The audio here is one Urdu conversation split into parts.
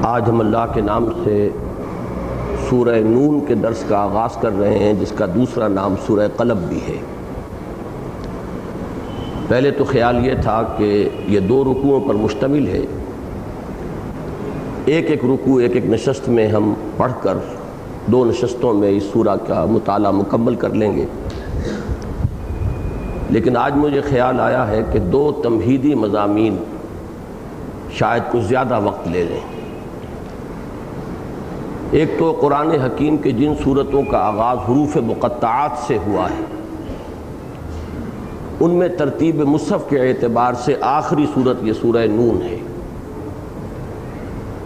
آج ہم اللہ کے نام سے سورہ نون کے درس کا آغاز کر رہے ہیں، جس کا دوسرا نام سورہ قلم بھی ہے۔ پہلے تو خیال یہ تھا کہ یہ 2 رکوعوں پر مشتمل ہے، ایک ایک رکوع ایک ایک نشست میں ہم پڑھ کر 2 نشستوں میں اس سورہ کا مطالعہ مکمل کر لیں گے، لیکن آج مجھے خیال آیا ہے کہ 2 تمہیدی مضامین شاید کچھ زیادہ وقت لے لیں۔ ایک تو قرآن حکیم کے جن صورتوں کا آغاز حروف مقطعات سے ہوا ہے، ان میں ترتیب مصحف کے اعتبار سے آخری صورت یہ سورہ نون ہے،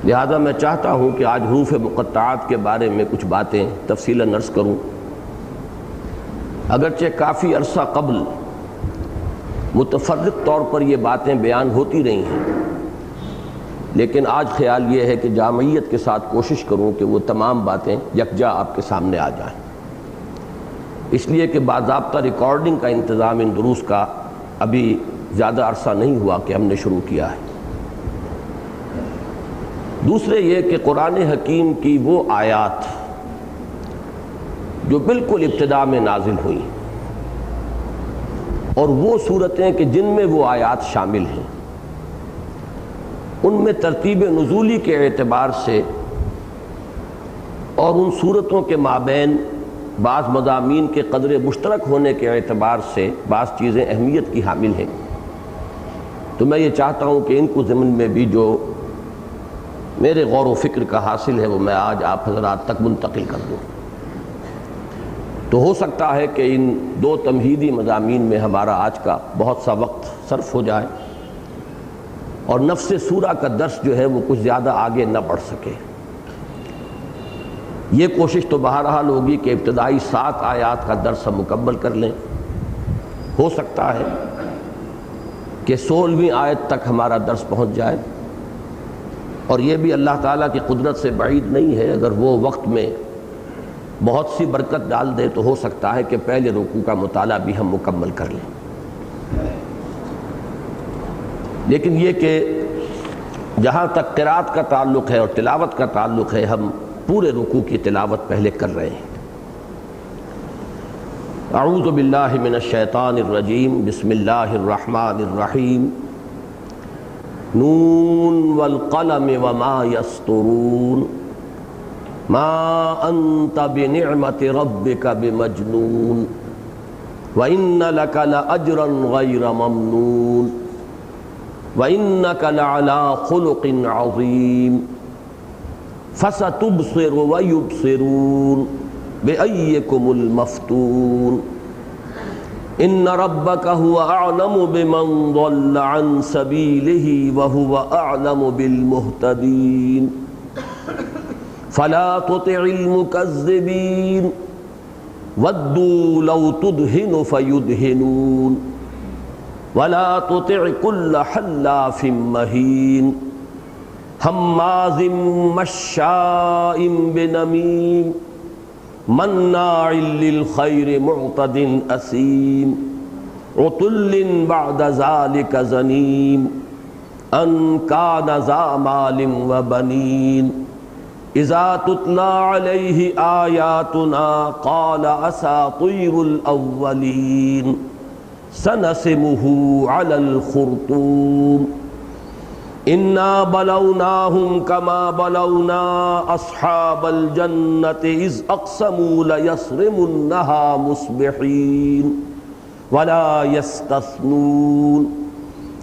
لہذا میں چاہتا ہوں کہ آج حروف مقطعات کے بارے میں کچھ باتیں تفصیلاً عرض کروں۔ اگرچہ کافی عرصہ قبل متفرق طور پر یہ باتیں بیان ہوتی رہی ہیں، لیکن آج خیال یہ ہے کہ جامعیت کے ساتھ کوشش کروں کہ وہ تمام باتیں یکجا آپ کے سامنے آ جائیں، اس لیے کہ باضابطہ ریکارڈنگ کا انتظام ان دروس کا ابھی زیادہ عرصہ نہیں ہوا کہ ہم نے شروع کیا ہے۔ دوسرے یہ کہ قرآن حکیم کی وہ آیات جو بالکل ابتدا میں نازل ہوئیں اور وہ صورتیں کہ جن میں وہ آیات شامل ہیں، ان میں ترتیب نزولی کے اعتبار سے اور ان صورتوں کے مابین بعض مضامین کے قدر مشترک ہونے کے اعتبار سے بعض چیزیں اہمیت کی حامل ہیں، تو میں یہ چاہتا ہوں کہ ان کو ضمن میں بھی جو میرے غور و فکر کا حاصل ہے وہ میں آج آپ حضرات تک منتقل کر دوں۔ تو ہو سکتا ہے کہ ان 2 تمہیدی مضامین میں ہمارا آج کا بہت سا وقت صرف ہو جائے اور نفس سورہ کا درس جو ہے وہ کچھ زیادہ آگے نہ بڑھ سکے۔ یہ کوشش تو بہرحال ہوگی کہ ابتدائی 7 آیات کا درس ہم مکمل کر لیں، ہو سکتا ہے کہ 16ویں آیت تک ہمارا درس پہنچ جائے، اور یہ بھی اللہ تعالیٰ کی قدرت سے بعید نہیں ہے، اگر وہ وقت میں بہت سی برکت ڈال دے تو ہو سکتا ہے کہ پہلے رکوع کا مطالعہ بھی ہم مکمل کر لیں۔ لیکن یہ کہ جہاں تک قرات کا تعلق ہے اور تلاوت کا تعلق ہے، ہم پورے رکوع کی تلاوت پہلے کر رہے ہیں۔ اعوذ باللہ من الشیطان الرجیم، بسم اللہ الرحمن الرحیم، نون والقلم وما یسطرون، ما انت بنعمت ربک بمجنون، وان لک لاجرا غیر ممنون، وَإِنَّكَ لَعَلَىٰ خُلُقٍ عَظِيمٍ، فَسَتُبْصِرُ وَيُبْصِرُونَ بِأَيِّكُمُ الْمَفْتُونُ، إِنَّ رَبَّكَ هُوَ أَعْلَمُ بِمَنْ ضَلَّ عَنْ سَبِيلِهِ وَهُوَ أَعْلَمُ بِالْمُهْتَدِينَ، فَلَا تُطِعِ الْمُكَذِّبِينَ، وَدُّوا لَوْ تُدْهِنُ فَيُدْهِنُونَ، وَلَا تُطِعْ كُلَّ حَلَّافٍ مَّهِينٍ، هَمَّازٍ مَّشَّاءٍ بِنَمِيمٍ، مَّنَّاعٍ لِّلْخَيْرِ مُعْتَدٍ أَثِيمٍ، عُتُلٍّ بَعْدَ ذَلِكَ زَنِيمٍ، أَن كَانَ ذَا مَالٍ وَبَنِينَ، إِذَا تُتْلَىٰ عَلَيْهِ آيَاتُنَا قَالَ أَسَاطِيرُ الْأَوَّلِينَ، سنسمه على الخرطوم، إنا بلوناهم كما بلونا أصحاب الجنة إذ أقسموا ليصرمنها مصبحين ولا يستثنون،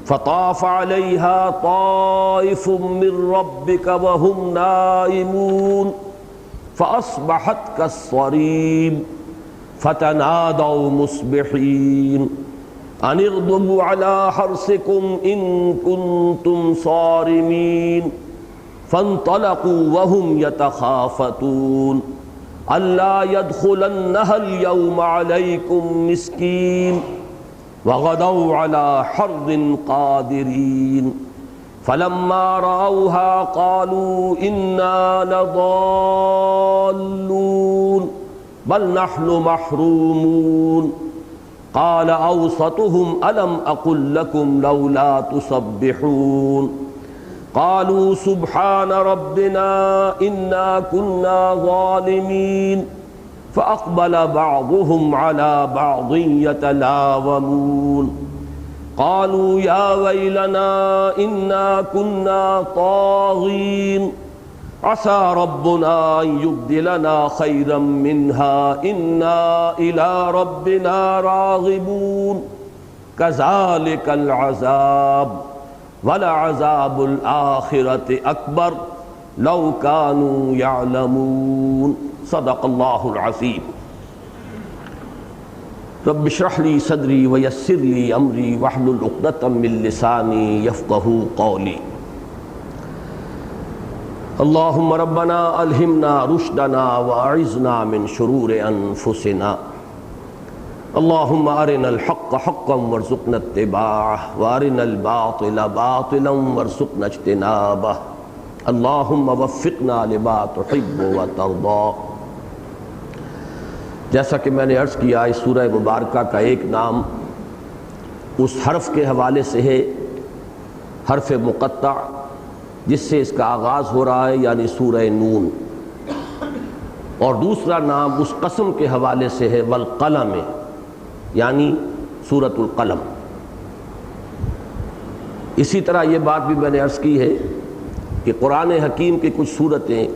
فطاف عليها طائف من ربك وهم نائمون فأصبحت كالصريم، فتنادوا مصبحين أن اغدوا على حرثكم إن كنتم صارمين، فانطلقوا وهم يتخافتون ألا يدخلنها اليوم عليكم مسكين، وغدوا على حرد قادرين، فلما رأوها قالوا إنا لضالون بل نحن محرومون، قال أوسطهم ألم أقل لكم لولا تسبحون، قالوا سبحان ربنا إنا كنا ظالمين فأقبل بعضهم على بعض يتلاومون قالوا يا ويلنا إنا كنا طاغين عسى ربنا أن يبدلنا خيرا منها إنا إلى ربنا راغبون كذلك العذاب وَلَعَذَابُ الْآخِرَةِ أَكْبَرُ لَوْ كَانُوا يَعْلَمُونَ صدق اللہ العظیم۔ رب اشرح لي صدری ويسر لي أمری واحلل عقدۃ من لسانی يفقهوا قولی۔ اللہم ربنا الہمنا رشدنا واعذنا من شرور انفسنا۔ اللہم ارنا الحق حقا وارزقنا اتباعہ وارنا الباطل باطلا وارزقنا اجتنابہ۔ اللہم وفقنا لما تحب وترضى۔ جیسا کہ میں نے عرض کیا، اس سورہ مبارکہ کا ایک نام اس حرف کے حوالے سے ہے، حرف مقطع، جس سے اس کا آغاز ہو رہا ہے، یعنی سورہ نون، اور دوسرا نام اس قسم کے حوالے سے ہے والقلم، یعنی سورۃ القلم۔ اسی طرح یہ بات بھی میں نے عرض کی ہے کہ قرآن حکیم کی کچھ صورتیں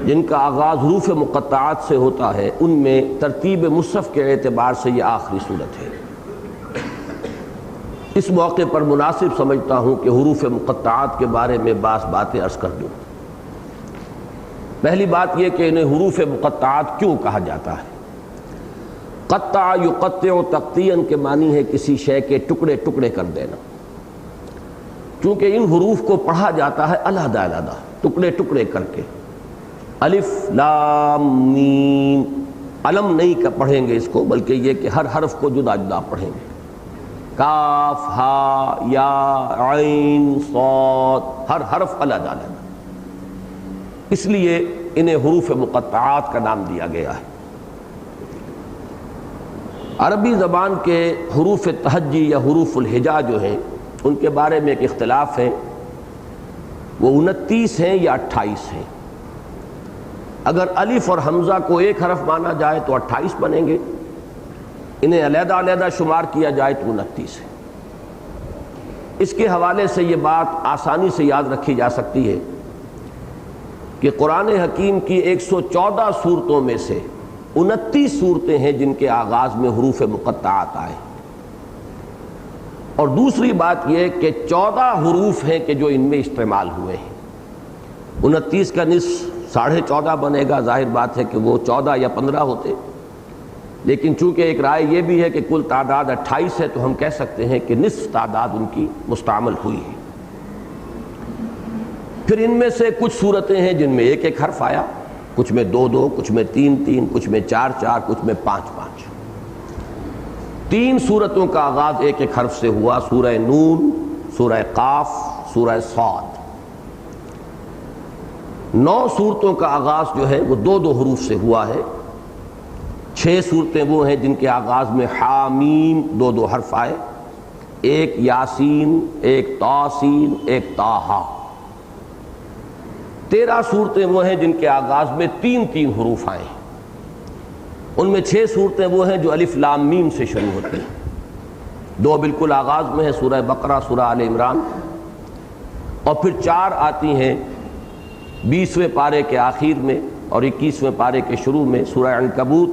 جن کا آغاز حروف مقطعات سے ہوتا ہے، ان میں ترتیب مصحف کے اعتبار سے یہ آخری صورت ہے۔ اس موقع پر مناسب سمجھتا ہوں کہ حروف مقطعات کے بارے میں بعض باتیں عرض کر دوں۔ پہلی بات یہ کہ انہیں حروف مقطعات کیوں کہا جاتا ہے؟ قطع یقطع تقطیعاً کے معنی ہے کسی شے کے ٹکڑے ٹکڑے کر دینا، چونکہ ان حروف کو پڑھا جاتا ہے علیحدہ علیحدہ، ٹکڑے ٹکڑے کر کے۔ الف لام میم، علم نہیں پڑھیں گے اس کو، بلکہ یہ کہ ہر حرف کو جدا جدا پڑھیں گے۔ کاف ہا یا عین صاد، ہر حرف علیحدہ علیحدہ، اس لیے انہیں حروف مقطعات کا نام دیا گیا ہے۔ عربی زبان کے حروف تہجی یا حروف الہجا جو ہیں، ان کے بارے میں ایک اختلاف ہے، وہ 29 ہیں یا 28 ہیں۔ اگر الف اور حمزہ کو ایک حرف مانا جائے تو 28 بنیں گے، انہیں علیحدہ علیحدہ شمار کیا جائے تو 29 ہے۔ اس کے حوالے سے یہ بات آسانی سے یاد رکھی جا سکتی ہے کہ قرآن حکیم کی 114 صورتوں میں سے 29 صورتیں ہیں جن کے آغاز میں حروف مقطعات آئے، اور دوسری بات یہ کہ 14 حروف ہیں کہ جو ان میں استعمال ہوئے ہیں۔ 29 کا نصف 14.5 بنے گا، ظاہر بات ہے کہ وہ 14 یا 15 ہوتے، لیکن چونکہ ایک رائے یہ بھی ہے کہ کل تعداد 28 ہے، تو ہم کہہ سکتے ہیں کہ نصف تعداد ان کی مستعمل ہوئی ہے۔ پھر ان میں سے کچھ صورتیں ہیں جن میں ایک ایک حرف آیا، کچھ میں 2 کچھ میں 3 کچھ میں 4 کچھ میں 5 3 صورتوں کا آغاز ایک ایک حرف سے ہوا، سورہ نون، سورہ قاف، سورہ صاد۔ 9 صورتوں کا آغاز جو ہے وہ 2 حروف سے ہوا ہے۔ 6 صورتیں وہ ہیں جن کے آغاز میں حامیم 2 حرف آئے، ایک یاسین، ایک طاسین، ایک طٰہٰ۔ 13 صورتیں وہ ہیں جن کے آغاز میں 3 حروف آئے ہیں۔ ان میں 6 صورتیں وہ ہیں جو الف لام میم سے شروع ہوتی ہیں، 2 بالکل آغاز میں ہیں، سورہ بقرہ، سورہ آل عمران، اور پھر 4 آتی ہیں 20ویں پارے کے آخر میں اور 21ویں پارے کے شروع میں، سورہ عنکبوت،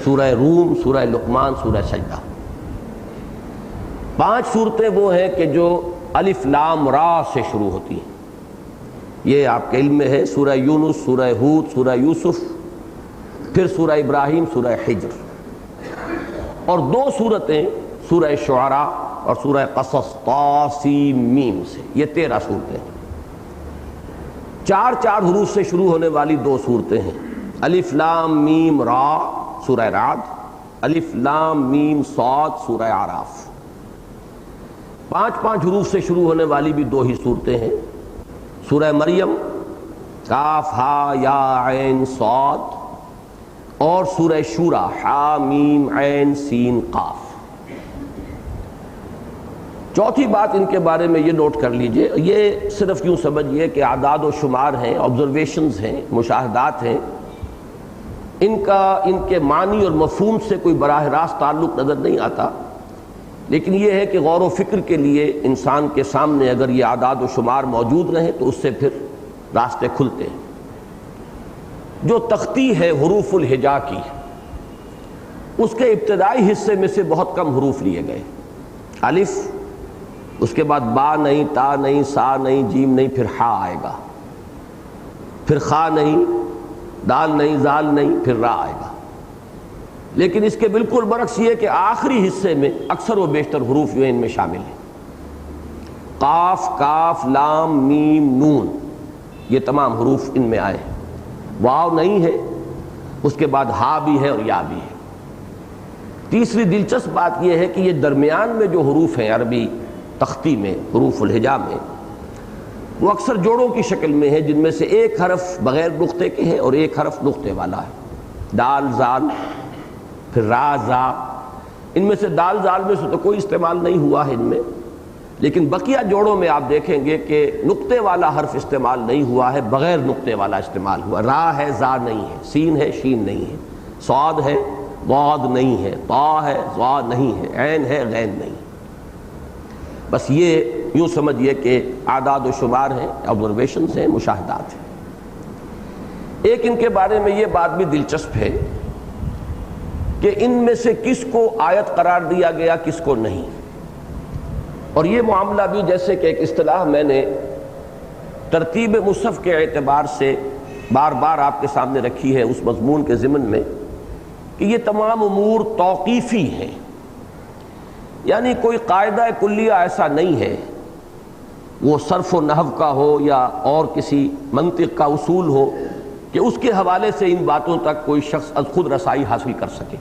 سورہ روم، سورہ لقمان، سورہ سجدہ۔ 5 صورتیں وہ ہیں کہ جو الف لام را سے شروع ہوتی ہیں، یہ آپ کے علم میں ہے، سورہ یونس، سورہ ہود، سورہ یوسف، پھر سورہ ابراہیم، سورہ حجر، اور 2 صورتیں سورہ شعراء اور سورہ قصص طاسیم میم سے، یہ 13 صورتیں ہیں۔ 4 حروف سے شروع ہونے والی 2 صورتیں ہیں، الف لام میم را سورہ رعد، الف لام میم صاد سورہ اعراف۔ 5 حروف سے شروع ہونے والی بھی 2 ہی صورتیں ہیں، سورہ مریم، کاف ہا یا عین صاد، اور سورہ شورى حامیم عین سین قاف۔ چوتھی بات ان کے بارے میں یہ نوٹ کر لیجئے، یہ صرف یوں سمجھیے کہ اعداد و شمار ہیں، آبزرویشنز ہیں، مشاہدات ہیں، ان کے معنی اور مفہوم سے کوئی براہ راست تعلق نظر نہیں آتا، لیکن یہ ہے کہ غور و فکر کے لیے انسان کے سامنے اگر یہ اعداد و شمار موجود رہیں تو اس سے پھر راستے کھلتے ہیں۔ جو تختی ہے حروف الہجا کی، اس کے ابتدائی حصے میں سے بہت کم حروف لیے گئے، الف، اس کے بعد با نہیں، تا نہیں، سا نہیں، جیم نہیں، پھر ہا آئے گا، پھر خا نہیں، دال نہیں، زال نہیں، پھر را آئے گا۔ لیکن اس کے بالکل برعکس یہ کہ آخری حصے میں اکثر و بیشتر حروف جو ہیں ان میں شامل ہیں، قاف، کاف، لام، میم، نون، یہ تمام حروف ان میں آئے ہیں۔ واو نہیں ہے، اس کے بعد ہا بھی ہے اور یا بھی ہے۔ تیسری دلچسپ بات یہ ہے کہ یہ درمیان میں جو حروف ہیں عربی تختی میں، حروف الہجا میں، وہ اکثر جوڑوں کی شکل میں ہے، جن میں سے ایک حرف بغیر نقطے کے ہے اور ایک حرف نقطے والا ہے، دال، زال، پھر را، زا۔ ان میں سے دال، زال میں سے تو کوئی استعمال نہیں ہوا ہے ان میں، لیکن بقیہ جوڑوں میں آپ دیکھیں گے کہ نقطے والا حرف استعمال نہیں ہوا ہے، بغیر نقطے والا استعمال ہوا۔ را ہے، زا نہیں ہے، سین ہے، شین نہیں ہے، صاد ہے، ضاد نہیں ہے، طا ہے، ظا نہیں ہے، عین ہے، غین نہیں ہے۔ بس یہ یوں سمجھیے کہ اعداد و شمار ہیں، آبزرویشنز ہیں، مشاہدات ہیں۔ ایک ان کے بارے میں یہ بات بھی دلچسپ ہے کہ ان میں سے کس کو آیت قرار دیا گیا، کس کو نہیں، اور یہ معاملہ بھی جیسے کہ ایک اصطلاح میں نے ترتیب مصحف کے اعتبار سے بار بار آپ کے سامنے رکھی ہے اس مضمون کے ضمن میں، کہ یہ تمام امور توقیفی ہیں، یعنی کوئی قاعدہ کلیہ ایسا نہیں ہے، وہ صرف و نحو کا ہو یا اور کسی منطق کا اصول ہو، کہ اس کے حوالے سے ان باتوں تک کوئی شخص از خود رسائی حاصل کر سکے،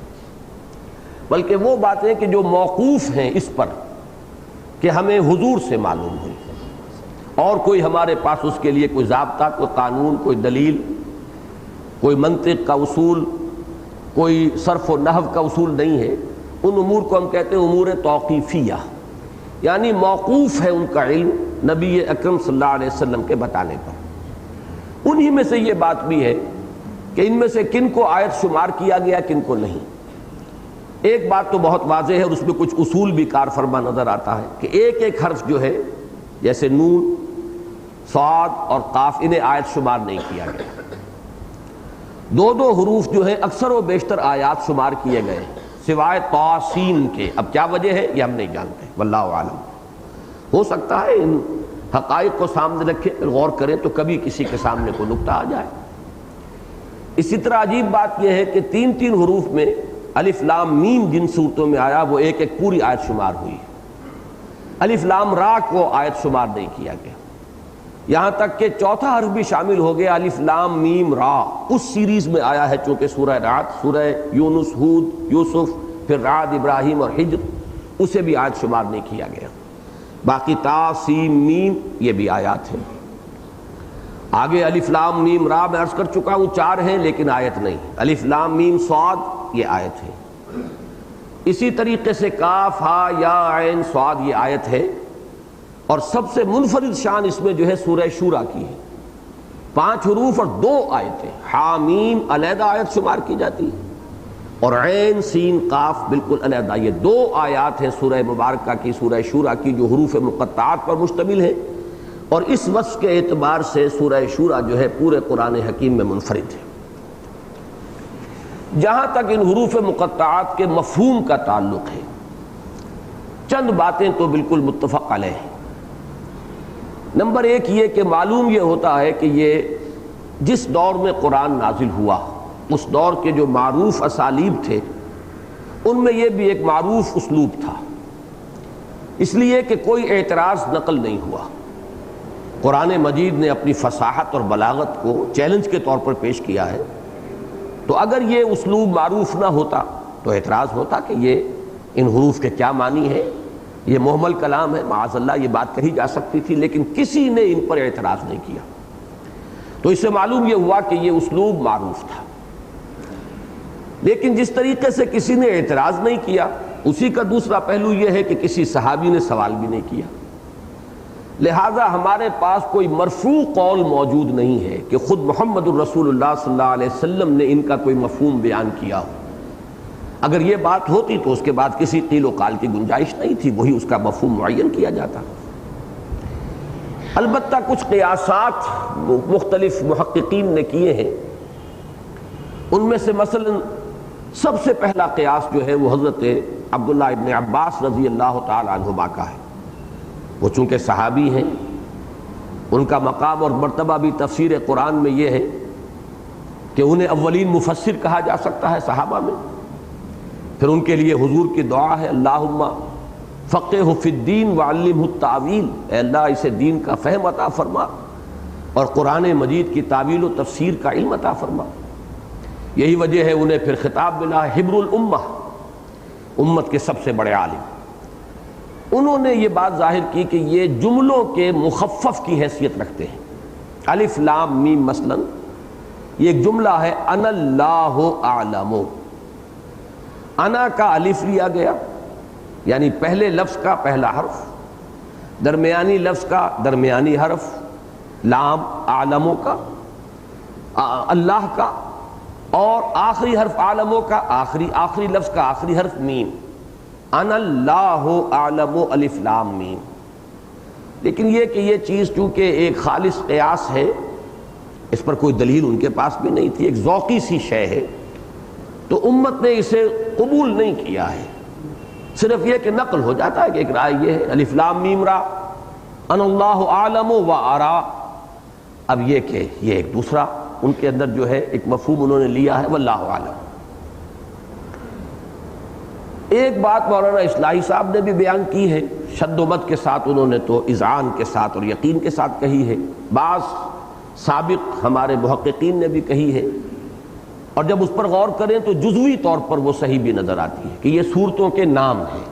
بلکہ وہ باتیں کہ جو موقوف ہیں اس پر کہ ہمیں حضور سے معلوم ہوئی، اور کوئی ہمارے پاس اس کے لیے کوئی ضابطہ، کوئی قانون، کوئی دلیل، کوئی منطق کا اصول، کوئی صرف و نحو کا اصول نہیں ہے، ان امور کو ہم کہتے ہیں امور توقیفیہ، یعنی موقوف ہے ان کا علم نبی اکرم صلی اللہ علیہ وسلم کے بتانے پر۔ انہی میں سے یہ بات بھی ہے کہ ان میں سے کن کو آیت شمار کیا گیا، کن کو نہیں۔ ایک بات تو بہت واضح ہے اور اس میں کچھ اصول بھی کار فرما نظر آتا ہے کہ ایک ایک حرف جو ہے، جیسے نون، صاد اور قاف، انہیں آیت شمار نہیں کیا گیا۔ دو دو حروف جو ہیں اکثر و بیشتر آیات شمار کیے گئے سوائے طا، سین کے۔ اب کیا وجہ ہے یہ ہم نہیں جانتے، واللہ عالم۔ ہو سکتا ہے ان حقائق کو سامنے رکھے غور کریں تو کبھی کسی کے سامنے کو نکتہ آ جائے۔ اسی طرح عجیب بات یہ ہے کہ تین تین حروف میں الف لام میم جن صورتوں میں آیا وہ ایک ایک پوری آیت شمار ہوئی، الف لام را کو آیت شمار نہیں کیا گیا، یہاں تک کہ چوتھا حرف بھی شامل ہو گیا، الف لام میم را، اس سیریز میں آیا ہے، چونکہ سورہ رعد، سورہ یونس، ہود، یوسف، پھر رعد، ابراہیم اور ہجر، اسے بھی آیت شمار نہیں کیا گیا۔ باقی تا، سین، میم یہ بھی آیات ہیں۔ آگے الف لام میم را میں عرض کر چکا ہوں 4 ہیں لیکن آیت نہیں، الف لام میم صاد یہ آیت ہے، اسی طریقے سے کاف، ہا، یا، عین، صاد یہ آیت ہے، اور سب سے منفرد شان اس میں جو ہے سورہ شورا کی ہے، 5 حروف اور 2 آیتیں، ہا میم علیحدہ آیت شمار کی جاتی ہے، اور عین، سین، قاف بالکل علیحدہ۔ یہ 2 آیات ہیں سورہ مبارکہ کی، سورہ شورا کی، جو حروف مقطعات پر مشتمل ہے، اور اس وصف کے اعتبار سے سورہ شورا جو ہے پورے قرآن حکیم میں منفرد ہے۔ جہاں تک ان حروف مقطعات کے مفہوم کا تعلق ہے، چند باتیں تو بالکل متفق علیہ ہیں۔ نمبر 1 یہ کہ معلوم یہ ہوتا ہے کہ یہ جس دور میں قرآن نازل ہوا، اس دور کے جو معروف اسالیب تھے ان میں یہ بھی ایک معروف اسلوب تھا، اس لیے کہ کوئی اعتراض نقل نہیں ہوا۔ قرآن مجید نے اپنی فصاحت اور بلاغت کو چیلنج کے طور پر پیش کیا ہے، تو اگر یہ اسلوب معروف نہ ہوتا تو اعتراض ہوتا کہ یہ ان حروف کے کیا معنی ہے، یہ محمل کلام ہے، معاذ اللہ یہ بات کہی جا سکتی تھی، لیکن کسی نے ان پر اعتراض نہیں کیا، تو اس سے معلوم یہ ہوا کہ یہ اسلوب معروف تھا۔ لیکن جس طریقے سے کسی نے اعتراض نہیں کیا اسی کا دوسرا پہلو یہ ہے کہ کسی صحابی نے سوال بھی نہیں کیا، لہٰذا ہمارے پاس کوئی مرفوع قول موجود نہیں ہے کہ خود محمد الرسول اللہ صلی اللہ علیہ وسلم نے ان کا کوئی مفہوم بیان کیا ہو۔ اگر یہ بات ہوتی تو اس کے بعد کسی قیل و قال کی گنجائش نہیں تھی، وہی اس کا مفہوم معین کیا جاتا۔ البتہ کچھ قیاسات مختلف محققین نے کیے ہیں، ان میں سے مثلا سب سے پہلا قیاس جو ہے وہ حضرت عبداللہ ابن عباس رضی اللہ تعالی عنہما کا ہے۔ وہ چونکہ صحابی ہیں، ان کا مقام اور مرتبہ بھی تفسیر قرآن میں یہ ہے کہ انہیں اولین مفسر کہا جا سکتا ہے صحابہ میں۔ پھر ان کے لیے حضور کی دعا ہے اللہم فقہہ فی الدین وعلمہ التاویل، اے اللہ اسے دین کا فہم عطا فرما اور قرآن مجید کی تعویل و تفسیر کا علم عطا فرما۔ یہی وجہ ہے انہیں پھر خطاب ملا حبر الامہ، امت کے سب سے بڑے عالم۔ انہوں نے یہ بات ظاہر کی کہ یہ جملوں کے مخفف کی حیثیت رکھتے ہیں۔ الف لام میم مثلا یہ ایک جملہ ہے، انا اللہ اعلم، انا کا الف لیا گیا یعنی پہلے لفظ کا پہلا حرف، درمیانی لفظ کا درمیانی حرف، لام عالموں کا اللہ کا، اور آخری حرف عالموں کا آخری لفظ کا آخری حرف میم، انا اللہ اعلم الف لام میم۔ لیکن یہ کہ یہ چیز چونکہ ایک خالص قیاس ہے، اس پر کوئی دلیل ان کے پاس بھی نہیں تھی، ایک ذوقی سی شے ہے، تو امت نے اسے قبول نہیں کیا ہے۔ صرف یہ کہ نقل ہو جاتا ہے کہ ایک رائے یہ ہے الف لام میم را ان اللہ عالم و ارا۔ اب یہ کہ یہ ایک دوسرا ان کے اندر جو ہے ایک مفہوم انہوں نے لیا ہے واللہ عالم۔ ایک بات مولانا اصلاحی صاحب نے بھی بیان کی ہے، شد و مد کے ساتھ انہوں نے تو اذعان کے ساتھ اور یقین کے ساتھ کہی ہے، بعض سابق ہمارے محققین نے بھی کہی ہے، اور جب اس پر غور کریں تو جزوی طور پر وہ صحیح بھی نظر آتی ہے کہ یہ سورتوں کے نام ہیں۔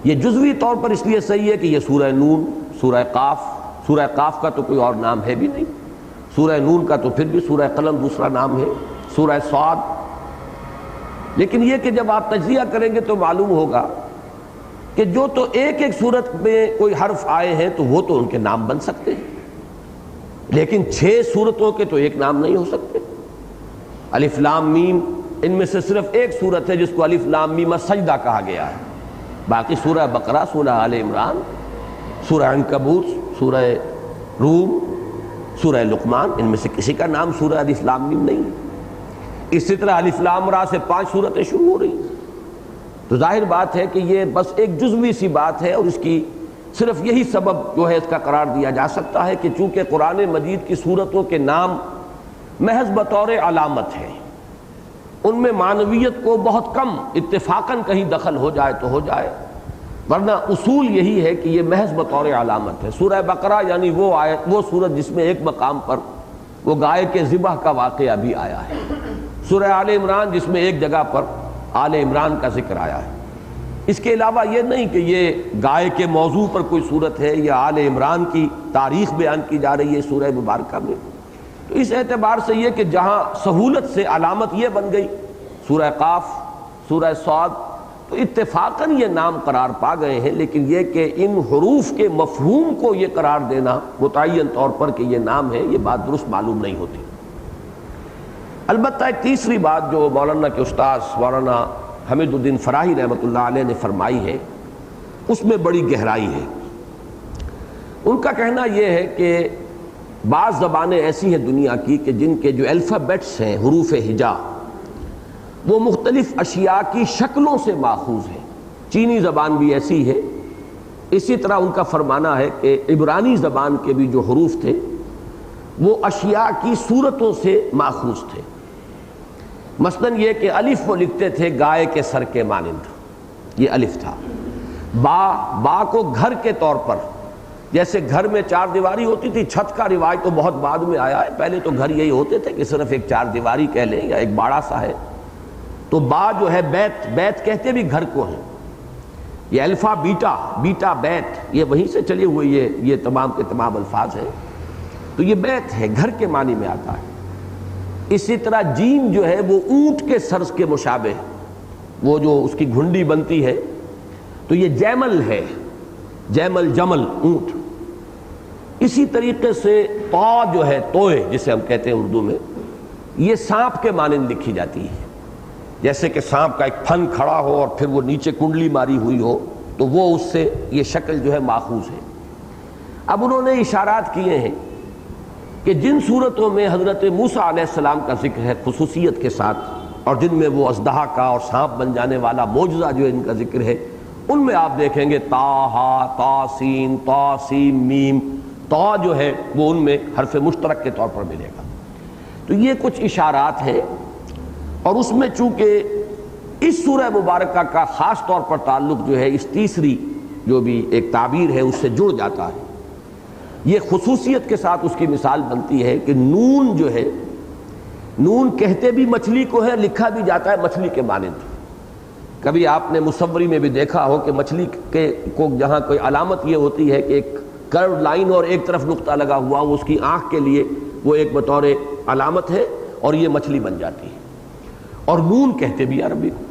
یہ جزوی طور پر اس لیے صحیح ہے کہ یہ سورہ نون، سورہ قاف کا تو کوئی اور نام ہے بھی نہیں، سورہ نون کا تو پھر بھی سورہ قلم دوسرا نام ہے، سورہ صاد۔ لیکن یہ کہ جب آپ تجزیہ کریں گے تو معلوم ہوگا کہ جو تو ایک ایک صورت میں کوئی حرف آئے ہیں تو وہ تو ان کے نام بن سکتے ہیں، لیکن 6 صورتوں کے تو ایک نام نہیں ہو سکتے۔ الف لام میم ان میں سے صرف ایک صورت ہے جس کو الف لام میم السجدہ کہا گیا ہے، باقی سورہ بقرہ، سورہ آل عمران، سورہ عنکبوت، سورہ روم، سورہ لقمان، ان میں سے کسی کا نام سورہ الف لام میم نہیں ہے۔ اسی طرح الف لام را سے 5 صورتیں شروع ہو رہی ہیں، تو ظاہر بات ہے کہ یہ بس ایک جزوی سی بات ہے، اور اس کی صرف یہی سبب جو ہے اس کا قرار دیا جا سکتا ہے کہ چونکہ قرآن مجید کی صورتوں کے نام محض بطور علامت ہے، ان میں معنویت کو بہت کم اتفاقاً کہیں دخل ہو جائے تو ہو جائے، ورنہ اصول یہی ہے کہ یہ محض بطور علامت ہے۔ سورہ بقرہ یعنی وہ سورت جس میں ایک مقام پر وہ گائے کے ذبح کا واقعہ بھی آیا ہے، سورہ آل عمران جس میں ایک جگہ پر آل عمران کا ذکر آیا ہے۔ اس کے علاوہ یہ نہیں کہ یہ گائے کے موضوع پر کوئی صورت ہے یا آل عمران کی تاریخ بیان کی جا رہی ہے سورہ مبارکہ میں، تو اس اعتبار سے یہ کہ جہاں سہولت سے علامت یہ بن گئی سورہ قاف، سورہ صاد، تو اتفاقاً یہ نام قرار پا گئے ہیں، لیکن یہ کہ ان حروف کے مفہوم کو یہ قرار دینا متعین طور پر کہ یہ نام ہے، یہ بات درست معلوم نہیں ہوتی۔ البتہ ایک تیسری بات جو مولانا کے استاذ مولانا حمید الدین فراہی رحمۃ اللہ علیہ نے فرمائی ہے، اس میں بڑی گہرائی ہے۔ ان کا کہنا یہ ہے کہ بعض زبانیں ایسی ہیں دنیا کی کہ جن کے جو الفابیٹس ہیں، حروف ہجا، وہ مختلف اشیاء کی شکلوں سے ماخوذ ہیں۔ چینی زبان بھی ایسی ہے، اسی طرح ان کا فرمانا ہے کہ عبرانی زبان کے بھی جو حروف تھے وہ اشیاء کی صورتوں سے ماخوذ تھے۔ مثلاً یہ کہ الف وہ لکھتے تھے گائے کے سر کے مانند، یہ الف تھا۔ با کو گھر کے طور پر، جیسے گھر میں 4 دیواری ہوتی تھی، چھت کا رواج تو بہت بعد میں آیا ہے، پہلے تو گھر یہی ہوتے تھے کہ صرف ایک 4 دیواری کہہ لیں یا ایک باڑا سا ہے، تو با جو ہے بیت کہتے بھی گھر کو ہیں۔ یہ الفا بیٹا بیت، یہ وہیں سے چلے ہوئے یہ تمام کے تمام الفاظ ہیں، تو یہ بیت ہے، گھر کے معنی میں آتا ہے۔ اسی طرح جیم جو ہے وہ اونٹ کے سر کے مشابہ ہے، وہ جو اس کی گھنڈی بنتی ہے تو یہ جیمل ہے، جیمل جمل اونٹ. اسی طریقے سے طا جو ہے توئے جسے ہم کہتے ہیں اردو میں، یہ سانپ کے مانند لکھی جاتی ہے، جیسے کہ سانپ کا ایک پھن کھڑا ہو اور پھر وہ نیچے کنڈلی ماری ہوئی ہو، تو وہ اس سے یہ شکل جو ہے ماخوذ ہے. اب انہوں نے اشارات کیے ہیں کہ جن صورتوں میں حضرت موسیٰ علیہ السلام کا ذکر ہے خصوصیت کے ساتھ، اور جن میں وہ اژدہا کا اور سانپ بن جانے والا معجزہ جو ان کا ذکر ہے، ان میں آپ دیکھیں گے تا ہا تا سین تا سیم میم، تا جو ہے وہ ان میں حرف مشترک کے طور پر ملے گا. تو یہ کچھ اشارات ہیں، اور اس میں چونکہ اس سورہ مبارکہ کا خاص طور پر تعلق جو ہے اس تیسری جو بھی ایک تعبیر ہے اس سے جڑ جاتا ہے. یہ خصوصیت کے ساتھ اس کی مثال بنتی ہے کہ نون جو ہے، نون کہتے بھی مچھلی کو ہے، لکھا بھی جاتا ہے مچھلی کے مانند. کبھی آپ نے مصوری میں بھی دیکھا ہو کہ مچھلی کے کو جہاں کوئی علامت یہ ہوتی ہے کہ ایک کرو لائن اور ایک طرف نقطہ لگا ہوا، وہ اس کی آنکھ کے لیے وہ ایک بطور علامت ہے اور یہ مچھلی بن جاتی ہے. اور نون کہتے بھی عربی کو،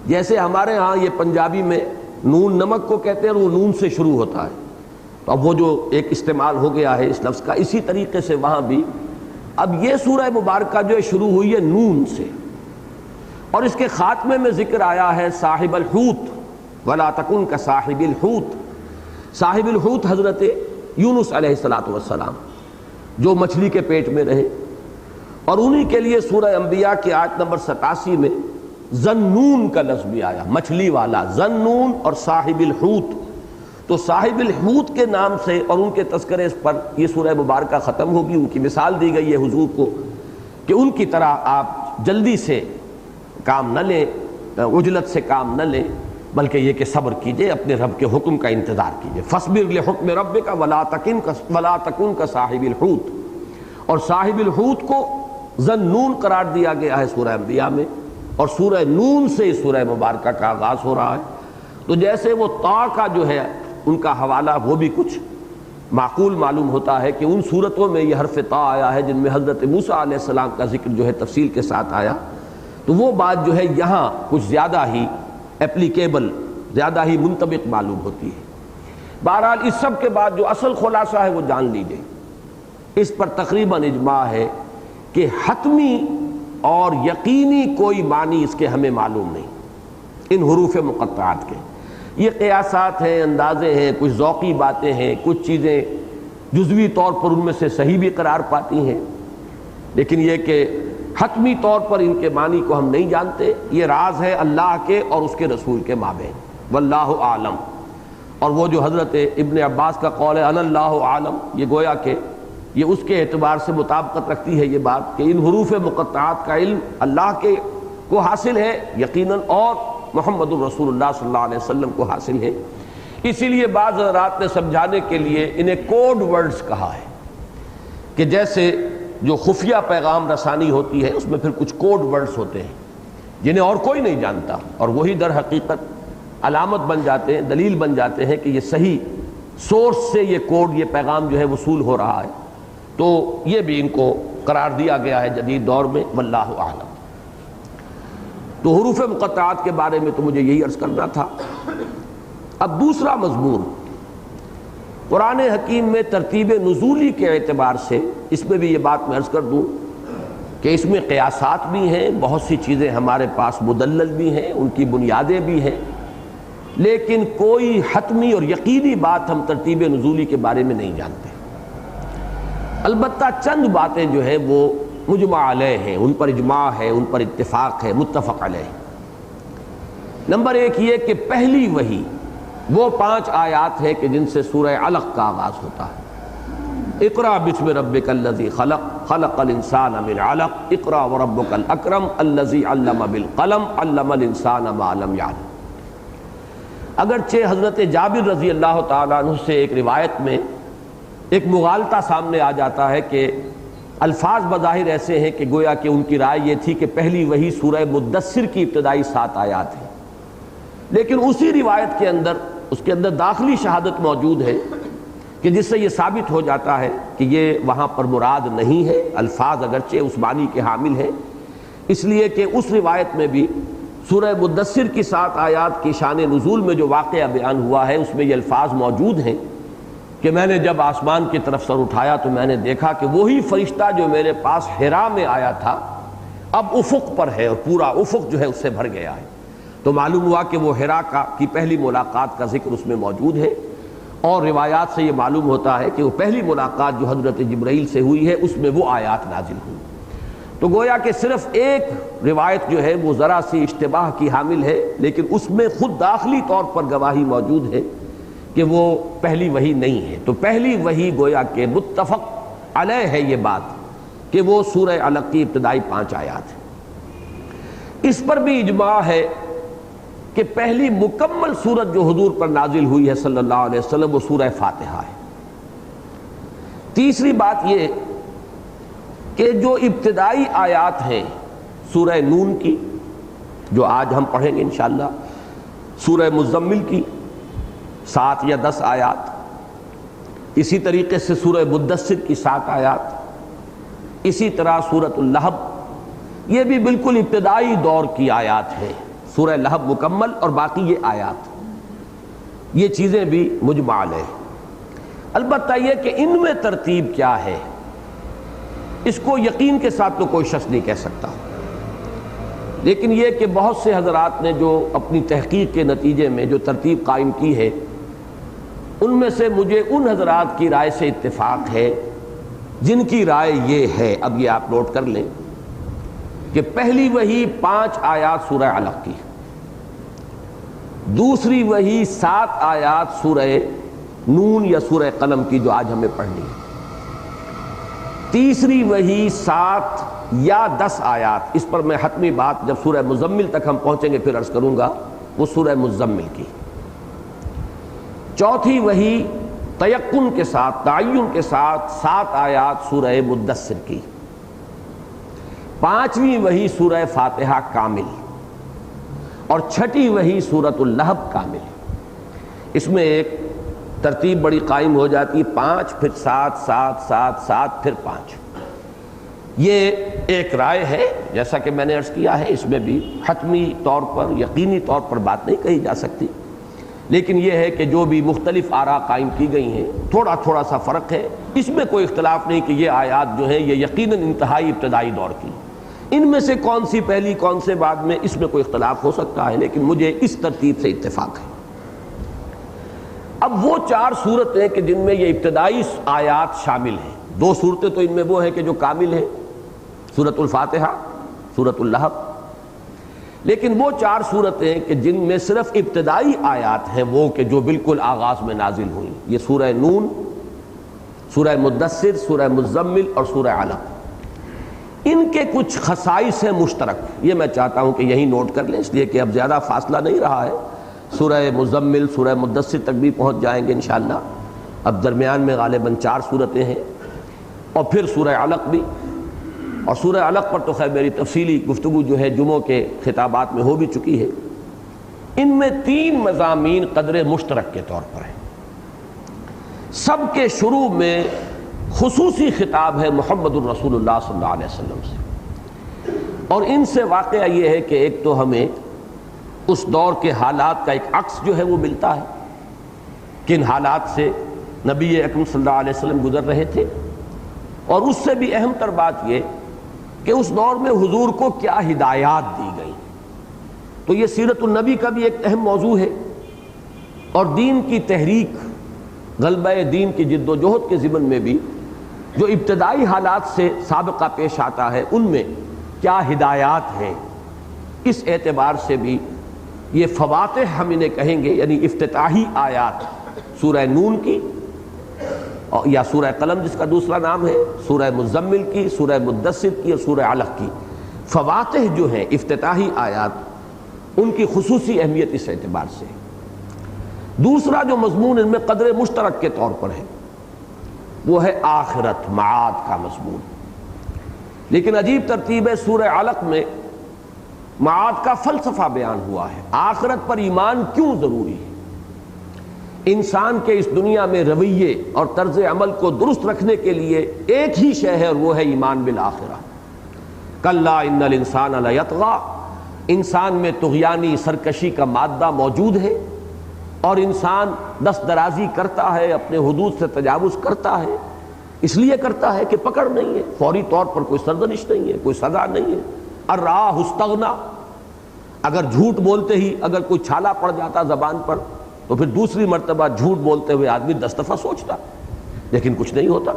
جیسے ہمارے ہاں یہ پنجابی میں نون نمک کو کہتے ہیں اور وہ نون سے شروع ہوتا ہے، تو اب وہ جو ایک استعمال ہو گیا ہے اس لفظ کا، اسی طریقے سے وہاں بھی اب یہ سورہ مبارکہ جو شروع ہوئی ہے نون سے، اور اس کے خاتمے میں ذکر آیا ہے صاحب الحوت ولا تکن کصاحب الحوت. صاحب الحوت حضرت یونس علیہ السلام جو مچھلی کے پیٹ میں رہے، اور انہی کے لیے سورہ انبیاء کی آیت نمبر 87 میں ذنون کا لفظ بھی آیا، مچھلی والا ذنون اور صاحب الحوت. تو صاحب الحوت کے نام سے اور ان کے تذکرے پر یہ سورہ مبارکہ ختم ہوگی. ان کی مثال دی گئی ہے حضور کو کہ ان کی طرح آپ جلدی سے کام نہ لیں، عجلت سے کام نہ لیں، بلکہ یہ کہ صبر کیجئے، اپنے رب کے حکم کا انتظار کیجئے. فاصبر لحکم ربک ولا تکن کصاحب الحوت. اور صاحب الحوت کو ذنون قرار دیا گیا ہے سورہ انبیاء میں، اور سورہ نون سے اس سورہ مبارکہ کا آغاز ہو رہا ہے. تو جیسے وہ تا کا جو ہے ان کا حوالہ وہ بھی کچھ معقول معلوم ہوتا ہے کہ ان صورتوں میں یہ حرف تا آیا ہے جن میں حضرت موسیٰ علیہ السلام کا ذکر جو ہے تفصیل کے ساتھ آیا، تو وہ بات جو ہے یہاں کچھ زیادہ ہی اپلیکیبل، زیادہ ہی منطبق معلوم ہوتی ہے. بہرحال اس سب کے بعد جو اصل خلاصہ ہے وہ جان لیجئے، اس پر تقریباً اجماع ہے کہ حتمی اور یقینی کوئی معنی اس کے ہمیں معلوم نہیں ان حروف مقطعات کے. یہ قیاسات ہیں، اندازے ہیں، کچھ ذوقی باتیں ہیں، کچھ چیزیں جزوی طور پر ان میں سے صحیح بھی قرار پاتی ہیں، لیکن یہ کہ حتمی طور پر ان کے معنی کو ہم نہیں جانتے. یہ راز ہے اللہ کے اور اس کے رسول کے مابین، واللہ عالم. اور وہ جو حضرت ابن عباس کا قول ہے ان اللہ عالم، یہ گویا کہ یہ اس کے اعتبار سے مطابقت رکھتی ہے یہ بات کہ ان حروف مقطعات کا علم اللہ کے کو حاصل ہے یقیناً، اور محمد الرسول اللہ صلی اللہ علیہ وسلم کو حاصل ہے. اسی لیے بعض حضرات نے سمجھانے کے لیے انہیں کوڈ ورڈز کہا ہے کہ جیسے جو خفیہ پیغام رسانی ہوتی ہے اس میں پھر کچھ کوڈ ورڈز ہوتے ہیں جنہیں اور کوئی نہیں جانتا، اور وہی در حقیقت علامت بن جاتے ہیں، دلیل بن جاتے ہیں کہ یہ صحیح سورس سے یہ کوڈ، یہ پیغام جو ہے وصول ہو رہا ہے. تو یہ بھی ان کو قرار دیا گیا ہے جدید دور میں، واللہ اعلم. تو حروف مقطعات کے بارے میں تو مجھے یہی عرض کرنا تھا. اب دوسرا مضمون قرآن حکیم میں ترتیب نزولی کے اعتبار سے، اس میں بھی یہ بات میں عرض کر دوں کہ اس میں قیاسات بھی ہیں، بہت سی چیزیں ہمارے پاس مدلل بھی ہیں، ان کی بنیادیں بھی ہیں، لیکن کوئی حتمی اور یقینی بات ہم ترتیب نزولی کے بارے میں نہیں جانتے. البتہ چند باتیں جو ہیں وہ مجمع علیہ ہیں، ان پر اجماع ہے، ان پر اتفاق ہے، متفق علیہ. نمبر ایک یہ کہ پہلی وحی وہ 5 آیات ہے کہ جن سے سورہ علق کا آغاز ہوتا ہے. اقرأ بسم ربک الذی خلق خلق الانسان من علق اقرأ وربک الاکرم الذی علم بالقلم علم الانسان ما لم یعلم. اگرچہ حضرت جابر رضی اللہ تعالیٰ عنہ سے ایک روایت میں ایک مغالطہ سامنے آ جاتا ہے کہ الفاظ بظاہر ایسے ہیں کہ گویا کہ ان کی رائے یہ تھی کہ پہلی وحی سورہ مدثر کی ابتدائی 7 آیات ہیں، لیکن اسی روایت کے اندر اس کے اندر داخلی شہادت موجود ہے کہ جس سے یہ ثابت ہو جاتا ہے کہ یہ وہاں پر مراد نہیں ہے. الفاظ اگرچہ اس معنی کے حامل ہیں، اس لیے کہ اس روایت میں بھی سورہ مدثر کی 7 آیات کی شان نزول میں جو واقعہ بیان ہوا ہے اس میں یہ الفاظ موجود ہیں کہ میں نے جب آسمان کی طرف سر اٹھایا تو میں نے دیکھا کہ وہی فرشتہ جو میرے پاس حرا میں آیا تھا اب افق پر ہے، اور پورا افق جو ہے اس سے بھر گیا ہے۔ تو معلوم ہوا کہ وہ حرا کی پہلی ملاقات کا ذکر اس میں موجود ہے، اور روایات سے یہ معلوم ہوتا ہے کہ وہ پہلی ملاقات جو حضرت جبرائیل سے ہوئی ہے اس میں وہ آیات نازل ہوئی۔ تو گویا کہ صرف ایک روایت جو ہے وہ ذرا سی اشتباہ کی حامل ہے، لیکن اس میں خود داخلی طور پر گواہی موجود ہے کہ وہ پہلی وحی نہیں ہے۔ تو پہلی وحی گویا کہ متفق علیہ ہے یہ بات کہ وہ سورہ علق کی ابتدائی 5 آیات ہیں۔ اس پر بھی اجماع ہے کہ پہلی مکمل سورت جو حضور پر نازل ہوئی ہے صلی اللہ علیہ وسلم وہ سورہ فاتحہ ہے۔ تیسری بات یہ کہ جو ابتدائی آیات ہیں سورہ نون کی جو آج ہم پڑھیں گے انشاءاللہ، سورہ مزمل کی 7 یا 10 آیات، اسی طریقے سے سورہ مدثر کی 7 آیات، اسی طرح سورۃ اللہب، یہ بھی بالکل ابتدائی دور کی آیات ہیں۔ سورہ لہب مکمل اور باقی یہ آیات، یہ چیزیں بھی مجمع علیہ۔ البتہ یہ کہ ان میں ترتیب کیا ہے اس کو یقین کے ساتھ تو کوئی شخص نہیں کہہ سکتا، لیکن یہ کہ بہت سے حضرات نے جو اپنی تحقیق کے نتیجے میں جو ترتیب قائم کی ہے ان میں سے مجھے ان حضرات کی رائے سے اتفاق ہے جن کی رائے یہ ہے، اب یہ آپ نوٹ کر لیں کہ پہلی وحی 5 آیات سورہ علق کی، دوسری وحی 7 آیات سورہ نون یا سورہ قلم کی جو آج ہمیں پڑھنی ہے، تیسری وحی 7 یا 10 آیات، اس پر میں حتمی بات جب سورہ مزمل تک ہم پہنچیں گے پھر عرض کروں گا، وہ سورہ مزمل کی، چوتھی وحی تیقن کے ساتھ تعین کے ساتھ 7 آیات سورہ مدثر کی، پانچویں وحی سورہ فاتحہ کامل، اور چھٹی وحی سورۃ اللہب کامل۔ اس میں ایک ترتیب بڑی قائم ہو جاتی ہے، 5 پھر 7 7 7 7 پھر 5۔ یہ ایک رائے ہے، جیسا کہ میں نے عرض کیا ہے اس میں بھی حتمی طور پر یقینی طور پر بات نہیں کہی جا سکتی، لیکن یہ ہے کہ جو بھی مختلف آراء قائم کی گئی ہیں تھوڑا تھوڑا سا فرق ہے، اس میں کوئی اختلاف نہیں کہ یہ آیات جو ہیں یہ یقیناً انتہائی ابتدائی دور کی، ان میں سے کون سی پہلی کون سے بعد میں اس میں کوئی اختلاف ہو سکتا ہے، لیکن مجھے اس ترتیب سے اتفاق ہے۔ اب وہ 4 صورتیں کہ جن میں یہ ابتدائی آیات شامل ہیں، 2 صورتیں تو ان میں وہ ہیں کہ جو کامل ہیں، سورۃ الفاتحہ، سورۃ اللہب، لیکن وہ 4 صورتیں کہ جن میں صرف ابتدائی آیات ہیں وہ کہ جو بالکل آغاز میں نازل ہوئیں، یہ سورہ نون، سورہ مدثر، سورہ مزمل اور سورہ علق، ان کے کچھ خصائص ہیں مشترک، یہ میں چاہتا ہوں کہ یہی نوٹ کر لیں، اس لیے کہ اب زیادہ فاصلہ نہیں رہا ہے، سورہ مزمل سورہ مدثر تک بھی پہنچ جائیں گے انشاءاللہ، اب درمیان میں غالباً 4 صورتیں ہیں، اور پھر سورہ علق بھی، اور سورہ علق پر تو خیر میری تفصیلی گفتگو جو ہے جمعوں کے خطابات میں ہو بھی چکی ہے۔ ان میں 3 مضامین قدر مشترک کے طور پر ہیں، سب کے شروع میں خصوصی خطاب ہے محمد الرسول اللہ صلی اللہ علیہ وسلم سے، اور ان سے واقعہ یہ ہے کہ ایک تو ہمیں اس دور کے حالات کا ایک عکس جو ہے وہ ملتا ہے، کن حالات سے نبی اکرم صلی اللہ علیہ وسلم گزر رہے تھے، اور اس سے بھی اہم تر بات یہ کہ اس دور میں حضور کو کیا ہدایات دی گئی۔ تو یہ سیرت النبی کا بھی ایک اہم موضوع ہے، اور دین کی تحریک، غلبہ دین کی جد و جہد کے ضمن میں بھی جو ابتدائی حالات سے سابقہ پیش آتا ہے ان میں کیا ہدایات ہیں، اس اعتبار سے بھی یہ فواتح ہم انہیں کہیں گے، یعنی افتتاحی آیات سورہ نون کی یا سورہ قلم جس کا دوسرا نام ہے، سورہ مزمل کی، سورہ مدثر کی اور سورہ علق کی فواتح جو ہیں افتتاحی آیات، ان کی خصوصی اہمیت اس اعتبار سے۔ دوسرا جو مضمون ان میں قدر مشترک کے طور پر ہے وہ ہے آخرت، معاد کا مضمون، لیکن عجیب ترتیب ہے، سورہ علق میں معاد کا فلسفہ بیان ہوا ہے، آخرت پر ایمان کیوں ضروری ہے، انسان کے اس دنیا میں رویے اور طرز عمل کو درست رکھنے کے لیے ایک ہی شے ہے اور وہ ہے ایمان بالآخرہ۔ کلا ان الانسان لیطغی انسان میں طغیانی سرکشی کا مادہ موجود ہے اور انسان دست درازی کرتا ہے، اپنے حدود سے تجاوز کرتا ہے، اس لیے کرتا ہے کہ پکڑ نہیں ہے، فوری طور پر کوئی سرزنش نہیں ہے، کوئی سزا نہیں ہے۔ الراہ استغنا، اگر جھوٹ بولتے ہی اگر کوئی چھالا پڑ جاتا زبان پر تو پھر دوسری مرتبہ جھوٹ بولتے ہوئے آدمی 10 دفعہ سوچتا، لیکن کچھ نہیں ہوتا۔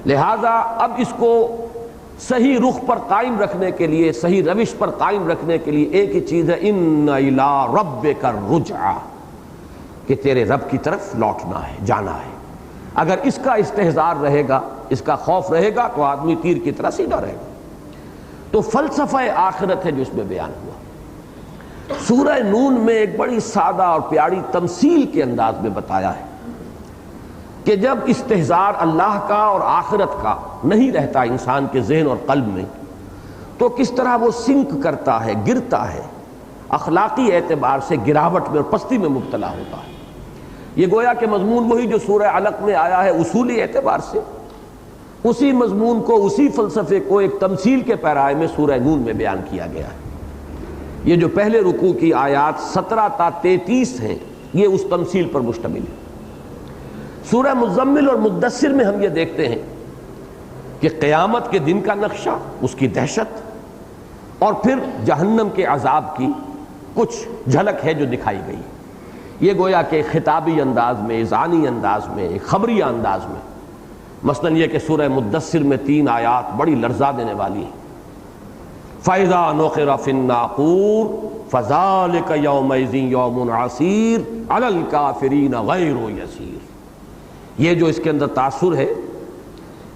لہذا اب اس کو صحیح رخ پر قائم رکھنے کے لیے، صحیح روش پر قائم رکھنے کے لیے ایک ہی چیز ہے، ان الی ربک الرجعی، کہ تیرے رب کی طرف لوٹنا ہے، جانا ہے۔ اگر اس کا استحضار رہے گا، اس کا خوف رہے گا تو آدمی تیر کی طرح سیدھا رہے گا۔ تو فلسفہ آخرت ہے جو اس میں بیان ہوا۔ سورہ نون میں ایک بڑی سادہ اور پیاری تمثیل کے انداز میں بتایا ہے کہ جب استحضار اللہ کا اور آخرت کا نہیں رہتا انسان کے ذہن اور قلب میں تو کس طرح وہ سنک کرتا ہے، گرتا ہے، اخلاقی اعتبار سے گراوٹ میں اور پستی میں مبتلا ہوتا ہے۔ یہ گویا کہ مضمون وہی جو سورہ علق میں آیا ہے اصولی اعتبار سے، اسی مضمون کو، اسی فلسفے کو ایک تمثیل کے پیرائے میں سورہ نون میں بیان کیا گیا ہے۔ یہ جو پہلے رکوع کی آیات 17 تا 33 ہیں یہ اس تمثیل پر مشتمل ہے۔ سورہ مزمل اور مدثر میں ہم یہ دیکھتے ہیں کہ قیامت کے دن کا نقشہ، اس کی دہشت اور پھر جہنم کے عذاب کی کچھ جھلک ہے جو دکھائی گئی۔ یہ گویا کہ خطابی انداز میں، اذعانی انداز میں، خبری انداز میں، مثلا یہ کہ سورہ مدثر میں 3 آیات بڑی لرزا دینے والی ہیں۔ فَإِذَا نُقِرَ فِي النَّاقُورِ فَذَلِكَ يَوْمَئِذٍ يَوْمٌ عَسِيرٌ عَلَى الْكَافِرِينَ غَيْرُ يَسِيرٌ۔ یہ جو اس کے اندر تاثر ہے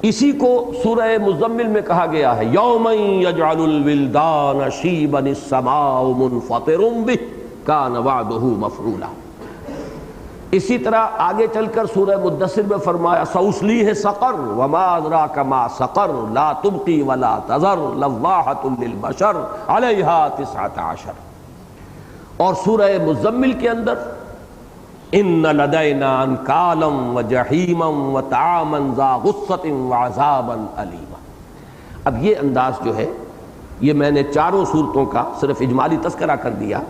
اسی کو سورہ مزمل میں کہا گیا ہے، يَوْمًا يَجْعَلُ الْوِلْدَانَ شِيبًا السَّمَاءُ مُنْفَطِرٌ بِهِ كَانَ وَعْدُهُ مَفْعُولًا۔ اسی طرح آگے چل کر سورہ مدثر میں فرمایا سَأُصْلِيهِ سَقَرَ وَمَا أَدْرَاكَ مَا سَقَرُ لَا تُبْقِي وَلَا تَذَرُ لَوَّاحَةٌ لِلْبَشَرِ عَلَيْهَا 19۔ اور سورہ مزمل کے اندر إِنَّ لَدَيْنَا أَنْكَالًا وَجَحِيمًا وَطَعَامًا ذَا غُصَّةٍ وَعَذَابًا أَلِيمًا۔ اب یہ انداز جو ہے یہ میں نے چاروں صورتوں کا صرف اجمالی تذکرہ کر دیا۔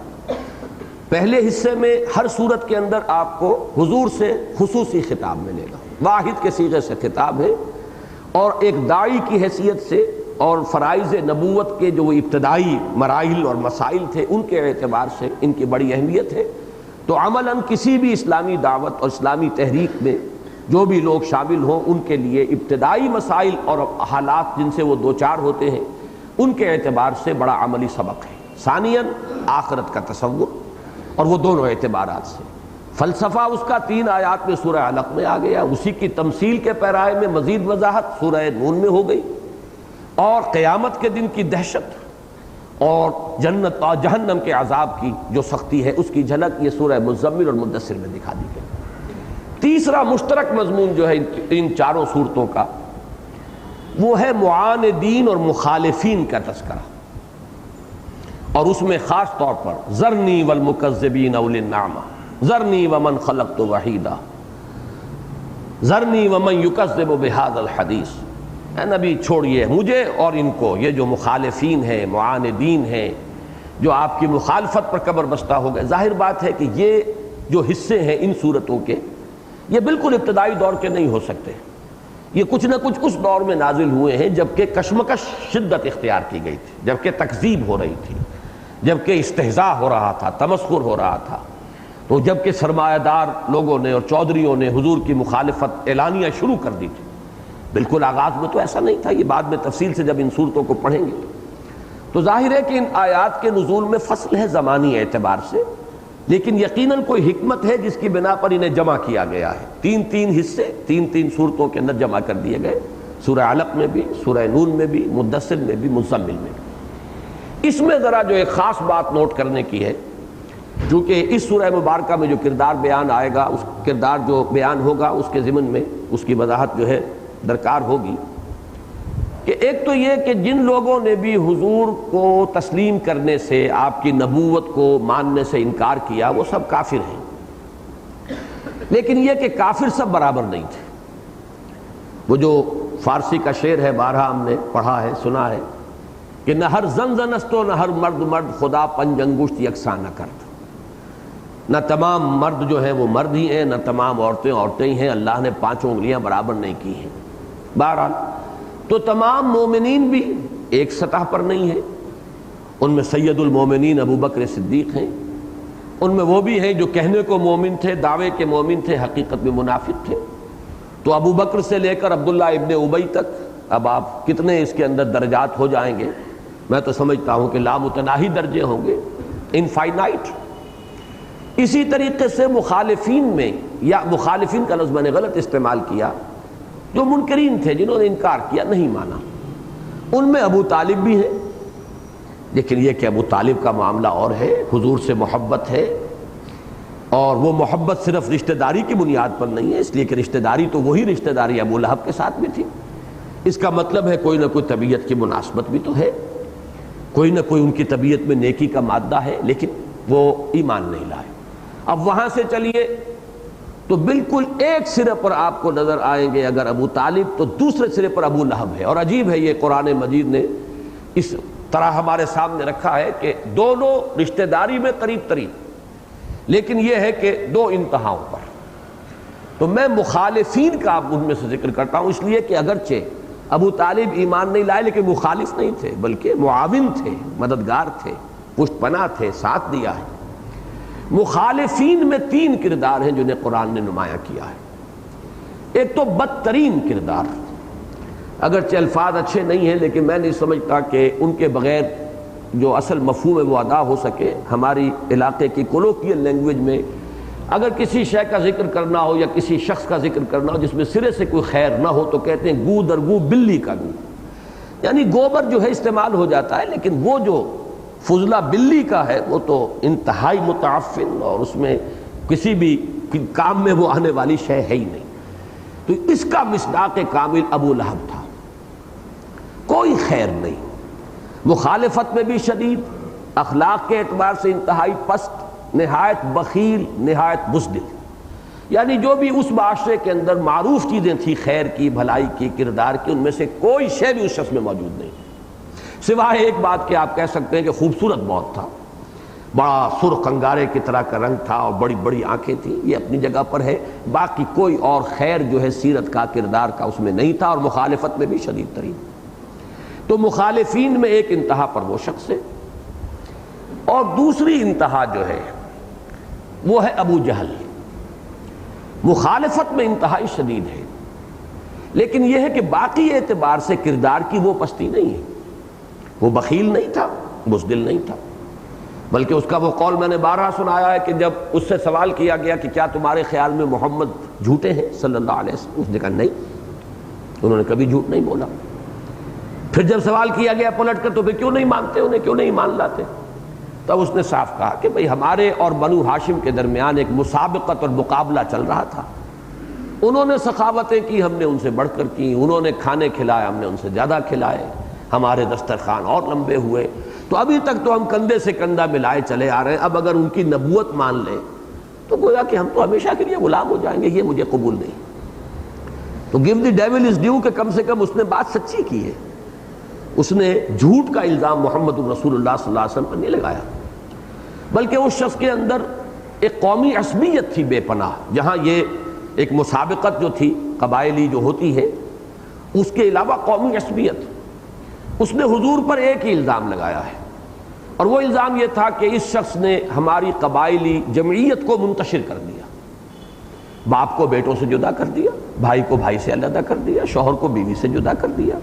پہلے حصے میں ہر صورت کے اندر آپ کو حضور سے خصوصی خطاب ملے گا، واحد کے صیغے سے خطاب ہے، اور ایک داعی کی حیثیت سے اور فرائض نبوت کے جو ابتدائی مراحل اور مسائل تھے ان کے اعتبار سے ان کی بڑی اہمیت ہے۔ تو عملاً کسی بھی اسلامی دعوت اور اسلامی تحریک میں جو بھی لوگ شامل ہوں ان کے لیے ابتدائی مسائل اور حالات جن سے وہ دوچار ہوتے ہیں ان کے اعتبار سے بڑا عملی سبق ہے۔ ثانیاً آخرت کا تصور، اور وہ دونوں اعتبارات سے فلسفہ اس کا 3 آیات میں سورہ علق میں آ گیا، اسی کی تمثیل کے پیرائے میں مزید وضاحت سورہ نون میں ہو گئی، اور قیامت کے دن کی دہشت اور جنت اور جہنم کے عذاب کی جو سختی ہے اس کی جھلک یہ سورہ مزمل اور مدثر میں دکھا دی گئی۔ تیسرا مشترک مضمون جو ہے ان چاروں صورتوں کا وہ ہے معاندین اور مخالفین کا تذکرہ، اور اس میں خاص طور پر ذرنی والمکذبین اولی النعمہ، ذرنی ومن خلقت وحیدا، ذرنی ومن یکذب بہذا الحدیث۔ اے نبی چھوڑیے مجھے اور ان کو، یہ جو مخالفین ہیں، معاندین ہیں، جو آپ کی مخالفت پر قبر بستہ ہو گئے۔ ظاہر بات ہے کہ یہ جو حصے ہیں ان صورتوں کے یہ بالکل ابتدائی دور کے نہیں ہو سکتے، یہ کچھ نہ کچھ اس دور میں نازل ہوئے ہیں جبکہ کشمکش شدت اختیار کی گئی تھی، جبکہ تکذیب ہو رہی تھی، جبکہ استہزاء ہو رہا تھا، تمسخر ہو رہا تھا، تو جبکہ سرمایہ دار لوگوں نے اور چودھریوں نے حضور کی مخالفت اعلانیہ شروع کر دی تھی۔ بالکل آغاز میں تو ایسا نہیں تھا، یہ بعد میں تفصیل سے جب ان صورتوں کو پڑھیں گے تو ظاہر ہے کہ ان آیات کے نزول میں فصل ہے زمانی اعتبار سے، لیکن یقیناً کوئی حکمت ہے جس کی بنا پر انہیں جمع کیا گیا ہے۔ 3 حصے 3 صورتوں کے اندر جمع کر دیے گئے، سورہ علق میں بھی، سورہ نون میں بھی، مدثر میں بھی، مزمل میں بھی۔ اس میں ذرا جو ایک خاص بات نوٹ کرنے کی ہے، چونکہ اس سورہ مبارکہ میں جو کردار بیان آئے گا، اس کردار جو بیان ہوگا اس کے ضمن میں اس کی وضاحت جو ہے درکار ہوگی، کہ ایک تو یہ کہ جن لوگوں نے بھی حضور کو تسلیم کرنے سے، آپ کی نبوت کو ماننے سے انکار کیا وہ سب کافر ہیں، لیکن یہ کہ کافر سب برابر نہیں تھے۔ وہ جو فارسی کا شعر ہے، بارہا ہم نے پڑھا ہے، سنا ہے، کہ نہ ہر زن زن است و نہ ہر مرد مرد، خدا پنج انگشت یکساں نہ کرد۔ نہ تمام مرد جو ہیں وہ مرد ہی ہیں، نہ تمام عورتیں عورتیں ہی ہیں، اللہ نے پانچوں انگلیاں برابر نہیں کی ہیں۔ بہرحال تو تمام مومنین بھی ایک سطح پر نہیں ہیں، ان میں سید المومنین ابو بکر صدیق ہیں، ان میں وہ بھی ہیں جو کہنے کو مومن تھے، دعوے کے مومن تھے، حقیقت میں منافق تھے۔ تو ابو بکر سے لے کر عبداللہ ابن ابی تک اب آپ کتنے اس کے اندر درجات ہو جائیں گے، میں تو سمجھتا ہوں کہ لامتناہی درجے ہوں گے، انفائنائٹ۔ اسی طریقے سے مخالفین میں، یا مخالفین کا لفظ میں نے غلط استعمال کیا، جو منکرین تھے جنہوں نے انکار کیا، نہیں مانا، ان میں ابو طالب بھی ہیں، لیکن یہ کہ ابو طالب کا معاملہ اور ہے، حضور سے محبت ہے، اور وہ محبت صرف رشتہ داری کی بنیاد پر نہیں ہے، اس لیے کہ رشتہ داری تو وہی رشتہ داری ابو لہب کے ساتھ بھی تھی۔ اس کا مطلب ہے کوئی نہ کوئی طبیعت کی مناسبت بھی تو ہے، کوئی نہ کوئی ان کی طبیعت میں نیکی کا مادہ ہے، لیکن وہ ایمان نہیں لائے۔ اب وہاں سے چلیے تو بالکل ایک سرے پر آپ کو نظر آئیں گے اگر ابو طالب، تو دوسرے سرے پر ابو لہب ہے۔ اور عجیب ہے، یہ قرآن مجید نے اس طرح ہمارے سامنے رکھا ہے کہ دونوں رشتہ داری میں قریب ترین، لیکن یہ ہے کہ دو انتہاؤں پر۔ تو میں مخالفین کا ان میں سے ذکر کرتا ہوں، اس لیے کہ اگرچہ ابو طالب ایمان نہیں لائے لیکن مخالف نہیں تھے، بلکہ معاون تھے، مددگار تھے، پشت پناہ تھے، ساتھ دیا ہے۔ مخالفین میں تین کردار ہیں جنہیں قرآن نے نمایاں کیا ہے۔ ایک تو بدترین کردار، اگرچہ الفاظ اچھے نہیں ہیں لیکن میں نہیں سمجھتا کہ ان کے بغیر جو اصل مفہوم ہے وہ ادا ہو سکے۔ ہماری علاقے کی کولوکیل لینگویج میں اگر کسی شے کا ذکر کرنا ہو یا کسی شخص کا ذکر کرنا ہو جس میں سرے سے کوئی خیر نہ ہو، تو کہتے ہیں گو در گو بلی کا گو، یعنی گوبر جو ہے استعمال ہو جاتا ہے، لیکن وہ جو فضلہ بلی کا ہے وہ تو انتہائی متعفن، اور اس میں کسی بھی کام میں وہ آنے والی شے ہے ہی نہیں۔ تو اس کا مصداق کامل ابو لہب تھا، کوئی خیر نہیں، مخالفت میں بھی شدید، اخلاق کے اعتبار سے انتہائی پست، نہایت بخیل، نہایت بزدل، یعنی جو بھی اس معاشرے کے اندر معروف چیزیں تھیں خیر کی، بھلائی کی، کردار کی، ان میں سے کوئی شے بھی اس شخص میں موجود نہیں، سوائے ایک بات کہ آپ کہہ سکتے ہیں کہ خوبصورت بہت تھا، بڑا سرخ انگارے کی طرح کا رنگ تھا اور بڑی بڑی آنکھیں تھیں، یہ اپنی جگہ پر ہے، باقی کوئی اور خیر جو ہے سیرت کا، کردار کا اس میں نہیں تھا، اور مخالفت میں بھی شدید ترین۔ تو مخالفین میں ایک انتہا پر وہ شخص ہے، اور دوسری انتہا جو ہے وہ ہے ابو جہل۔ مخالفت میں انتہائی شدید ہے، لیکن یہ ہے کہ باقی اعتبار سے کردار کی وہ پستی نہیں ہے، وہ بخیل نہیں تھا، بزدل نہیں تھا، بلکہ اس کا وہ قول میں نے بارہا سنایا ہے کہ جب اس سے سوال کیا گیا کہ کیا تمہارے خیال میں محمد جھوٹے ہیں صلی اللہ علیہ وسلم، اس نے کہا نہیں، انہوں نے کبھی جھوٹ نہیں بولا۔ پھر جب سوال کیا گیا پلٹ کر تو پھر کیوں نہیں مانتے انہیں، کیوں نہیں مان لاتے، تب اس نے صاف کہا کہ بھئی ہمارے اور بنو ہاشم کے درمیان ایک مسابقت اور مقابلہ چل رہا تھا، انہوں نے سخاوتیں کی، ہم نے ان سے بڑھ کر کی، انہوں نے کھانے کھلائے، ہم نے ان سے زیادہ کھلائے، ہمارے دسترخوان اور لمبے ہوئے، تو ابھی تک تو ہم کندھے سے کندھا ملائے چلے آ رہے ہیں، اب اگر ان کی نبوت مان لیں تو گویا کہ ہم تو ہمیشہ کے لیے غلام ہو جائیں گے، یہ مجھے قبول نہیں۔ تو give the dual is due کہ کم سے کم اس نے بات سچی کی ہے، اس نے جھوٹ کا الزام محمد رسول اللہ صلی اللہ علیہ وسلم پر نہیں لگایا، بلکہ اس شخص کے اندر ایک قومی عصبیت تھی بے پناہ، جہاں یہ ایک مسابقت جو تھی قبائلی جو ہوتی ہے، اس کے علاوہ قومی عصبیت، اس نے حضور پر ایک ہی الزام لگایا ہے، اور وہ الزام یہ تھا کہ اس شخص نے ہماری قبائلی جمعیت کو منتشر کر دیا، باپ کو بیٹوں سے جدا کر دیا، بھائی کو بھائی سے علیحدہ کر دیا، شوہر کو بیوی سے جدا کر دیا۔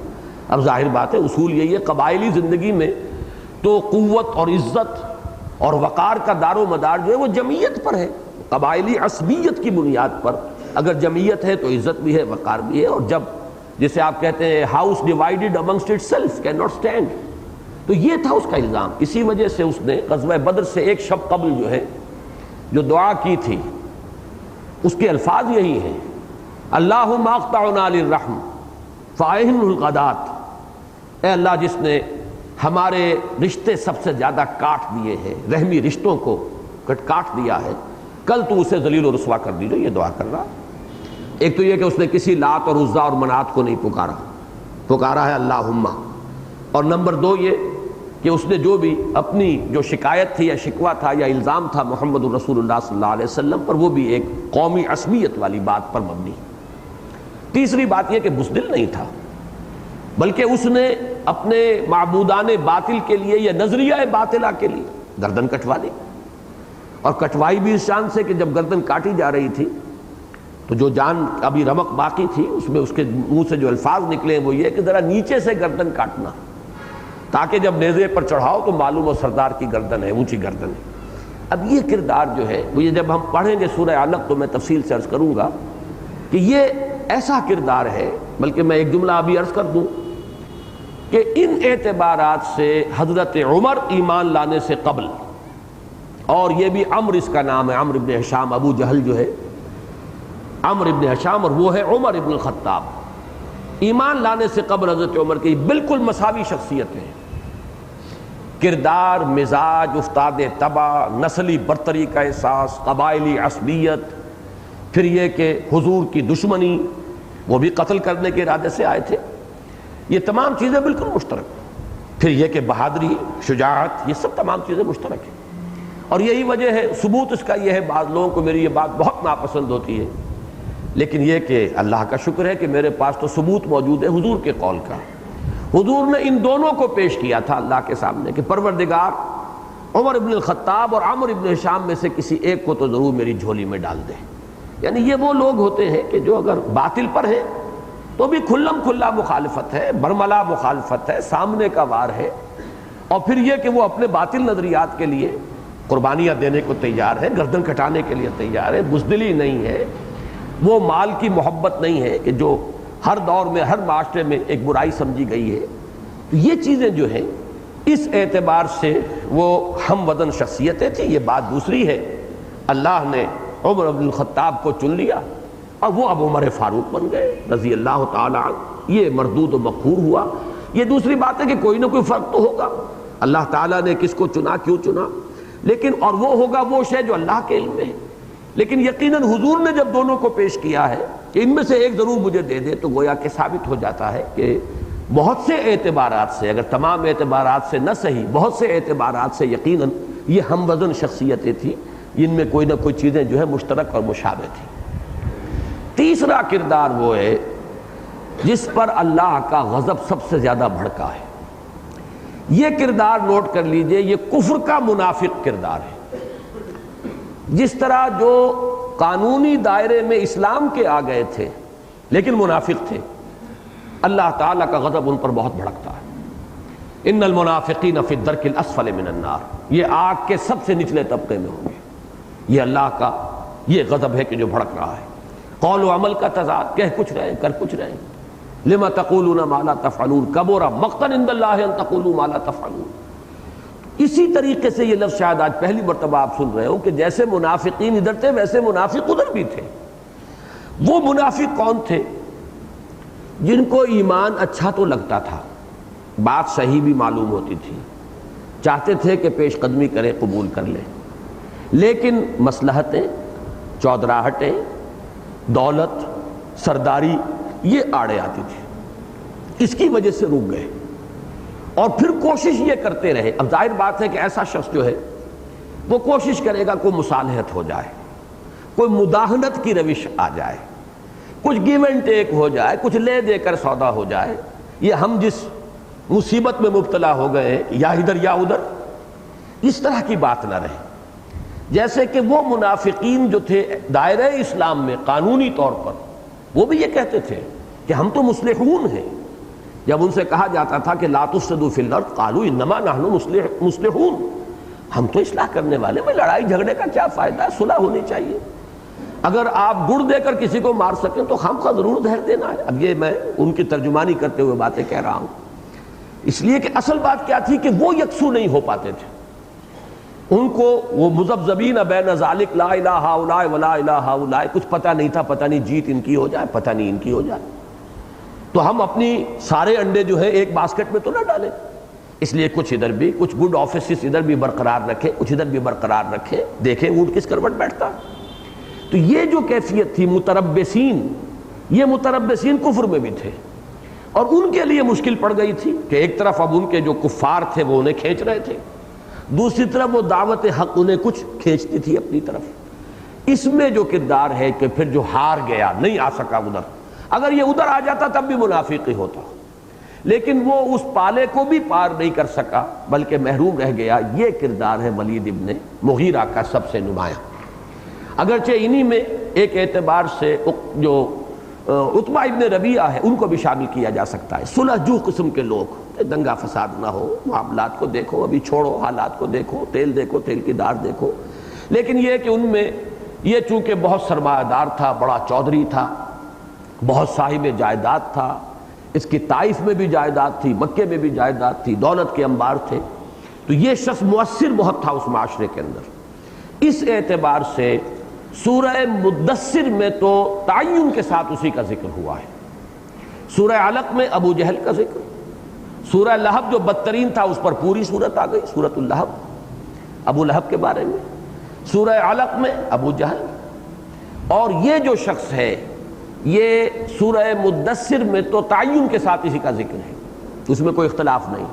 اب ظاہر بات ہے اصول یہی ہے، قبائلی زندگی میں تو قوت اور عزت اور وقار کا دار و مدار جو ہے وہ جمعیت پر ہے، قبائلی عصبیت کی بنیاد پر اگر جمعیت ہے تو عزت بھی ہے، وقار بھی ہے، اور جب جسے آپ کہتے ہیں house divided amongst it self can not stand, تو یہ تھا اس کا الزام۔ اسی وجہ سے اس نے غزوہ بدر سے ایک شب قبل جو ہے جو دعا کی تھی، اس کے الفاظ یہی ہیں، اللہم اقطعنا للرحم فاعن الغدات، اے اللہ جس نے ہمارے رشتے سب سے زیادہ کاٹ دیے ہیں، رحمی رشتوں کو کاٹ دیا ہے، کل تو اسے ذلیل و رسوا کر دیجیے، یہ دعا کر رہا۔ ایک تو یہ کہ اس نے کسی لات اور عزا اور منات کو نہیں پکارا ہے اللہم، اور نمبر دو یہ کہ اس نے جو بھی اپنی جو شکایت تھی یا شکوہ تھا یا الزام تھا محمد الرسول اللہ صلی اللہ علیہ وسلم پر، وہ بھی ایک قومی عصبیت والی بات پر مبنی۔ تیسری بات یہ کہ بزدل نہیں تھا، بلکہ اس نے اپنے معبودان باطل کے لیے یا نظریہ باطلہ کے لیے گردن کٹوا لی، اور کٹوائی بھی اس شان سے کہ جب گردن کاٹی جا رہی تھی تو جو جان ابھی رمق باقی تھی اس میں اس کے منہ سے جو الفاظ نکلے وہ یہ کہ ذرا نیچے سے گردن کاٹنا، تاکہ جب نیزے پر چڑھاؤ تو معلوم ہو سردار کی گردن ہے، اونچی گردن ہے۔ اب یہ کردار جو ہے وہ یہ جب ہم پڑھیں گے سورہ علق تو میں تفصیل سے عرض کروں گا کہ یہ ایسا کردار ہے، بلکہ میں ایک جملہ ابھی عرض کر دوں کہ ان اعتبارات سے حضرت عمر ایمان لانے سے قبل، اور یہ بھی عمر اس کا نام ہے، عمر ابن ہشام، ابو جہل جو ہے عمر ابن ہشام اور وہ ہے عمر ابن الخطاب، ایمان لانے سے قبل حضرت عمر کی بالکل مساوی شخصیتیں ہیں، کردار، مزاج، استاد طبع، نسلی برتری کا احساس، قبائلی عصبیت، پھر یہ کہ حضور کی دشمنی، وہ بھی قتل کرنے کے ارادے سے آئے تھے، یہ تمام چیزیں بالکل مشترک، پھر یہ کہ بہادری، شجاعت، یہ سب تمام چیزیں مشترک ہیں۔ اور یہی وجہ ہے، ثبوت اس کا یہ ہے، بعض لوگوں کو میری یہ بات بہت ناپسند ہوتی ہے، لیکن یہ کہ اللہ کا شکر ہے کہ میرے پاس تو ثبوت موجود ہے حضور کے قول کا۔ حضور نے ان دونوں کو پیش کیا تھا اللہ کے سامنے کہ پروردگار عمر ابن الخطاب اور عمر ابن ہشام میں سے کسی ایک کو تو ضرور میری جھولی میں ڈال دے۔ یعنی یہ وہ لوگ ہوتے ہیں کہ جو اگر باطل پر ہیں تو بھی کھلم کھلا مخالفت ہے، برملا مخالفت ہے، سامنے کا وار ہے، اور پھر یہ کہ وہ اپنے باطل نظریات کے لیے قربانیاں دینے کو تیار ہے، گردن کٹانے کے لیے تیار ہے، بزدلی نہیں ہے، وہ مال کی محبت نہیں ہے کہ جو ہر دور میں ہر معاشرے میں ایک برائی سمجھی گئی ہے۔ تو یہ چیزیں جو ہیں اس اعتبار سے وہ ہم وزن شخصیتیں تھیں۔ یہ بات دوسری ہے، اللہ نے عمر بن الخطاب کو چن لیا اور وہ اب عمر فاروق بن گئے رضی اللہ تعالی عنہ، یہ مردود و مقہور ہوا۔ یہ دوسری بات ہے کہ کوئی نہ کوئی فرق تو ہوگا، اللہ تعالیٰ نے کس کو چنا، کیوں چنا، لیکن اور وہ ہوگا وہ شے جو اللہ کے علم میں ہے۔ لیکن یقیناً حضور نے جب دونوں کو پیش کیا ہے کہ ان میں سے ایک ضرور مجھے دے دے، تو گویا کہ ثابت ہو جاتا ہے کہ بہت سے اعتبارات سے، اگر تمام اعتبارات سے نہ صحیح، بہت سے اعتبارات سے یقیناً یہ ہم وزن شخصیتیں تھیں، ان میں کوئی نہ کوئی چیزیں جو ہے مشترک اور مشابہ تھیں۔ تیسرا کردار وہ ہے جس پر اللہ کا غضب سب سے زیادہ بھڑکا ہے۔ یہ کردار نوٹ کر لیجئے، یہ کفر کا منافق کردار ہے۔ جس طرح جو قانونی دائرے میں اسلام کے آ گئے تھے لیکن منافق تھے، اللہ تعالیٰ کا غضب ان پر بہت بھڑکتا ہے۔ ان المنافقین فی الدرک الاسفل من النار، یہ آگ کے سب سے نچلے طبقے میں ہوں گے۔ یہ اللہ کا یہ غضب ہے کہ جو بھڑک رہا ہے۔ قول و عمل کا تضاد، کہہ کچھ رہے کر کچھ رہے۔ لما تقولون ما لا تفعلون کبر مقتا عند اللہ ان تقولوا ما لا تفعلون۔ اسی طریقے سے یہ لفظ شاید آج پہلی مرتبہ آپ سن رہے ہو کہ جیسے منافقین ادھر تھے ویسے منافق ادھر بھی تھے۔ وہ منافق کون تھے؟ جن کو ایمان اچھا تو لگتا تھا، بات صحیح بھی معلوم ہوتی تھی، چاہتے تھے کہ پیش قدمی کریں، قبول کر لیں، لیکن مصلحتیں، چودراہٹیں، دولت، سرداری، یہ آڑے آتی تھی، اس کی وجہ سے رک گئے، اور پھر کوشش یہ کرتے رہے۔ اب ظاہر بات ہے کہ ایسا شخص جو ہے وہ کوشش کرے گا کوئی مصالحت ہو جائے، کوئی مداہنت کی روش آ جائے، کچھ گیو اینڈ ٹیک ہو جائے، کچھ لے دے کر سودا ہو جائے۔ یہ ہم جس مصیبت میں مبتلا ہو گئے، یا ادھر یا ادھر، اس طرح کی بات نہ رہے۔ جیسے کہ وہ منافقین جو تھے دائرہ اسلام میں قانونی طور پر، وہ بھی یہ کہتے تھے کہ ہم تو مصلحون ہیں۔ جب ان سے کہا جاتا تھا کہ لا تفسدوا فی الارض قالوا انما نحن مصلحون، ہم تو اصلاح کرنے والے، میں لڑائی جھگڑے کا کیا فائدہ ہے، صلح ہونی چاہیے۔ اگر آپ گڑ دے کر کسی کو مار سکیں تو خام خواہ ضرور زہر دینا ہے۔ اب یہ میں ان کی ترجمانی کرتے ہوئے باتیں کہہ رہا ہوں، اس لیے کہ اصل بات کیا تھی کہ وہ یکسو نہیں ہو پاتے تھے۔ ان کو وہ مذبذبین بین ذالک لا الہ ہؤلاء ولا الہ ہؤلاء، کچھ پتہ نہیں تھا، پتہ نہیں جیت ان کی ہو جائے، پتہ نہیں ان کی ہو جائے، تو ہم اپنی سارے انڈے جو ہے ایک باسکٹ میں تو نہ ڈالیں، اس لیے کچھ ادھر بھی، کچھ گڈ آفیسز ادھر بھی برقرار رکھے، کچھ ادھر بھی برقرار رکھے، دیکھیں اونٹ کس کروٹ بیٹھتا۔ تو یہ جو کیفیت تھی متربصین، یہ متربصین کفر میں بھی تھے، اور ان کے لیے مشکل پڑ گئی تھی کہ ایک طرف اب ان کے جو کفار تھے وہ انہیں کھینچ رہے تھے، دوسری طرف وہ دعوت حق انہیں کچھ کھینچتی تھی اپنی طرف۔ اس میں جو کردار ہے کہ پھر جو ہار گیا، نہیں آ سکا ادھر، اگر یہ ادھر آ جاتا تب بھی منافق ہی ہوتا، لیکن وہ اس پالے کو بھی پار نہیں کر سکا بلکہ محروم رہ گیا۔ یہ کردار ہے ولید ابن مغیرہ کا سب سے نمایاں۔ اگرچہ انہی میں ایک اعتبار سے جو عتبہ ابن ربیعہ ہے ان کو بھی شامل کیا جا سکتا ہے، صلح جو قسم کے لوگ، دنگا فساد نہ ہو، معاملات کو دیکھو، ابھی چھوڑو حالات کو دیکھو، تیل کی دار دیکھو، لیکن یہ کہ ان میں یہ چونکہ بہت سرمایہ دار تھا، بڑا چودھری تھا، بہت صاحب جائیداد تھا، اس کی طائف میں بھی جائیداد تھی، مکے میں بھی جائیداد تھی، دولت کے انبار تھے، تو یہ شخص مؤثر بہت تھا اس معاشرے کے اندر۔ اس اعتبار سے سورہ مدثر میں تو تعین کے ساتھ اسی کا ذکر ہوا ہے۔ سورہ علق میں ابو جہل کا ذکر، سورہ لہب جو بدترین تھا اس پر پوری صورت آ گئی، سورۃ اللہب، ابو لہب کے بارے میں، سورہ علق میں ابو جہل، اور یہ جو شخص ہے یہ سورہ مدثر میں تو تعین کے ساتھ اسی کا ذکر ہے، اس میں کوئی اختلاف نہیں۔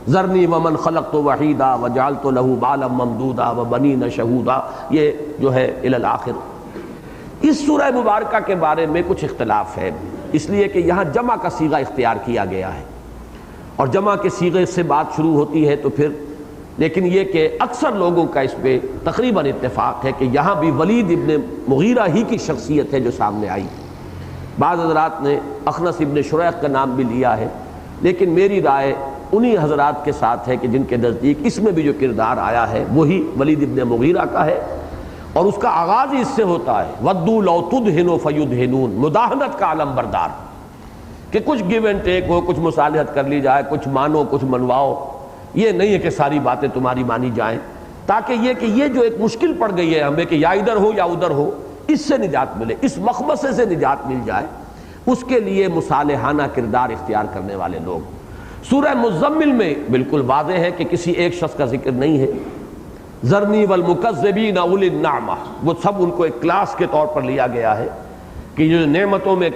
ذرنی ومن خلقت وحیدا وجعلت له مالا ممدودا وبنین شہودا، یہ جو ہے الی الآخر۔ اس سورہ مبارکہ کے بارے میں کچھ اختلاف ہے، اس لیے کہ یہاں جمع کا صیغہ اختیار کیا گیا ہے، اور جمع کے صیغے سے بات شروع ہوتی ہے تو پھر، لیکن یہ کہ اکثر لوگوں کا اس پہ تقریباً اتفاق ہے کہ یہاں بھی ولید ابن مغیرہ ہی کی شخصیت ہے جو سامنے آئی۔ بعض حضرات نے اخنس ابن شریح کا نام بھی لیا ہے، لیکن میری رائے انہی حضرات کے ساتھ ہے کہ جن کے نزدیک اس میں بھی جو کردار آیا ہے وہی ولید ابن مغیرہ کا ہے، اور اس کا آغاز ہی اس سے ہوتا ہے وَدُّوا لَوْ تُدْهِنُوا فَيُدْهِنُونَ، مداہنت کا علم بردار، کہ کچھ گیو اینڈ ٹیک ہو، کچھ مصالحت کر لی جائے، کچھ مانو کچھ منواؤ، یہ نہیں ہے کہ ساری باتیں تمہاری مانی جائیں، تاکہ یہ کہ یہ جو ایک مشکل پڑ گئی ہے ہمیں کہ یا ادھر ہو یا ادھر ہو، اس سے نجات ملے، اس مخمصے سے نجات مل جائے، اس کے لیے مصالحانہ کردار اختیار کرنے والے لوگ۔ سورہ مزمل میں بالکل واضح ہے کہ کسی ایک شخص کا ذکر نہیں ہے، ذرنی والمکذبین اولی النعمہ، وہ سب ان کو ایک کلاس کے طور پر لیا گیا ہے کہ جو نعمتوں میں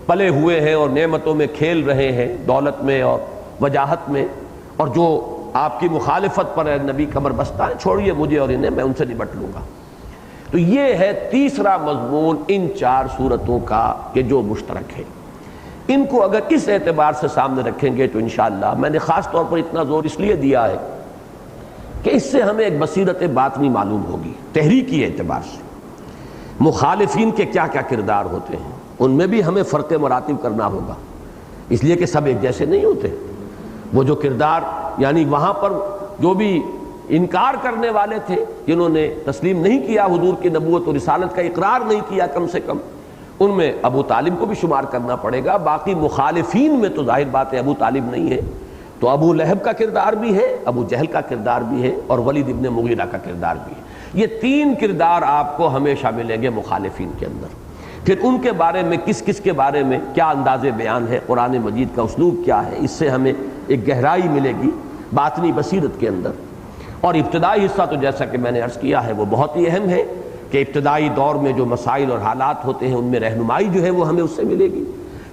پلے ہوئے ہیں اور نعمتوں میں کھیل رہے ہیں، دولت میں اور وجاہت میں، اور جو آپ کی مخالفت پر نبی کمر بستہ ہے، چھوڑیے مجھے اور انہیں، میں ان سے نمٹ لوں گا۔ تو یہ ہے تیسرا مضمون ان چار سورتوں کا کہ جو مشترک ہے۔ ان کو اگر اس اعتبار سے سامنے رکھیں گے تو انشاءاللہ، میں نے خاص طور پر اتنا زور اس لیے دیا ہے کہ اس سے ہمیں ایک بصیرت باطنی معلوم ہوگی تحریکی اعتبار سے، مخالفین کے کیا کیا کردار ہوتے ہیں، ان میں بھی ہمیں فرق مراتب کرنا ہوگا، اس لیے کہ سب ایک جیسے نہیں ہوتے۔ وہ جو کردار یعنی وہاں پر جو بھی انکار کرنے والے تھے، جنہوں نے تسلیم نہیں کیا حضور کی نبوت و رسالت کا، اقرار نہیں کیا کم سے کم، ان میں ابو طالب کو بھی شمار کرنا پڑے گا۔ باقی مخالفین میں تو ظاہر بات ہے ابو طالب نہیں ہے، تو ابو لہب کا کردار بھی ہے، ابو جہل کا کردار بھی ہے، اور ولید ابن مغیرہ کا کردار بھی ہے۔ یہ تین کردار آپ کو ہمیشہ ملیں گے مخالفین کے اندر۔ پھر ان کے بارے میں کس کس کے بارے میں کیا انداز بیان ہے، قرآن مجید کا اسلوب کیا ہے، اس سے ہمیں ایک گہرائی ملے گی باطنی بصیرت کے اندر۔ اور ابتدائی حصہ تو جیسا کہ میں نے عرض کیا ہے وہ بہت ہی اہم ہے کہ ابتدائی دور میں جو مسائل اور حالات ہوتے ہیں ان میں رہنمائی جو ہے وہ ہمیں اس سے ملے گی۔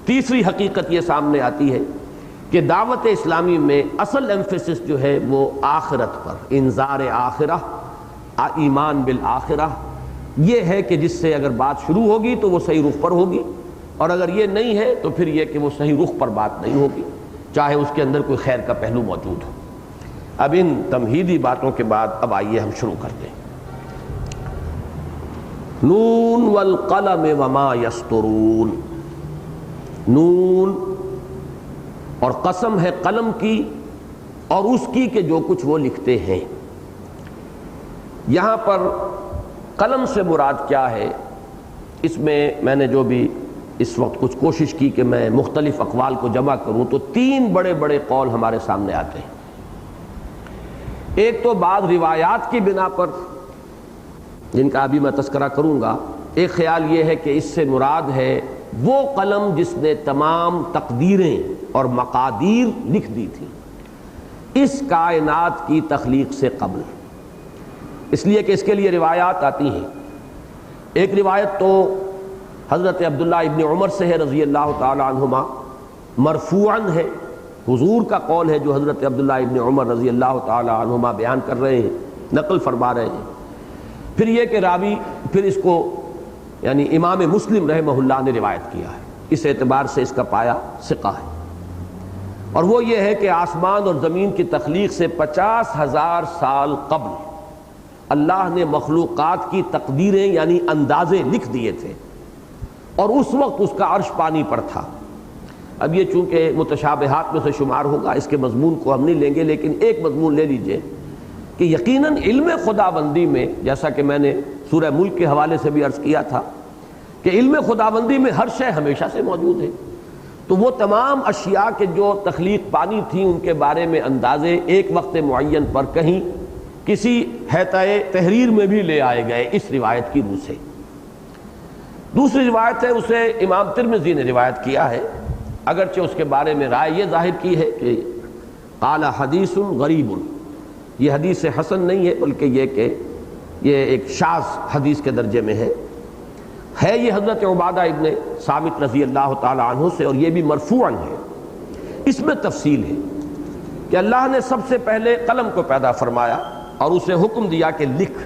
تیسری حقیقت یہ سامنے آتی ہے کہ دعوت اسلامی میں اصل ایمفیسس جو ہے وہ آخرت پر، انذار آخرہ، ایمان بالآخرہ، یہ ہے کہ جس سے اگر بات شروع ہوگی تو وہ صحیح رخ پر ہوگی، اور اگر یہ نہیں ہے تو پھر یہ کہ وہ صحیح رخ پر بات نہیں ہوگی، چاہے اس کے اندر کوئی خیر کا پہلو موجود ہو۔ اب ان تمہیدی باتوں کے بعد اب آئیے ہم شروع کر دیں۔ نون والقلم وما یسطرون، نون اور قسم ہے قلم کی اور اس کی کہ جو کچھ وہ لکھتے ہیں۔ یہاں پر قلم سے مراد کیا ہے، اس میں نے جو بھی اس وقت کچھ کوشش کی کہ میں مختلف اقوال کو جمع کروں تو تین بڑے بڑے قول ہمارے سامنے آتے ہیں۔ ایک تو بعض روایات کی بنا پر جن کا ابھی میں تذکرہ کروں گا، ایک خیال یہ ہے کہ اس سے مراد ہے وہ قلم جس نے تمام تقدیریں اور مقادیر لکھ دی تھی اس کائنات کی تخلیق سے قبل، اس لیے کہ اس کے لیے روایات آتی ہیں۔ ایک روایت تو حضرت عبداللہ ابن عمر سے ہے رضی اللہ تعالی عنہما مرفوعاً ہے، حضور کا قول ہے جو حضرت عبداللہ ابن عمر رضی اللہ تعالی عنہما بیان کر رہے ہیں، نقل فرما رہے ہیں۔ پھر یہ کہ راوی پھر اس کو یعنی امام مسلم رحمہ اللہ نے روایت کیا ہے، اس اعتبار سے اس کا پایہ ثقہ ہے، اور وہ یہ ہے کہ آسمان اور زمین کی تخلیق سے 50,000 سال قبل اللہ نے مخلوقات کی تقدیریں یعنی اندازے لکھ دیے تھے، اور اس وقت اس کا عرش پانی پر تھا۔ اب یہ چونکہ متشابہات میں سے شمار ہوگا، اس کے مضمون کو ہم نہیں لیں گے، لیکن ایک مضمون لے لیجئے کہ یقیناً علم خداوندی میں، جیسا کہ میں نے سورہ ملک کے حوالے سے بھی عرض کیا تھا کہ علم خداوندی میں ہر شے ہمیشہ سے موجود ہے، تو وہ تمام اشیاء کے جو تخلیق پانی تھیں ان کے بارے میں اندازے ایک وقت معین پر کہیں کسی حیطۂ تحریر میں بھی لے آئے گئے اس روایت کی روح سے۔ دوسری روایت ہے، اسے امام ترمذی نے روایت کیا ہے، اگرچہ اس کے بارے میں رائے یہ ظاہر کی ہے کہ قال حدیث غریب، یہ حدیث حسن نہیں ہے بلکہ یہ کہ یہ ایک شاذ حدیث کے درجے میں ہے یہ حضرت عبادہ ابن صامت رضی اللہ تعالی عنہ سے، اور یہ بھی مرفوعاً ہے۔ اس میں تفصیل ہے کہ اللہ نے سب سے پہلے قلم کو پیدا فرمایا اور اسے حکم دیا کہ لکھ۔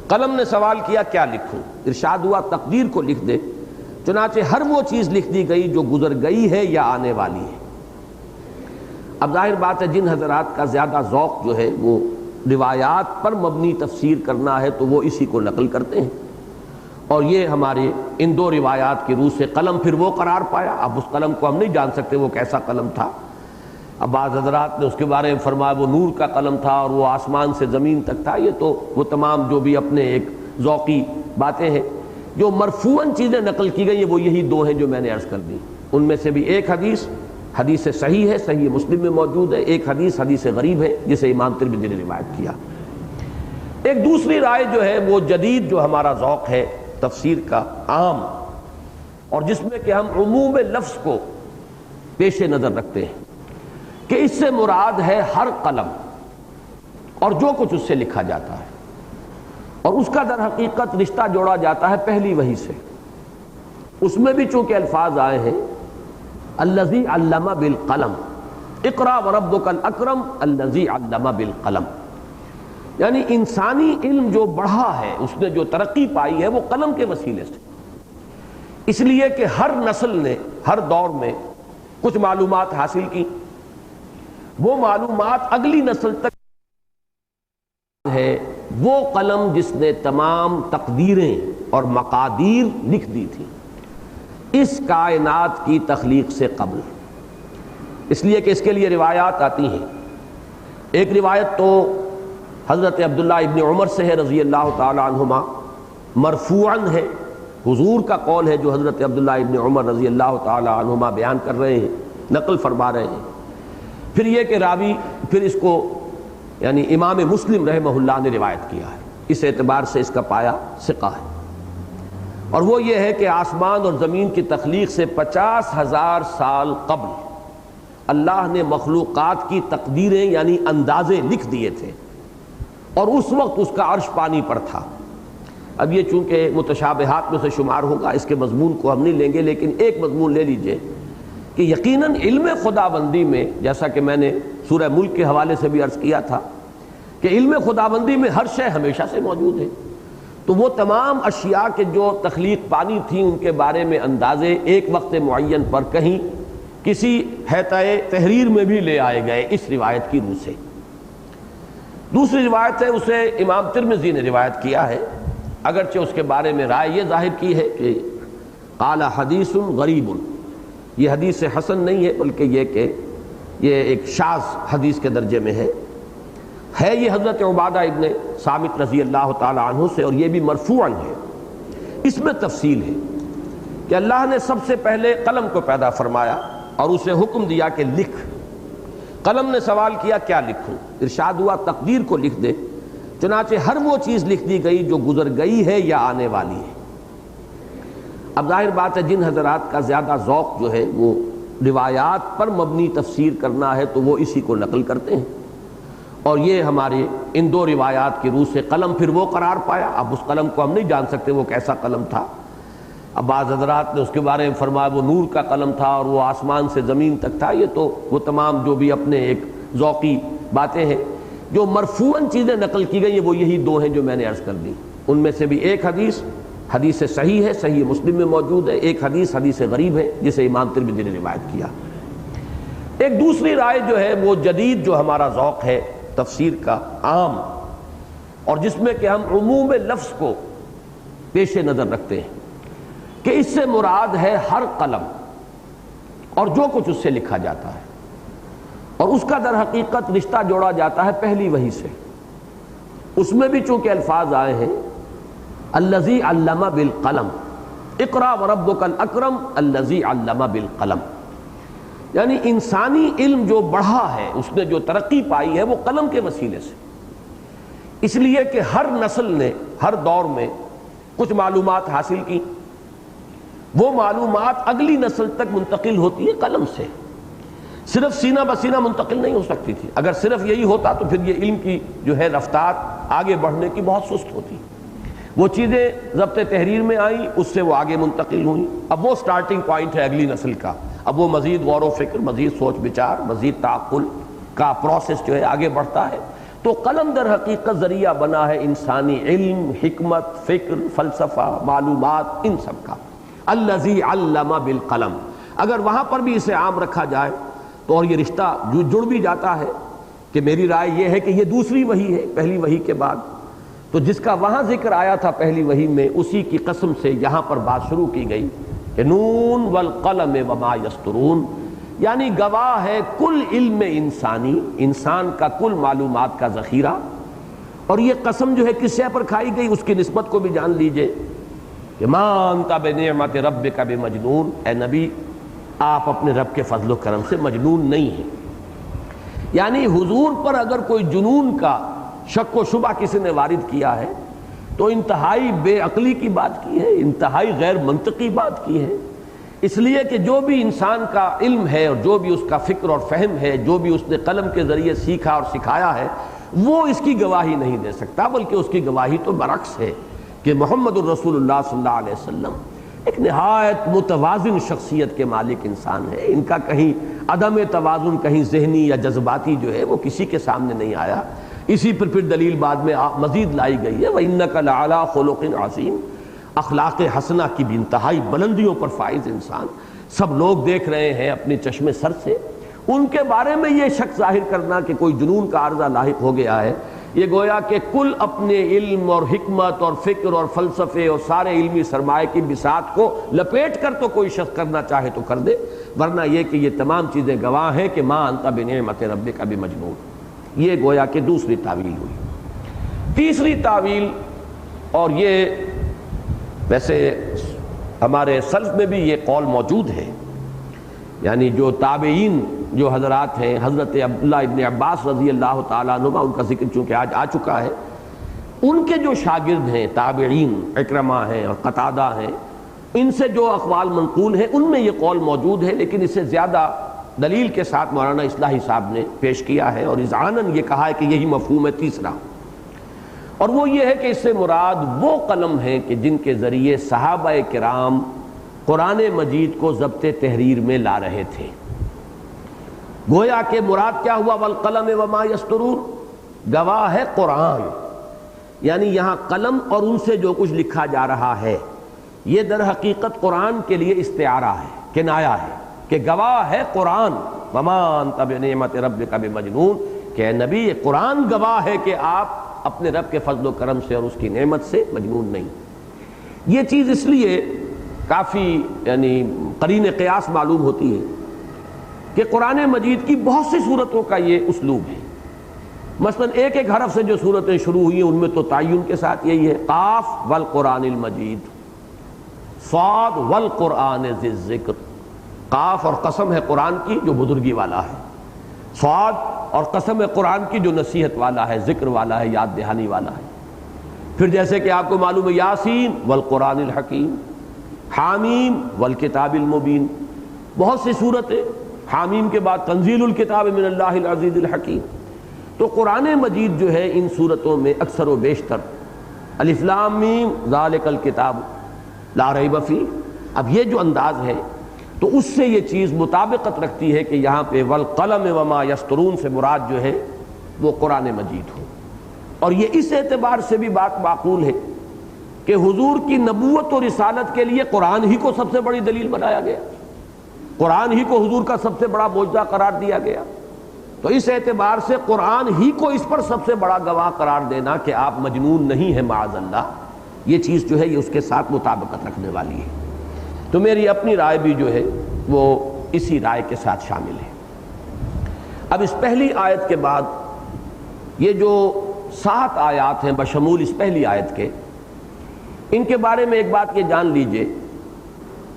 قلم نے سوال کیا کیا لکھوں؟ ارشاد ہوا تقدیر کو لکھ دے، چنانچہ ہر وہ چیز لکھ دی گئی جو گزر گئی ہے یا آنے والی ہے۔ اب ظاہر بات ہے جن حضرات کا زیادہ ذوق جو ہے وہ روایات پر مبنی تفسیر کرنا ہے تو وہ اسی کو نقل کرتے ہیں، اور یہ ہمارے ان دو روایات کی روح سے قلم پھر وہ قرار پایا۔ اب اس قلم کو ہم نہیں جان سکتے وہ کیسا قلم تھا، اب بعض حضرات نے اس کے بارے میں فرمایا وہ نور کا قلم تھا اور وہ آسمان سے زمین تک تھا، یہ تو وہ تمام جو بھی اپنے ایک ذوقی باتیں ہیں۔ جو مرفوعاً چیزیں نقل کی گئی ہیں وہ یہی دو ہیں جو میں نے عرض کر دی، ان میں سے بھی ایک حدیث صحیح ہے، صحیح مسلم میں موجود ہے، ایک حدیث غریب ہے جسے امام ترمذی نے روایت کیا۔ ایک دوسری رائے جو ہے وہ جدید جو ہمارا ذوق ہے تفسیر کا عام، اور جس میں کہ ہم عموم لفظ کو پیش نظر رکھتے ہیں کہ اس سے مراد ہے ہر قلم اور جو کچھ اس سے لکھا جاتا ہے، اور اس کا در حقیقت رشتہ جوڑا جاتا ہے پہلی وحی سے۔ اس میں بھی چونکہ الفاظ آئے ہیں الذی علم بالقلم اقرا وربک الاکرم الذی علم بالقلم، یعنی انسانی علم جو بڑھا ہے، اس نے جو ترقی پائی ہے وہ قلم کے وسیلے سے، اس لیے کہ ہر نسل نے ہر دور میں کچھ معلومات حاصل کی، وہ معلومات اگلی نسل تک ہے وہ قلم جس نے تمام تقدیریں اور مقادیر لکھ دی تھی اس کائنات کی تخلیق سے قبل، اس لیے کہ اس کے لیے روایات آتی ہیں۔ ایک روایت تو حضرت عبداللہ ابن عمر سے ہے رضی اللہ تعالی عنہما، مرفوعاً ہے، حضور کا قول ہے جو حضرت عبداللہ ابن عمر رضی اللہ تعالی عنہما بیان کر رہے ہیں، نقل فرما رہے ہیں۔ پھر یہ کہ راوی پھر اس کو یعنی امام مسلم رحمہ اللہ نے روایت کیا ہے، اس اعتبار سے اس کا پایہ ثقہ ہے، اور وہ یہ ہے کہ آسمان اور زمین کی تخلیق سے 50,000 سال قبل اللہ نے مخلوقات کی تقدیریں یعنی اندازے لکھ دیے تھے، اور اس وقت اس کا عرش پانی پر تھا۔ اب یہ چونکہ متشابہات میں سے شمار ہوگا، اس کے مضمون کو ہم نہیں لیں گے، لیکن ایک مضمون لے لیجئے کہ یقیناً علم خداوندی میں، جیسا کہ میں نے سورہ ملک کے حوالے سے بھی عرض کیا تھا کہ علم خداوندی میں ہر شے ہمیشہ سے موجود ہے، تو وہ تمام اشیاء کے جو تخلیق پانی تھیں ان کے بارے میں اندازے ایک وقت معین پر کہیں کسی حیطۂ تحریر میں بھی لے آئے گئے اس روایت کی روح سے۔ دوسری روایت ہے، اسے امام ترمذی نے روایت کیا ہے، اگرچہ اس کے بارے میں رائے یہ ظاہر کی ہے کہ قال حدیث غریب، یہ حدیث حسن نہیں ہے بلکہ یہ کہ یہ ایک شاذ حدیث کے درجے میں ہے یہ حضرت عبادہ ابن صامت رضی اللہ تعالی عنہ سے، اور یہ بھی مرفوعاً ہے۔ اس میں تفصیل ہے کہ اللہ نے سب سے پہلے قلم کو پیدا فرمایا اور اسے حکم دیا کہ لکھ۔ قلم نے سوال کیا کیا لکھوں؟ ارشاد ہوا تقدیر کو لکھ دے، چنانچہ ہر وہ چیز لکھ دی گئی جو گزر گئی ہے یا آنے والی ہے۔ اب ظاہر بات ہے جن حضرات کا زیادہ ذوق جو ہے وہ روایات پر مبنی تفسیر کرنا ہے تو وہ اسی کو نقل کرتے ہیں، اور یہ ہمارے ان دو روایات کی روح سے قلم پھر وہ قرار پایا۔ اب اس قلم کو ہم نہیں جان سکتے وہ کیسا قلم تھا، اب بعض حضرات نے اس کے بارے میں فرمایا وہ نور کا قلم تھا اور وہ آسمان سے زمین تک تھا. یہ تو وہ تمام جو بھی اپنے ایک ذوقی باتیں ہیں. جو مرفوعاً چیزیں نقل کی گئی ہیں وہ یہی دو ہیں جو میں نے عرض کر دی. ان میں سے بھی ایک حدیث صحیح ہے, صحیح مسلم میں موجود ہے. ایک حدیث غریب ہے جسے امام ترمذی نے روایت کیا. ایک دوسری رائے جو ہے وہ جدید جو ہمارا ذوق ہے تفسیر کا عام, اور جس میں کہ ہم عموم لفظ کو پیش نظر رکھتے ہیں کہ اس سے مراد ہے ہر قلم اور جو کچھ اس سے لکھا جاتا ہے, اور اس کا در حقیقت رشتہ جوڑا جاتا ہے پہلی وحی سے. اس میں بھی چونکہ الفاظ آئے ہیں الذی علم بالقلم اقرا وربک الاکرم الذی علم بالقلم, یعنی انسانی علم جو بڑھا ہے, اس نے جو ترقی پائی ہے وہ قلم کے وسیلے سے. اس لیے کہ ہر نسل نے ہر دور میں کچھ معلومات حاصل کی, وہ معلومات اگلی نسل تک منتقل ہوتی ہے قلم سے. صرف سینہ بسینہ منتقل نہیں ہو سکتی تھی. اگر صرف یہی ہوتا تو پھر یہ علم کی جو ہے رفتار آگے بڑھنے کی بہت سست ہوتی. وہ چیزیں ضبط تحریر میں آئیں, اس سے وہ آگے منتقل ہوئیں. اب وہ سٹارٹنگ پوائنٹ ہے اگلی نسل کا. اب وہ مزید غور و فکر, مزید سوچ بچار, مزید تعقل کا پروسیس جو ہے آگے بڑھتا ہے. تو قلم در حقیقت ذریعہ بنا ہے انسانی علم, حکمت, فکر, فلسفہ, معلومات, ان سب کا. الذی علم بالقلم, اگر وہاں پر بھی اسے عام رکھا جائے تو اور یہ رشتہ جڑ بھی جاتا ہے کہ میری رائے یہ ہے کہ یہ دوسری وحی ہے پہلی وحی کے بعد. تو جس کا وہاں ذکر آیا تھا پہلی وحی میں, اسی کی قسم سے یہاں پر بات شروع کی گئی کہ نون والقلم وما یسطرون, یعنی گواہ ہے کل علم انسانی, انسان کا کل معلومات کا ذخیرہ. اور یہ قسم جو ہے کس شے پر کھائی گئی اس کی نسبت کو بھی جان لیجئے کہ ما انت بنعمت ربک بمجنون, اے نبی آپ اپنے رب کے فضل و کرم سے مجنون نہیں ہیں. یعنی حضور پر اگر کوئی جنون کا شک و شبہ کسی نے وارد کیا ہے تو انتہائی بے عقلی کی بات کی ہے, انتہائی غیر منطقی بات کی ہے. اس لیے کہ جو بھی انسان کا علم ہے اور جو بھی اس کا فکر اور فہم ہے, جو بھی اس نے قلم کے ذریعے سیکھا اور سکھایا ہے, وہ اس کی گواہی نہیں دے سکتا, بلکہ اس کی گواہی تو برعکس ہے کہ محمد الرسول اللہ صلی اللہ علیہ وسلم ایک نہایت متوازن شخصیت کے مالک انسان ہے. ان کا کہیں عدم توازن, کہیں ذہنی یا جذباتی جو ہے وہ کسی کے سامنے نہیں آیا. اسی پر پھر دلیل بعد میں مزید لائی گئی ہے وَإِنَّكَ لَعَلَىٰ خُلُقٍ عَظِيمٍ, اخلاق حسنہ کی بھی انتہائی بلندیوں پر فائز انسان. سب لوگ دیکھ رہے ہیں اپنے چشم سر سے, ان کے بارے میں یہ شک ظاہر کرنا کہ کوئی جنون کا عارضہ لاحق ہو گیا ہے, یہ گویا کہ کل اپنے علم اور حکمت اور فکر اور فلسفے اور سارے علمی سرمایہ کی بساط کو لپیٹ کر تو کوئی شخص کرنا چاہے تو کر دے, ورنہ یہ کہ یہ تمام چیزیں گواہ ہیں کہ ما انت بنعمت ربک بمجنون. یہ گویا کہ دوسری تعویل ہوئی. تیسری تعویل, اور یہ ویسے ہمارے سلف میں بھی یہ قول موجود ہے, یعنی جو تابعین جو حضرات ہیں, حضرت عبداللہ ابن عباس رضی اللہ تعالیٰ عنہ, ان کا ذکر چونکہ آج آ چکا ہے, ان کے جو شاگرد ہیں تابعین, اکرمہ ہیں اور قتادہ ہیں, ان سے جو اقوال منقول ہیں ان میں یہ قول موجود ہے, لیکن اس سے زیادہ دلیل کے ساتھ مولانا اصلاحی صاحب نے پیش کیا ہے اور اذعاناً یہ کہا ہے کہ یہی مفہوم ہے تیسرا, اور وہ یہ ہے کہ اس سے مراد وہ قلم ہیں کہ جن کے ذریعے صحابہ کرام قرآن مجید کو ضبط تحریر میں لا رہے تھے. گویا کہ مراد کیا ہوا والقلم وما یسطرون, گواہ ہے قرآن, یعنی یہاں قلم اور ان سے جو کچھ لکھا جا رہا ہے یہ در حقیقت قرآن کے لیے استعارہ ہے, کنایہ ہے کہ گواہ ہے قرآن. وما انت بنعمت ربک بمجنون, کہ اے نبی یہ قرآن گواہ ہے کہ آپ اپنے رب کے فضل و کرم سے اور اس کی نعمت سے مجنون نہیں. یہ چیز اس لیے کافی یعنی قرین قیاس معلوم ہوتی ہے کہ قرآن مجید کی بہت سی صورتوں کا یہ اسلوب ہے. مثلا ایک ایک حرف سے جو صورتیں شروع ہوئی ہیں ان میں تو تعین کے ساتھ یہی ہے, قاف والقرآن المجید, صاد والقرآن ذی الذکر. قاف اور قسم ہے قرآن کی جو بزرگی والا ہے, صاد اور قسم ہے قرآن کی جو نصیحت والا ہے, ذکر والا ہے, یاد دہانی والا ہے. پھر جیسے کہ آپ کو معلوم ہے یاسین والقرآن الحکیم, حامیم والکتاب المبین, بہت سی صورتیں, حامیم کے بعد تنزیل الکتاب من اللہ العزیز الحکیم. تو قرآن مجید جو ہے ان صورتوں میں اکثر و بیشتر الف لام میم ذالک الکتاب لا ریب فیہ, اب یہ جو انداز ہے تو اس سے یہ چیز مطابقت رکھتی ہے کہ یہاں پہ والقلم وما یسطرون سے مراد جو ہے وہ قرآن مجید ہو، اور یہ اس اعتبار سے بھی بات معقول ہے کہ حضور کی نبوت و رسالت کے لیے قرآن ہی کو سب سے بڑی دلیل بنایا گیا، قرآن ہی کو حضور کا سب سے بڑا معجزہ قرار دیا گیا، تو اس اعتبار سے قرآن ہی کو اس پر سب سے بڑا گواہ قرار دینا کہ آپ مجنون نہیں ہیں معاذ اللہ، یہ چیز جو ہے یہ اس کے ساتھ مطابقت رکھنے والی ہے۔ تو میری اپنی رائے بھی جو ہے وہ اسی رائے کے ساتھ شامل ہے۔ اب اس پہلی آیت کے بعد یہ جو 7 آیات ہیں بشمول اس پہلی آیت کے، ان کے بارے میں ایک بات یہ جان لیجئے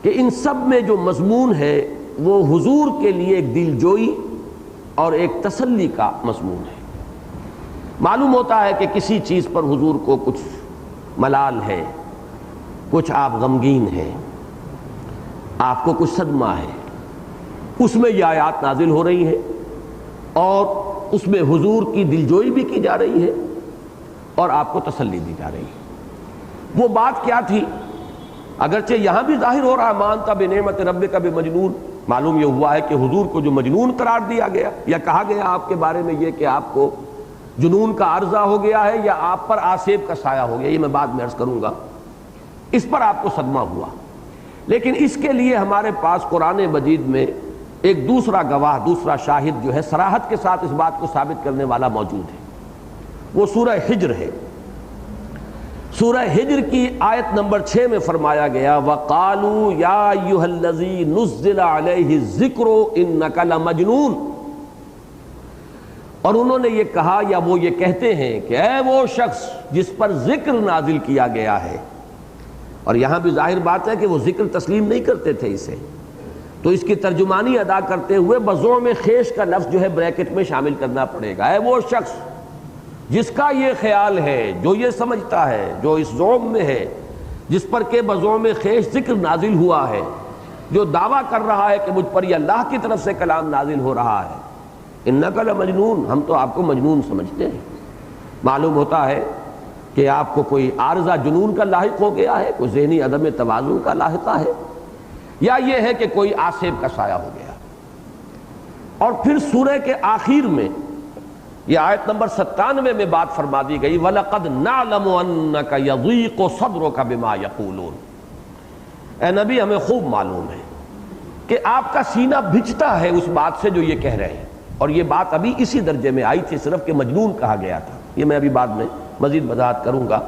کہ ان سب میں جو مضمون ہے وہ حضور کے لیے ایک دل جوئی اور ایک تسلی کا مضمون ہے۔ معلوم ہوتا ہے کہ کسی چیز پر حضور کو کچھ ملال ہے، کچھ آپ غمگین ہیں، آپ کو کچھ صدمہ ہے، اس میں یہ آیات نازل ہو رہی ہیں اور اس میں حضور کی دلجوئی بھی کی جا رہی ہے اور آپ کو تسلی دی جا رہی ہے۔ وہ بات کیا تھی؟ اگرچہ یہاں بھی ظاہر ہو رہا مانتا بنعمت ربک بمجنون، معلوم یہ ہوا ہے کہ حضور کو جو مجنون قرار دیا گیا یا کہا گیا آپ کے بارے میں یہ کہ آپ کو جنون کا عرضہ ہو گیا ہے یا آپ پر آسیب کا سایہ ہو گیا، یہ میں بعد میں عرض کروں گا، اس پر آپ کو صدمہ ہوا، لیکن اس کے لیے ہمارے پاس قرآن مجید میں ایک دوسرا گواہ، دوسرا شاہد جو ہے صراحت کے ساتھ اس بات کو ثابت کرنے والا موجود ہے، وہ سورہ حجر ہے۔ سورہ حجر کی آیت نمبر 6 میں فرمایا گیا وَقَالُوا يَا أَيُّهَا الَّذِي نُزِّلَ عَلَيْهِ الذِّكْرُ إِنَّكَ لَمَجْنُونَ، اور انہوں نے یہ کہا یا وہ یہ کہتے ہیں کہ اے وہ شخص جس پر ذکر نازل کیا گیا ہے، اور یہاں بھی ظاہر بات ہے کہ وہ ذکر تسلیم نہیں کرتے تھے اسے، تو اس کی ترجمانی ادا کرتے ہوئے بزعم خیش کا لفظ جو ہے بریکٹ میں شامل کرنا پڑے گا۔ اے وہ شخص جس کا یہ خیال ہے، جو یہ سمجھتا ہے، جو اس ذوم میں ہے، جس پر کہ بزعم خیش ذکر نازل ہوا ہے، جو دعویٰ کر رہا ہے کہ مجھ پر یہ اللہ کی طرف سے کلام نازل ہو رہا ہے، انک لمجنون، ہم تو آپ کو مجنون سمجھتے ہیں۔ معلوم ہوتا ہے کہ آپ کو کوئی عارضہ جنون کا لاحق ہو گیا ہے، کوئی ذہنی عدم توازن کا لاحقہ ہے، یا یہ ہے کہ کوئی آسیب کا سایہ ہو گیا۔ اور پھر سورہ کے آخر میں یہ آیت نمبر 97 میں بات فرما دی گئی وَلَقَدْ نَعْلَمُ أَنَّكَ يَضِيقُ صَدْرُكَ بِمَا يَقُولُونَ، اے نبی ہمیں خوب معلوم ہے کہ آپ کا سینہ بھجتا ہے اس بات سے جو یہ کہہ رہے ہیں، اور یہ بات ابھی اسی درجے میں آئی تھی صرف کہ مجنون کہا گیا تھا، یہ میں ابھی بعد میں مزید وضاحت کروں گا۔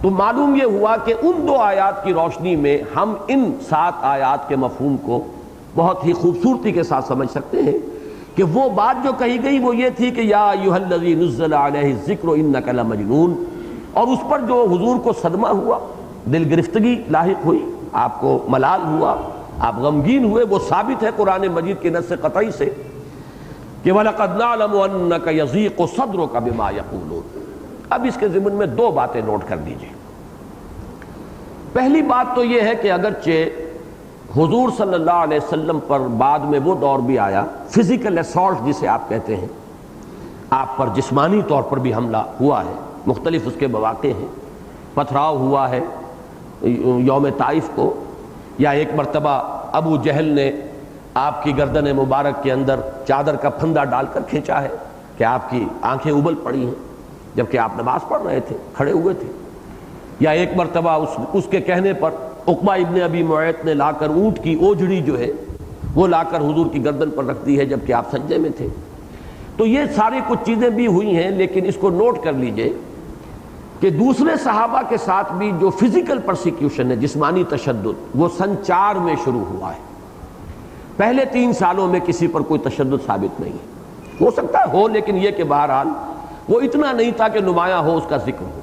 تو معلوم یہ ہوا کہ ان 2 آیات کی روشنی میں ہم ان 7 آیات کے مفہوم کو بہت ہی خوبصورتی کے ساتھ سمجھ سکتے ہیں کہ وہ بات جو کہی گئی وہ یہ تھی کہ یا ایھا الذی نزل علیہ الذکر انک لمجنون، اور اس پر جو حضور کو صدمہ ہوا، دل گرفتگی لاحق ہوئی، آپ کو ملال ہوا، آپ غمگین ہوئے، وہ ثابت ہے قرآن مجید کے نص قطعی سے کہ وَلَقَدْ نَعْلَمُ أَنَّكَ يَضِيقُ صَدْرُكَ بِمَا يَقُولُونَ۔ اب اس کے ضمن میں 2 باتیں نوٹ کر دیجئے۔ پہلی بات تو یہ ہے کہ اگرچہ حضور صلی اللہ علیہ وسلم پر بعد میں وہ دور بھی آیا فزیکل اسالٹ جسے آپ کہتے ہیں، آپ پر جسمانی طور پر بھی حملہ ہوا ہے، مختلف اس کے مواقع ہیں، پتھراؤ ہوا ہے یوم طائف کو، یا ایک مرتبہ ابو جہل نے آپ کی گردن مبارک کے اندر چادر کا پھندا ڈال کر کھینچا ہے کہ آپ کی آنکھیں ابل پڑی ہیں جبکہ آپ نماز پڑھ رہے تھے، کھڑے ہوئے تھے، یا ایک مرتبہ اس کے کہنے پر عقبہ ابن ابی معیط نے لا کر اونٹ کی اوجڑی جو ہے وہ لا کر حضور کی گردن پر رکھ دی ہے جبکہ آپ سجدے میں تھے۔ تو یہ ساری کچھ چیزیں بھی ہوئی ہیں، لیکن اس کو نوٹ کر لیجئے کہ دوسرے صحابہ کے ساتھ بھی جو فزیکل پرسیکیوشن ہے، جسمانی تشدد، وہ سن 4 میں شروع ہوا ہے۔ پہلے 3 سالوں میں کسی پر کوئی تشدد ثابت نہیں ہے، ہو سکتا ہے ہو، لیکن یہ کہ بہرحال وہ اتنا نہیں تھا کہ نمایاں ہو، اس کا ذکر ہو۔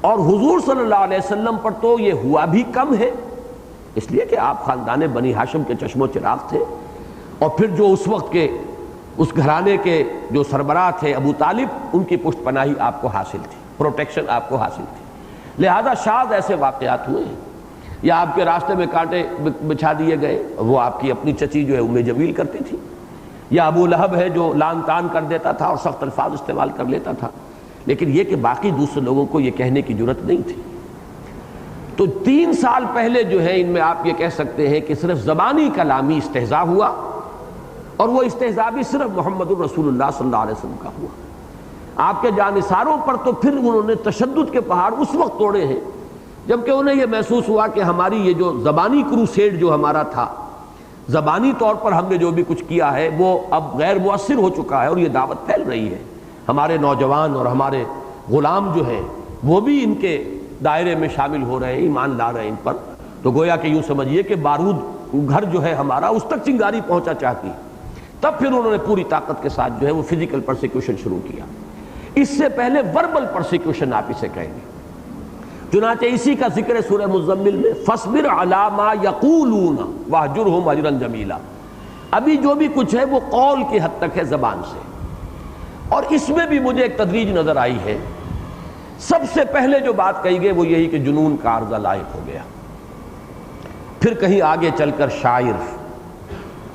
اور حضور صلی اللہ علیہ وسلم پر تو یہ ہوا بھی کم ہے، اس لیے کہ آپ خاندان بنی ہاشم کے چشم و چراغ تھے، اور پھر جو اس وقت کے اس گھرانے کے جو سربراہ تھے ابو طالب، ان کی پشت پناہی آپ کو حاصل تھی، پروٹیکشن آپ کو حاصل تھی، لہذا شاذ ایسے واقعات ہوئے ہیں، یا آپ کے راستے میں کانٹے بچھا دیے گئے، وہ آپ کی اپنی چچی جو ہے ام جمیل کرتی تھی، یا ابو لہب ہے جو لان تان کر دیتا تھا اور سخت الفاظ استعمال کر لیتا تھا، لیکن یہ کہ باقی دوسرے لوگوں کو یہ کہنے کی جرت نہیں تھی۔ تو 3 سال پہلے جو ہے ان میں آپ یہ کہہ سکتے ہیں کہ صرف زبانی کلامی استہزاء ہوا، اور وہ استہزاء بھی صرف محمد الرسول اللہ صلی اللہ علیہ وسلم کا ہوا۔ آپ کے جانثاروں پر تو پھر انہوں نے تشدد کے پہاڑ اس وقت توڑے ہیں جبکہ انہیں یہ محسوس ہوا کہ ہماری یہ جو زبانی کروسیڈ جو ہمارا تھا، زبانی طور پر ہم نے جو بھی کچھ کیا ہے وہ اب غیر مؤثر ہو چکا ہے، اور یہ دعوت پھیل رہی ہے، ہمارے نوجوان اور ہمارے غلام جو ہیں وہ بھی ان کے دائرے میں شامل ہو رہے ہیں، ایمان لا رہے ہیں ان پر۔ تو گویا کہ یوں سمجھیے کہ بارود گھر جو ہے ہمارا اس تک چنگاری پہنچا چاہتی۔ تب پھر انہوں نے پوری طاقت کے ساتھ جو ہے وہ فزیکل پرسیکیوشن شروع کیا۔ اس سے پہلے وربل پرسیکیوشن آپ اسے کہیں گے، چنانچہ اسی کا ذکر ہے سورہ مزمل میں، فَاصْبِرْ عَلَىٰ مَا يَقُولُونَ وَاهْجُرْهُمْ هَجْرًا جَمِيلًا۔ ابھی جو بھی کچھ ہے وہ قول کی حد تک ہے، زبان سے، اور اس میں بھی مجھے ایک تدریج نظر آئی ہے۔ سب سے پہلے جو بات کہی گئی وہ یہی کہ جنون کا عارضہ لاحق ہو گیا، پھر کہیں آگے چل کر شاعر،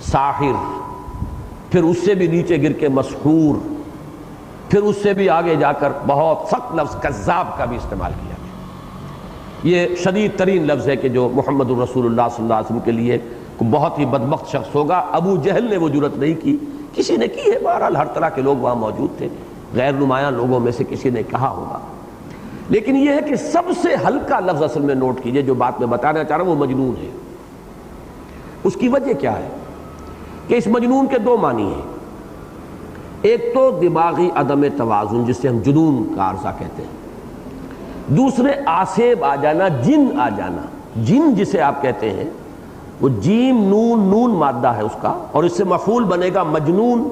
ساحر، پھر اس سے بھی نیچے گر کے مسحور، پھر اس سے بھی آگے جا کر بہت سخت لفظ کذاب کا بھی استعمال کیا گیا۔ یہ شدید ترین لفظ ہے کہ جو محمد الرسول اللہ صلی اللہ علیہ وسلم کے لیے بہت ہی بدبخت شخص ہوگا۔ ابو جہل نے وہ جرت نہیں کی، کسی نے کی ہے، بہرحال ہر طرح کے لوگ وہاں موجود تھے، غیر نمایاں لوگوں میں سے کسی نے کہا ہوگا، لیکن یہ ہے کہ سب سے ہلکا لفظ اصل میں نوٹ کیجئے جو بات میں بتانا چاہ رہا ہوں، وہ مجنون ہے۔ اس کی وجہ کیا ہے کہ اس مجنون کے 2 معنی ہیں، ایک تو دماغی عدم توازن جسے ہم جنون کا عارضہ کہتے ہیں، دوسرے آسیب آ جانا، جن آ جانا۔ جن جسے آپ کہتے ہیں وہ جیم نون مادہ ہے اس کا، اور اس سے مفعول بنے گا مجنون۔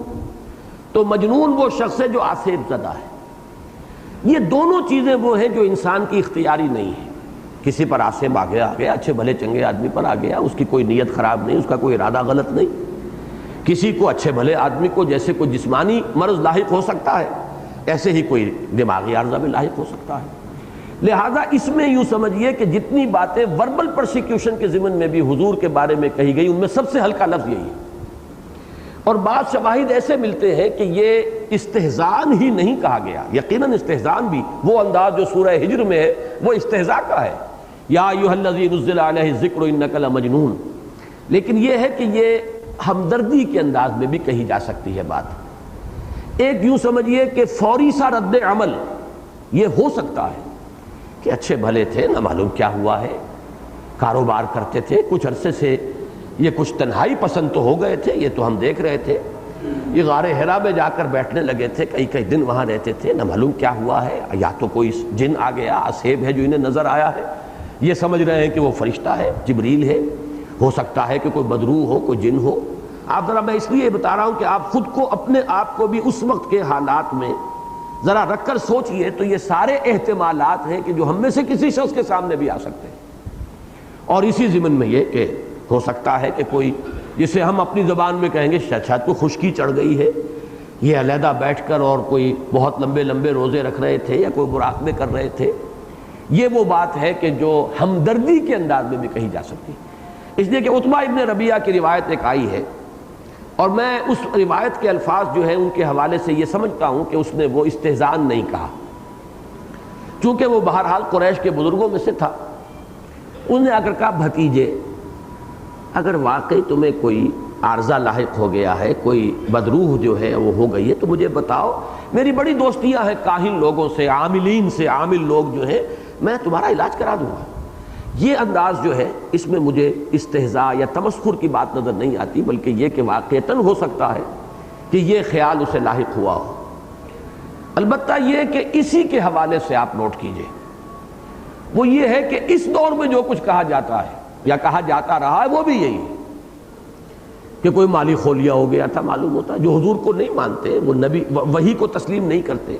تو مجنون وہ شخص ہے جو آسیب زدہ ہے۔ یہ دونوں چیزیں وہ ہیں جو انسان کی اختیاری نہیں ہے۔ کسی پر آسیب آ گیا اچھے بھلے چنگے آدمی پر آ گیا، اس کی کوئی نیت خراب نہیں، اس کا کوئی ارادہ غلط نہیں۔ کسی کو اچھے بھلے آدمی کو جیسے کوئی جسمانی مرض لاحق ہو سکتا ہے، ایسے ہی کوئی دماغی عارضہ بھی لاحق ہو سکتا ہے۔ لہٰذا اس میں یوں سمجھیے کہ جتنی باتیں وربل پرسیکیوشن کے ضمن میں بھی حضور کے بارے میں کہی گئی ان میں سب سے ہلکا لفظ یہی ہے۔ اور بعض شواہد ایسے ملتے ہیں کہ یہ استہزان ہی نہیں کہا گیا، یقیناً استہزان بھی وہ انداز جو سورہ ہجر میں ہے وہ استہزاء کا ہے، یا ایھا الذی نزل علیہ الذکر انک لمجنون، لیکن یہ ہے کہ یہ ہمدردی کے انداز میں بھی کہی جا سکتی ہے بات۔ ایک یوں سمجھیے کہ فوری سا رد عمل یہ ہو سکتا ہے کہ اچھے بھلے تھے، نہ معلوم کیا ہوا ہے، کاروبار کرتے تھے، کچھ عرصے سے یہ کچھ تنہائی پسند تو ہو گئے تھے، یہ تو ہم دیکھ رہے تھے، یہ غار حرا میں جا کر بیٹھنے لگے تھے، کئی دن وہاں رہتے تھے، نہ معلوم کیا ہوا ہے، یا تو کوئی جن آ گیا، آسیب ہے جو انہیں نظر آیا ہے، یہ سمجھ رہے ہیں کہ وہ فرشتہ ہے، جبریل ہے، ہو سکتا ہے کہ کوئی بدروح ہو، کوئی جن ہو۔ آپ ذرا، میں اس لیے بتا رہا ہوں کہ آپ خود کو اپنے آپ کو بھی اس وقت کے حالات میں ذرا رکھ کر سوچئے، تو یہ سارے احتمالات ہیں کہ جو ہم میں سے کسی شخص کے سامنے بھی آ سکتے ہیں۔ اور اسی ضمن میں یہ کہ ہو سکتا ہے کہ کوئی جسے ہم اپنی زبان میں کہیں گے شاید کو خشکی چڑھ گئی ہے، یہ علیحدہ بیٹھ کر اور کوئی بہت لمبے روزے رکھ رہے تھے یا کوئی مراقبے کر رہے تھے، یہ وہ بات ہے کہ جو ہمدردی کے انداز میں بھی کہی جا سکتی۔ اس لیے کہ عتبہ ابن ربیعہ کی روایت ایک آئی ہے، اور میں اس روایت کے الفاظ جو ہیں ان کے حوالے سے یہ سمجھتا ہوں کہ اس نے وہ استہزان نہیں کہا، چونکہ وہ بہرحال قریش کے بزرگوں میں سے تھا۔ انہوں نے آ کر کہا، بھتیجے اگر واقعی تمہیں کوئی عارضہ لاحق ہو گیا ہے، کوئی بدروح جو ہے وہ ہو گئی ہے، تو مجھے بتاؤ، میری بڑی دوستیاں ہیں کاہن لوگوں سے، عاملین سے، عامل لوگ جو ہیں، میں تمہارا علاج کرا دوں گا۔ یہ انداز جو ہے اس میں مجھے استہزاء یا تمسخر کی بات نظر نہیں آتی، بلکہ یہ کہ واقعتاً ہو سکتا ہے کہ یہ خیال اسے لاحق ہوا ہو۔ البتہ یہ کہ اسی کے حوالے سے آپ نوٹ کیجئے، وہ یہ ہے کہ اس دور میں جو کچھ کہا جاتا ہے یا کہا جاتا رہا ہے وہ بھی یہی ہے کہ کوئی مالی خولیا ہو گیا تھا، معلوم ہوتا ہے جو حضور کو نہیں مانتے، وہ نبی وحی کو تسلیم نہیں کرتے۔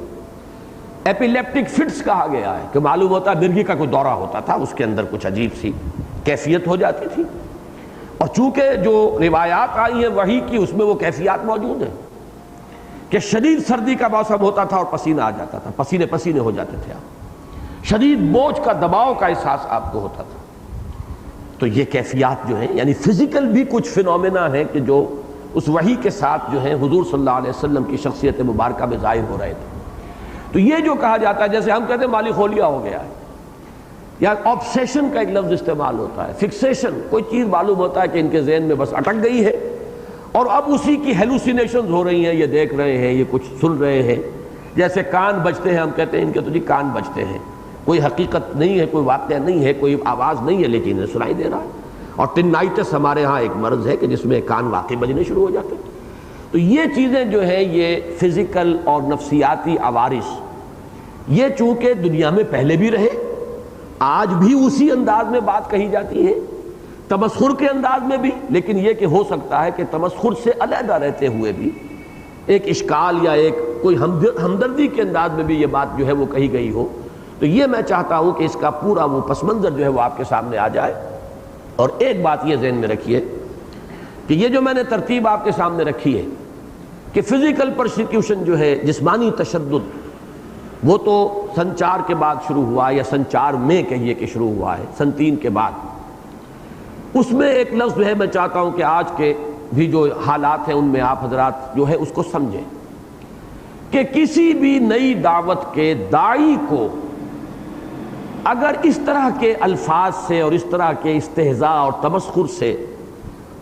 ایپیلیپٹک فٹس کہا گیا ہے کہ معلوم ہوتا ہے مرگی کا کوئی دورہ ہوتا تھا، اس کے اندر کچھ عجیب سی کیفیت ہو جاتی تھی، اور چونکہ جو روایات آئی ہیں وحی کی اس میں وہ کیفیات موجود ہیں کہ شدید سردی کا موسم ہوتا تھا اور پسینہ آ جاتا تھا، پسینے ہو جاتے تھے آپ، شدید بوجھ کا دباؤ کا احساس آپ کو ہوتا تھا۔ تو یہ کیفیات جو ہیں یعنی فزیکل بھی کچھ فینومینا ہیں کہ جو اس وحی کے ساتھ جو ہیں حضور صلی اللہ علیہ وسلم کی شخصیت مبارکہ میں ظاہر ہو رہے تھے۔ تو یہ جو کہا جاتا ہے، جیسے ہم کہتے ہیں مالی خولیا ہو گیا ہے، یا آبسیشن کا ایک لفظ استعمال ہوتا ہے، فکسیشن، کوئی چیز معلوم ہوتا ہے کہ ان کے ذہن میں بس اٹک گئی ہے اور اب اسی کی ہیلوسینیشنز ہو رہی ہیں، یہ دیکھ رہے ہیں، یہ کچھ سن رہے ہیں. جیسے کان بجتے ہیں، ہم کہتے ہیں ان کے تو جی کان بجتے ہیں، کوئی حقیقت نہیں ہے، کوئی واقعہ نہیں ہے، کوئی آواز نہیں ہے، لیکن انہیں سنائی دے رہا ہے. اور ٹینائٹس ہمارے ہاں ایک مرض ہے کہ جس میں کان واقعی بجنے شروع ہو جاتے ہیں. تو یہ چیزیں جو ہیں یہ فزیکل اور نفسیاتی عوارض، یہ چونکہ دنیا میں پہلے بھی رہے، آج بھی اسی انداز میں بات کہی جاتی ہے، تمسخر کے انداز میں بھی، لیکن یہ کہ ہو سکتا ہے کہ تمسخر سے علیحدہ رہتے ہوئے بھی ایک اشکال یا ایک کوئی ہمدردی کے انداز میں بھی یہ بات جو ہے وہ کہی گئی ہو. تو یہ میں چاہتا ہوں کہ اس کا پورا وہ پس منظر جو ہے وہ آپ کے سامنے آ جائے. اور ایک بات یہ ذہن میں رکھیے کہ یہ جو میں نے ترتیب آپ کے سامنے رکھی ہے کہ فزیکل پرسیکیوشن جو ہے، جسمانی تشدد، وہ تو سن 4 کے بعد شروع ہوا، یا سن 4 میں کہیے کہ شروع ہوا ہے، سن 3 کے بعد. اس میں ایک لفظ جو ہے میں چاہتا ہوں کہ آج کے بھی جو حالات ہیں ان میں آپ حضرات جو ہے اس کو سمجھیں کہ کسی بھی نئی دعوت کے داعی کو اگر اس طرح کے الفاظ سے اور اس طرح کے استہزاء اور تمسخر سے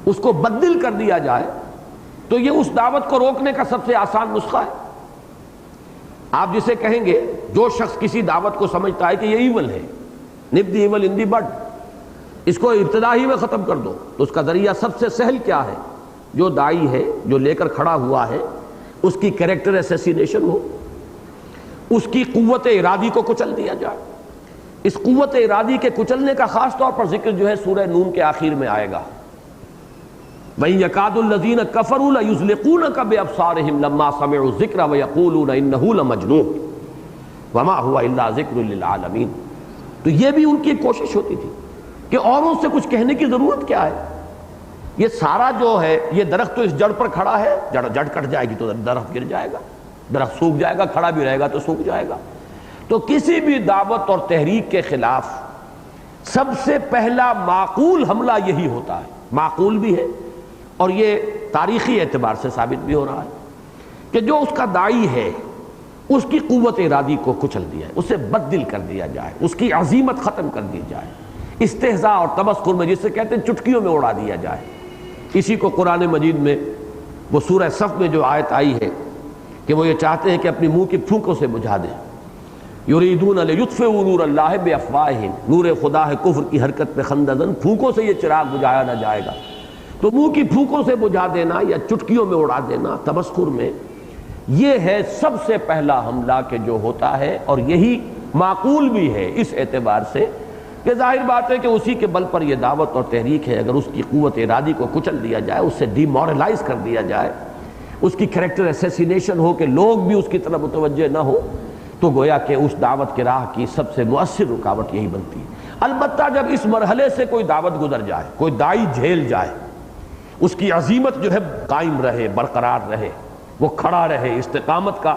اس کو بدل کر دیا جائے تو یہ اس دعوت کو روکنے کا سب سے آسان نسخہ ہے. آپ جسے کہیں گے، جو شخص کسی دعوت کو سمجھتا ہے کہ یہ ایول ہے، نپ دی ایول ان دی بڈ، اس کو ابتدا ہی میں ختم کر دو، تو اس کا ذریعہ سب سے سہل کیا ہے؟ جو داعی ہے، جو لے کر کھڑا ہوا ہے، اس کی کریکٹر اسیسینیشن ہو، اس کی قوت ارادی کو کچل دیا جائے. اس قوت ارادی کے کچلنے کا خاص طور پر ذکر جو ہے سورہ نون کے آخر میں آئے گا. وَإِن يَكَادُ الَّذِينَ كَفَرُوا لَيُزْلِقُونَكَ بِأَبْصَارِهِمْ لَمَّا سَمِعُوا الذِّكْرَ وَيَقُولُونَ إِنَّهُ لَمَجْنُونٌ وَمَا هُوَ إِلَّا ذِكْرٌ لِّلْعَالَمِينَ. تو یہ بھی ان کی کوشش ہوتی تھی کہ اوروں سے کچھ کہنے کی ضرورت کیا ہے، یہ سارا جو ہے یہ درخت تو اس جڑ پر کھڑا ہے، جڑ کٹ جائے گی تو درخت گر جائے گا، درخت سوکھ جائے گا، کھڑا بھی رہے گا تو سوکھ جائے گا. تو کسی بھی دعوت اور تحریک کے خلاف سب سے پہلا معقول حملہ یہی ہوتا ہے. معقول بھی ہے اور یہ تاریخی اعتبار سے ثابت بھی ہو رہا ہے کہ جو اس کا داعی ہے اس کی قوت ارادی کو کچل دیا ہے، اسے بددل کر دیا جائے، اس کی عظیمت ختم کر دی جائے، استہزاء اور تمسخر میں جسے کہتے ہیں چٹکیوں میں اڑا دیا جائے. اسی کو قرآن مجید میں وہ سورہ صف میں جو آیت آئی ہے کہ وہ یہ چاہتے ہیں کہ اپنی منہ کی پھونکوں سے بجھا دیں. یریدون لیطفئوا نور اللہ بافواہہم، نور خدا ہے کفر کی حرکت پہ خندہ زن، پھونکوں سے یہ چراغ بجھایا نہ جائے گا. تو منہ کی پھونکوں سے بجھا دینا یا چٹکیوں میں اڑا دینا، تمسخر میں، یہ ہے سب سے پہلا حملہ کہ جو ہوتا ہے. اور یہی معقول بھی ہے اس اعتبار سے کہ ظاہر بات ہے کہ اسی کے بل پر یہ دعوت اور تحریک ہے. اگر اس کی قوت ارادی کو کچل دیا جائے، اسے ڈی مورلائز کر دیا جائے، اس کی کریکٹر اسیسینیشن ہو کہ لوگ بھی اس کی طرف متوجہ نہ ہو، تو گویا کہ اس دعوت کی راہ کی سب سے مؤثر رکاوٹ یہی بنتی ہے. البتہ جب اس مرحلے سے کوئی دعوت گزر جائے، کوئی داعی جھیل جائے، اس کی عظیمت جو ہے قائم رہے، برقرار رہے، وہ کھڑا رہے، استقامت کا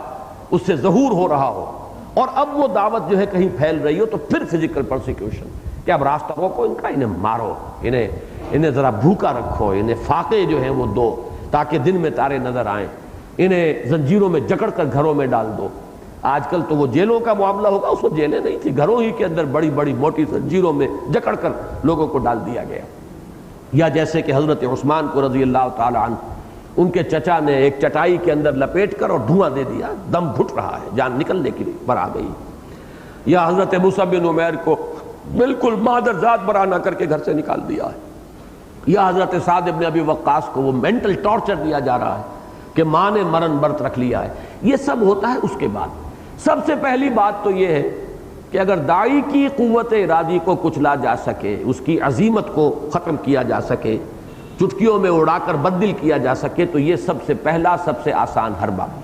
اس سے ظہور ہو رہا ہو، اور اب وہ دعوت جو ہے کہیں پھیل رہی ہو، تو پھر فزیکل پرسیکیوشن کہ اب راستہ روکو ان کا، انہیں مارو، انہیں ذرا بھوکا رکھو، انہیں فاقے جو ہیں وہ دو تاکہ دن میں تارے نظر آئیں، انہیں زنجیروں میں جکڑ کر گھروں میں ڈال دو. آج کل تو وہ جیلوں کا معاملہ ہوگا، اس وقت جیلیں نہیں تھی، گھروں ہی کے اندر بڑی بڑی موٹی زنجیروں میں جکڑ کر لوگوں کو ڈال دیا گیا. یا جیسے کہ حضرت عثمان کو رضی اللہ تعالی عنہ ان کے چچا نے ایک چٹائی کے اندر لپیٹ کر اور دھواں دے دیا، دم گھٹ رہا ہے، جان نکلنے کی پر آ گئی. یا حضرت مصعب بن عمیر کو بالکل مادرزاد برا نہ کر کے گھر سے نکال دیا ہے. یا حضرت سعد بن ابی وقاص کو وہ مینٹل ٹارچر دیا جا رہا ہے کہ ماں نے مرن برت رکھ لیا ہے. یہ سب ہوتا ہے اس کے بعد. سب سے پہلی بات تو یہ ہے کہ اگر داعی کی قوت ارادی کو کچلا جا سکے، اس کی عظیمت کو ختم کیا جا سکے، چٹکیوں میں اڑا کر بدل کیا جا سکے، تو یہ سب سے پہلا، سب سے آسان حربہ ہے.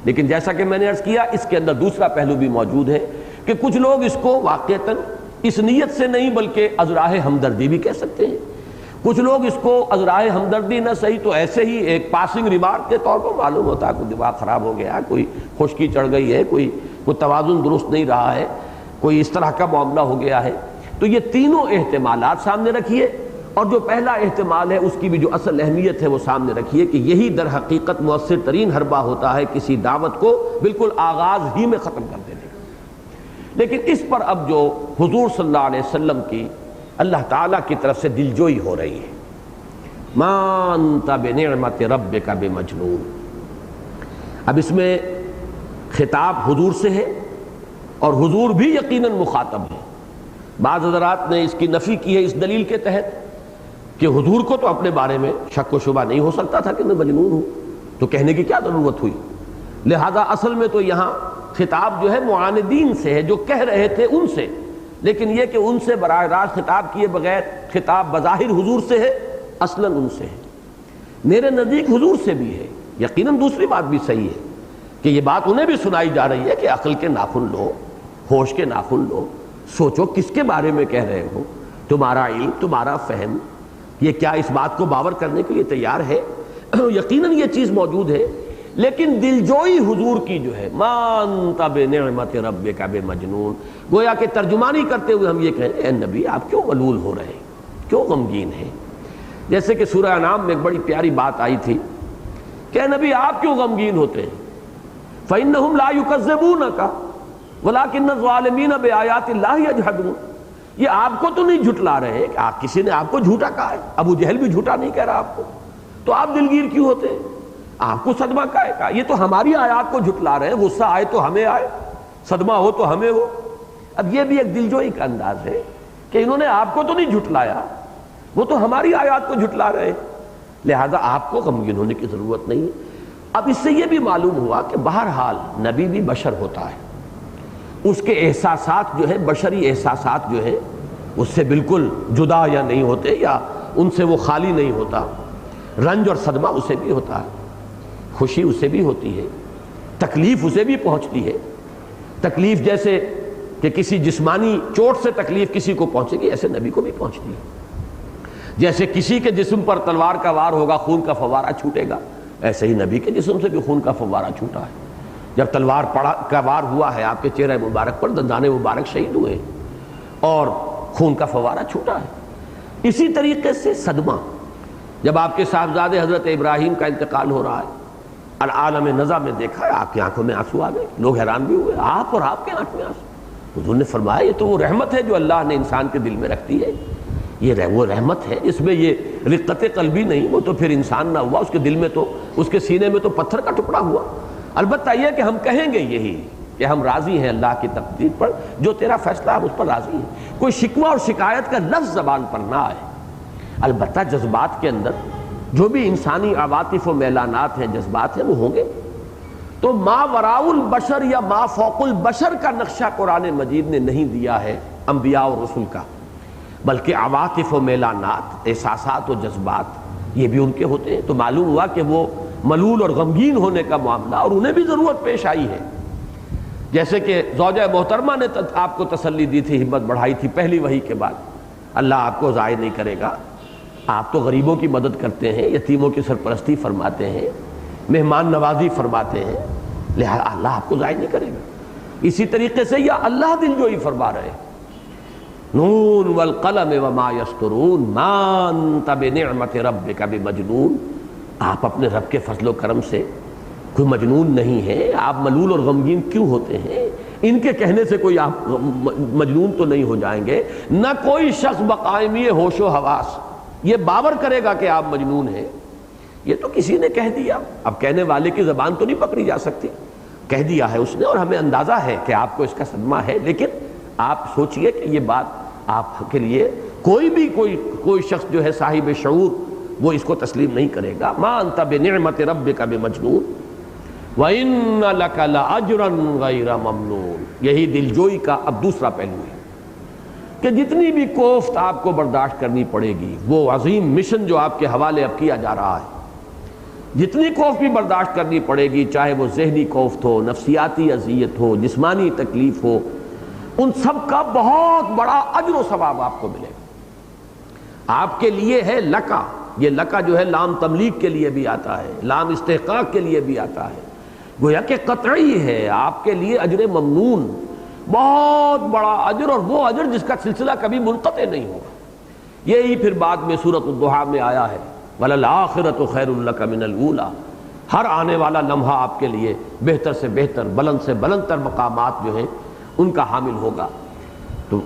لیکن جیسا کہ میں نے عرض کیا، اس کے اندر دوسرا پہلو بھی موجود ہے کہ کچھ لوگ اس کو واقعتاً اس نیت سے نہیں بلکہ ازراہ ہمدردی بھی کہہ سکتے ہیں. کچھ لوگ اس کو ازراہ ہمدردی نہ صحیح تو ایسے ہی ایک پاسنگ ریمارک کے طور پر معلوم ہوتا ہے، کوئی دماغ خراب ہو گیا ہے، کوئی خشکی چڑھ گئی ہے، کوئی توازن درست نہیں رہا ہے، کوئی اس طرح کا معاملہ ہو گیا ہے. تو یہ تینوں احتمالات سامنے رکھیے، اور جو پہلا احتمال ہے اس کی بھی جو اصل اہمیت ہے وہ سامنے رکھیے کہ یہی در حقیقت مؤثر ترین حربہ ہوتا ہے کسی دعوت کو بالکل آغاز ہی میں ختم کر دینے کا. لیکن اس پر اب جو حضور صلی اللہ علیہ وسلم کی اللہ تعالیٰ کی طرف سے دلجوئی ہو رہی ہے، ما انت بنعمت ربک بمجنون۔ اب اس میں خطاب حضور سے ہے اور حضور بھی یقیناً مخاطب ہے۔ بعض حضرات نے اس کی نفی کی ہے اس دلیل کے تحت کہ حضور کو تو اپنے بارے میں شک و شبہ نہیں ہو سکتا تھا کہ میں مجنون ہوں، تو کہنے کی کیا ضرورت ہوئی؟ لہذا اصل میں تو یہاں خطاب جو ہے معاندین سے ہے، جو کہہ رہے تھے ان سے، لیکن یہ کہ ان سے براہ راست خطاب کیے بغیر خطاب بظاہر حضور سے ہے، اصلاً ان سے ہے۔ میرے نزدیک حضور سے بھی ہے، یقیناً دوسری بات بھی صحیح ہے کہ یہ بات انہیں بھی سنائی جا رہی ہے کہ عقل کے ناخن لو، ہوش کے ناخن لو، سوچو کس کے بارے میں کہہ رہے ہو، تمہارا علم، تمہارا فہم، یہ کیا اس بات کو باور کرنے کے لیے تیار ہے؟ یقیناً یہ چیز موجود ہے، لیکن دلجوئی حضور کی جو ہے ما انت بنعمت ربک بمجنون، گویا کہ ترجمانی کرتے ہوئے ہم یہ کہیں اے نبی آپ کیوں ملول ہو رہے ہیں، کیوں غمگین ہیں؟ جیسے کہ سورہ انعام میں ایک بڑی پیاری بات آئی تھی کہ اے نبی آپ کیوں غمگین ہوتے ہیں؟ فإنہم لا یکذبونک ولکن الظالمین بآیات اللہ یجحدون، یہ آپ کو تو نہیں جھٹلا رہے کہ کسی نے آپ کو جھوٹا کہا ہے، ابو جہل بھی جھوٹا نہیں کہہ رہا آپ کو، تو آپ دلگیر کیوں ہوتے ہیں؟ آپ کو صدمہ کا ہے، یہ تو ہماری آیات کو جھٹلا رہے ہیں، غصہ آئے تو ہمیں آئے، صدمہ ہو تو ہمیں ہو۔ اب یہ بھی ایک دلجوئی کا انداز ہے کہ انہوں نے آپ کو تو نہیں جھٹلایا، وہ تو ہماری آیات کو جھٹلا رہے ہیں، لہذا آپ کو غمگین ہونے کی ضرورت نہیں ہے۔ اب اس سے یہ بھی معلوم ہوا کہ بہرحال نبی بھی بشر ہوتا ہے، اس کے احساسات جو ہے بشری احساسات جو ہے اس سے بالکل جدا یا نہیں ہوتے، یا ان سے وہ خالی نہیں ہوتا۔ رنج اور صدمہ اسے بھی ہوتا ہے، خوشی اسے بھی ہوتی ہے، تکلیف اسے بھی پہنچتی ہے۔ تکلیف جیسے کہ کسی جسمانی چوٹ سے تکلیف کسی کو پہنچے گی، ایسے نبی کو بھی پہنچتی ہے۔ جیسے کسی کے جسم پر تلوار کا وار ہوگا خون کا فوارہ چھوٹے گا، ایسے ہی نبی کے جسم سے بھی خون کا فوارہ چھوٹا ہے۔ جب تلوار کا وار ہوا ہے آپ کے چہرہ مبارک پر، دندان مبارک شہید ہوئے اور خون کا فوارہ چھوٹا ہے۔ اسی طریقے سے صدمہ، جب آپ کے صاحبزادے حضرت ابراہیم کا انتقال ہو رہا ہے، العالم نزا میں دیکھا ہے آپ کی آنکھوں میں آنسو آ گئے، لوگ حیران بھی ہوئے، آپ اور آپ کے آنکھ میں آنسو۔ حضور نے فرمایا یہ تو وہ رحمت ہے جو اللہ نے انسان کے دل میں رکھتی ہے، یہ وہ رحمت ہے اس میں یہ رقت قلبی نہیں، وہ تو پھر انسان نہ ہوا، اس کے دل میں تو، اس کے سینے میں تو پتھر کا ٹکڑا ہوا۔ البتہ یہ کہ ہم کہیں گے یہی کہ ہم راضی ہیں اللہ کی تقدیر پر، جو تیرا فیصلہ ہم اس پر راضی ہیں، کوئی شکوہ اور شکایت کا لفظ زبان پر نہ آئے۔ البتہ جذبات کے اندر جو بھی انسانی عواطف و میلانات ہیں، جذبات ہیں، وہ ہوں گے۔ تو ما وراء البشر یا ما فوق البشر کا نقشہ قرآن مجید نے نہیں دیا ہے انبیاء اور رسل کا، بلکہ عواطف و میلانات، احساسات و جذبات یہ بھی ان کے ہوتے ہیں۔ تو معلوم ہوا کہ وہ ملول اور غمگین ہونے کا معاملہ، اور انہیں بھی ضرورت پیش آئی ہے۔ جیسے کہ زوجہ محترمہ نے آپ کو تسلی دی تھی، ہمت بڑھائی تھی پہلی وحی کے بعد، اللہ آپ کو ضائع نہیں کرے گا، آپ تو غریبوں کی مدد کرتے ہیں، یتیموں کی سرپرستی فرماتے ہیں، مہمان نوازی فرماتے ہیں، لہذا اللہ آپ کو ضائع نہیں کرے گا۔ اسی طریقے سے یا اللہ دلجوئی فرما رہے ہیں، نون والقلم وما یسطرون ما انت بنعمت ربک بمجنون، آپ اپنے رب کے فضل و کرم سے کوئی مجنون نہیں ہے، آپ ملول اور غمگین کیوں ہوتے ہیں؟ ان کے کہنے سے کوئی آپ مجنون تو نہیں ہو جائیں گے۔ نہ کوئی شخص بقائمی ہوش و حواس یہ باور کرے گا کہ آپ مجنون ہیں، یہ تو کسی نے کہہ دیا، اب کہنے والے کی زبان تو نہیں پکڑی جا سکتی، کہہ دیا ہے اس نے، اور ہمیں اندازہ ہے کہ آپ کو اس کا صدمہ ہے، لیکن آپ سوچئے کہ یہ بات آپ کے لیے کوئی شخص جو ہے صاحب شعور وہ اس کو تسلیم نہیں کرے گا۔ ما انت بنعمت ربک بمجنون وَإِنَّ لَكَ لَأَجْرًا غَيْرَ مَمْنُونٍ۔ یہی دلجوئی کا اب دوسرا پہلو ہے کہ جتنی بھی کوفت آپ کو برداشت کرنی پڑے گی، وہ عظیم مشن جو آپ کے حوالے اب کیا جا رہا ہے، جتنی کوفت بھی برداشت کرنی پڑے گی، چاہے وہ ذہنی کوفت ہو، نفسیاتی اذیت ہو، جسمانی تکلیف ہو، ان سب کا بہت بڑا اجر و ثواب آپ کو ملے گا۔ آپ کے لیے ہے لکا، یہ لکا جو ہے لام تملیک کے لیے بھی آتا ہے، لام استحقاق کے لیے بھی آتا ہے، گویا کہ قطعی ہے آپ کے لیے اجر ممنون، بہت بڑا اجر، اور وہ اجر جس کا سلسلہ کبھی منقطع نہیں ہوگا۔ یہی پھر بعد میں سورۃ الضحیٰ میں آیا ہے وَلَلْآخِرَةُ خَيْرٌ لَكَ مِنَ الْأُولَىٰ، ہر آنے والا لمحہ آپ کے لیے بہتر سے بہتر، بلند سے بلند تر مقامات جو ہیں ان کا حامل ہوگا۔ تو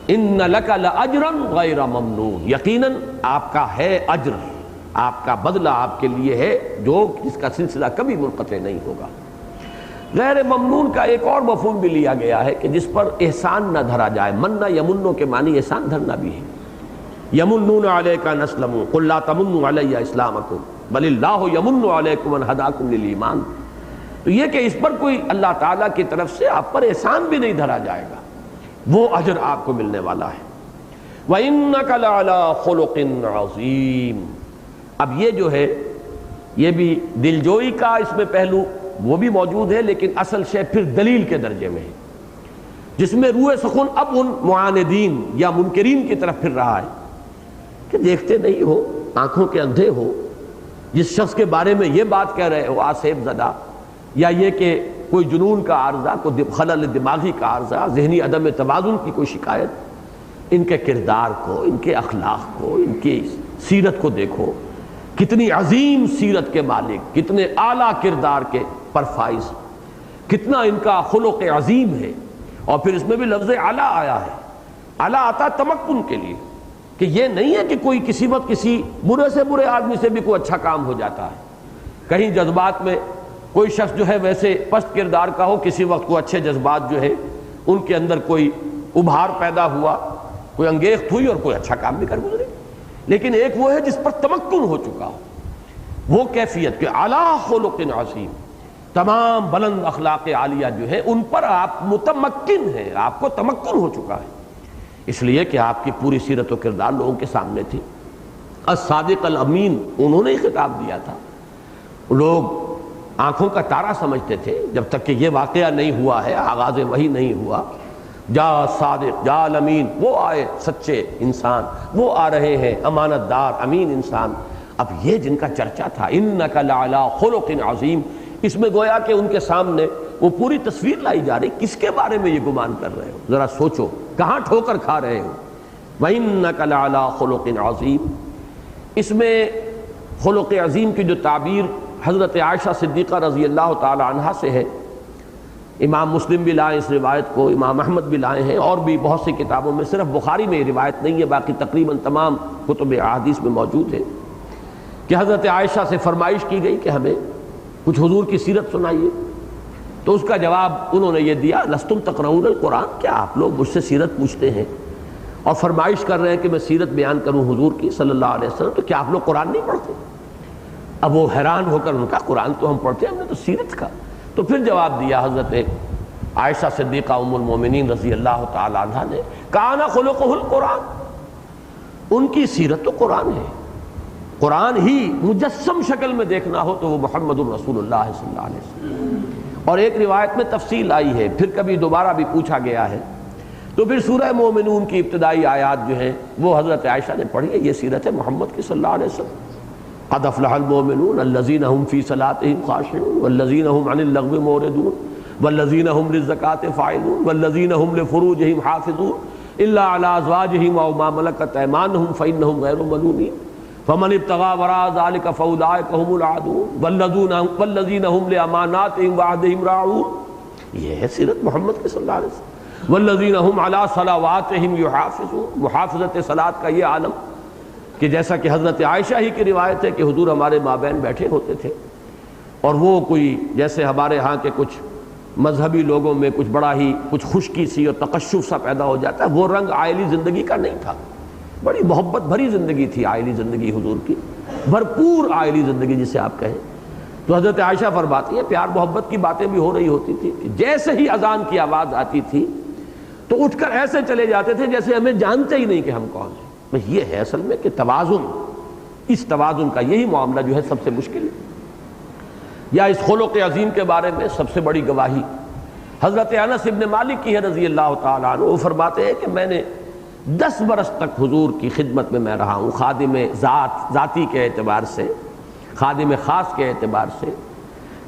ان لک لاجرا غیر ممنون، یقیناً آپ کا ہے اجر، آپ کا بدلہ آپ کے لیے ہے جو جس کا سلسلہ کبھی منقطع نہیں ہوگا۔ غیر ممنون کا ایک اور مفہوم بھی لیا گیا ہے کہ جس پر احسان نہ دھرا جائے۔ منّا یمنو کے معنی احسان دھرنا بھی ہے۔ یمنون علیک ان اسلموا قل لا تمنوا علی اسلامکم بل اللہ یمن علیکم ان ہداکم للایمان۔ تو یہ کہ اس پر کوئی اللہ تعالیٰ کی طرف سے آپ پر احسان بھی نہیں دھرا جائے گا، وہ اجر آپ کو ملنے والا ہے۔ وَإِنَّكَ لَعَلَىٰ خُلُقٍ عَظِيمٍ۔ اب یہ جو ہے یہ بھی دلجوئی کا اس میں پہلو وہ بھی موجود ہے، لیکن اصل شے پھر دلیل کے درجے میں ہے، جس میں روح سخن اب ان معاندین یا منکرین کی طرف پھر رہا ہے کہ دیکھتے نہیں ہو، آنکھوں کے اندھے ہو، جس شخص کے بارے میں یہ بات کہہ رہے ہو آسیب زدہ، یا یہ کہ کوئی جنون کا عارضہ، کوئی خلل دماغی کا عارضہ، ذہنی عدم توازن کی کوئی شکایت، ان کے کردار کو، ان کے اخلاق کو، ان کی سیرت کو دیکھو، کتنی عظیم سیرت کے مالک، کتنے اعلیٰ کردار کے پرفائز، کتنا ان کا خلق عظیم ہے۔ اور پھر اس میں بھی لفظ اعلیٰ آیا ہے، اعلیٰ آتا تمکن کے لیے، کہ یہ نہیں ہے کہ کوئی کسی وقت کسی برے سے برے آدمی سے بھی کوئی اچھا کام ہو جاتا ہے۔ کہیں جذبات میں کوئی شخص جو ہے ویسے پست کردار کا ہو، کسی وقت کوئی اچھے جذبات جو ہے ان کے اندر کوئی ابھار پیدا ہوا، کوئی انگیخت ہوئی اور کوئی اچھا کام بھی کر گزرے۔ لیکن ایک وہ ہے جس پر تمکن ہو چکا ہو، وہ کیفیت کہ اعلیٰ خلق عظیم، تمام بلند اخلاق عالیہ جو ہے ان پر آپ متمکن ہیں، آپ کو تمکن ہو چکا ہے، اس لیے کہ آپ کی پوری سیرت و کردار لوگوں کے سامنے تھی۔ الصادق الامین انہوں نے ہی خطاب دیا تھا۔ لوگ آنکھوں کا تارا سمجھتے تھے جب تک کہ یہ واقعہ نہیں ہوا ہے، آغاز وحی نہیں ہوا۔ جا صادق جا الامین، وہ آئے سچے انسان، وہ آ رہے ہیں امانت دار امین انسان۔ اب یہ جن کا چرچا تھا انک لعلی خلق عظیم، اس میں گویا کہ ان کے سامنے وہ پوری تصویر لائی جا رہی، کس کے بارے میں یہ گمان کر رہے ہو، ذرا سوچو کہاں ٹھوکر کھا رہے ہو۔ وَإِنَّكَ لَعَلَىٰ خُلُقٍ عَظِيمٍ، اس میں خلق عظیم کی جو تعبیر حضرت عائشہ صدیقہ رضی اللہ تعالی عنہا سے ہے، امام مسلم بھی لائے اس روایت کو، امام احمد بھی لائے ہیں، اور بھی بہت سی کتابوں میں، صرف بخاری میں یہ روایت نہیں ہے، باقی تقریباً تمام کتب احادیث میں موجود ہے کہ حضرت عائشہ سے فرمائش کی گئی کہ ہمیں کچھ حضور کی سیرت سنائیے۔ تو اس کا جواب انہوں نے یہ دیا، لستم تقرؤون القرآن، کیا آپ لوگ مجھ سے سیرت پوچھتے ہیں اور فرمائش کر رہے ہیں کہ میں سیرت بیان کروں حضور کی صلی اللہ علیہ وسلم، تو کیا آپ لوگ قرآن نہیں پڑھتے؟ اب وہ حیران ہو کر ان کا قرآن تو ہم پڑھتے ہیں، ہم نے تو سیرت کا۔ تو پھر جواب دیا حضرت عائشہ صدیقہ ام المومنین رضی اللہ تعالی عنہا نے، کان خلقہ القرآن، ان کی سیرت تو قرآن ہے، قرآن ہی مجسم شکل میں دیکھنا ہو تو وہ محمد الرسول اللہ صلی اللہ علیہ وسلم۔ اور ایک روایت میں تفصیل آئی ہے، پھر کبھی دوبارہ بھی پوچھا گیا ہے، تو پھر سورہ مومنون کی ابتدائی آیات جو ہیں وہ حضرت عائشہ نے پڑھی ہے، یہ سیرت ہے محمد کی صلی اللہ علیہ وسلم۔ قد افلح المؤمنون الذین هم فی صلاتهم خاشعون والذین هم عن اللغو معرضون والذین هم للزکاة فاعلون والذین هم لفروجهم حافظون الا علی ازواجهم او ما ملکت ایمانهم فانهم غیر ملومین فمن ابتغى وراء ذلك فاولئک هم العادون والذین هم لاماناتهم وعهدهم راعون۔ یہ ہے سیرت محمد کی صلی اللہ علیہ وسلم۔ والذین هم علی صلواتهم یحافظون، محافظت صلاۃ کا یہ عالم کہ جیسا کہ حضرت عائشہ ہی کی روایت ہے کہ حضور ہمارے مابین بیٹھے ہوتے تھے، اور وہ کوئی جیسے ہمارے ہاں کے کچھ مذہبی لوگوں میں کچھ بڑا ہی کچھ خشکی سی اور تقشف سا پیدا ہو جاتا ہے، وہ رنگ عائلی زندگی کا نہیں تھا، بڑی محبت بھری زندگی تھی عائلی زندگی حضور کی، بھرپور عائلی زندگی جسے آپ کہیں۔ تو حضرت عائشہ فرماتی ہیں پیار محبت کی باتیں بھی ہو رہی ہوتی تھی کہ جیسے ہی اذان کی آواز آتی تھی تو اٹھ کر ایسے چلے جاتے تھے جیسے ہمیں جانتے ہی نہیں کہ ہم کون ہیں۔ یہ ہے اصل میں کہ توازن، اس توازن کا یہی معاملہ جو ہے سب سے مشکل ہے۔ یا اس خلق عظیم کے بارے میں سب سے بڑی گواہی حضرت انس ابن مالک کی ہے رضی اللہ تعالیٰ عنہ۔ وہ فرماتے ہیں کہ میں نے 10 برس تک حضور کی خدمت میں رہا ہوں، خادم ذاتی کے اعتبار سے، خادم خاص کے اعتبار سے۔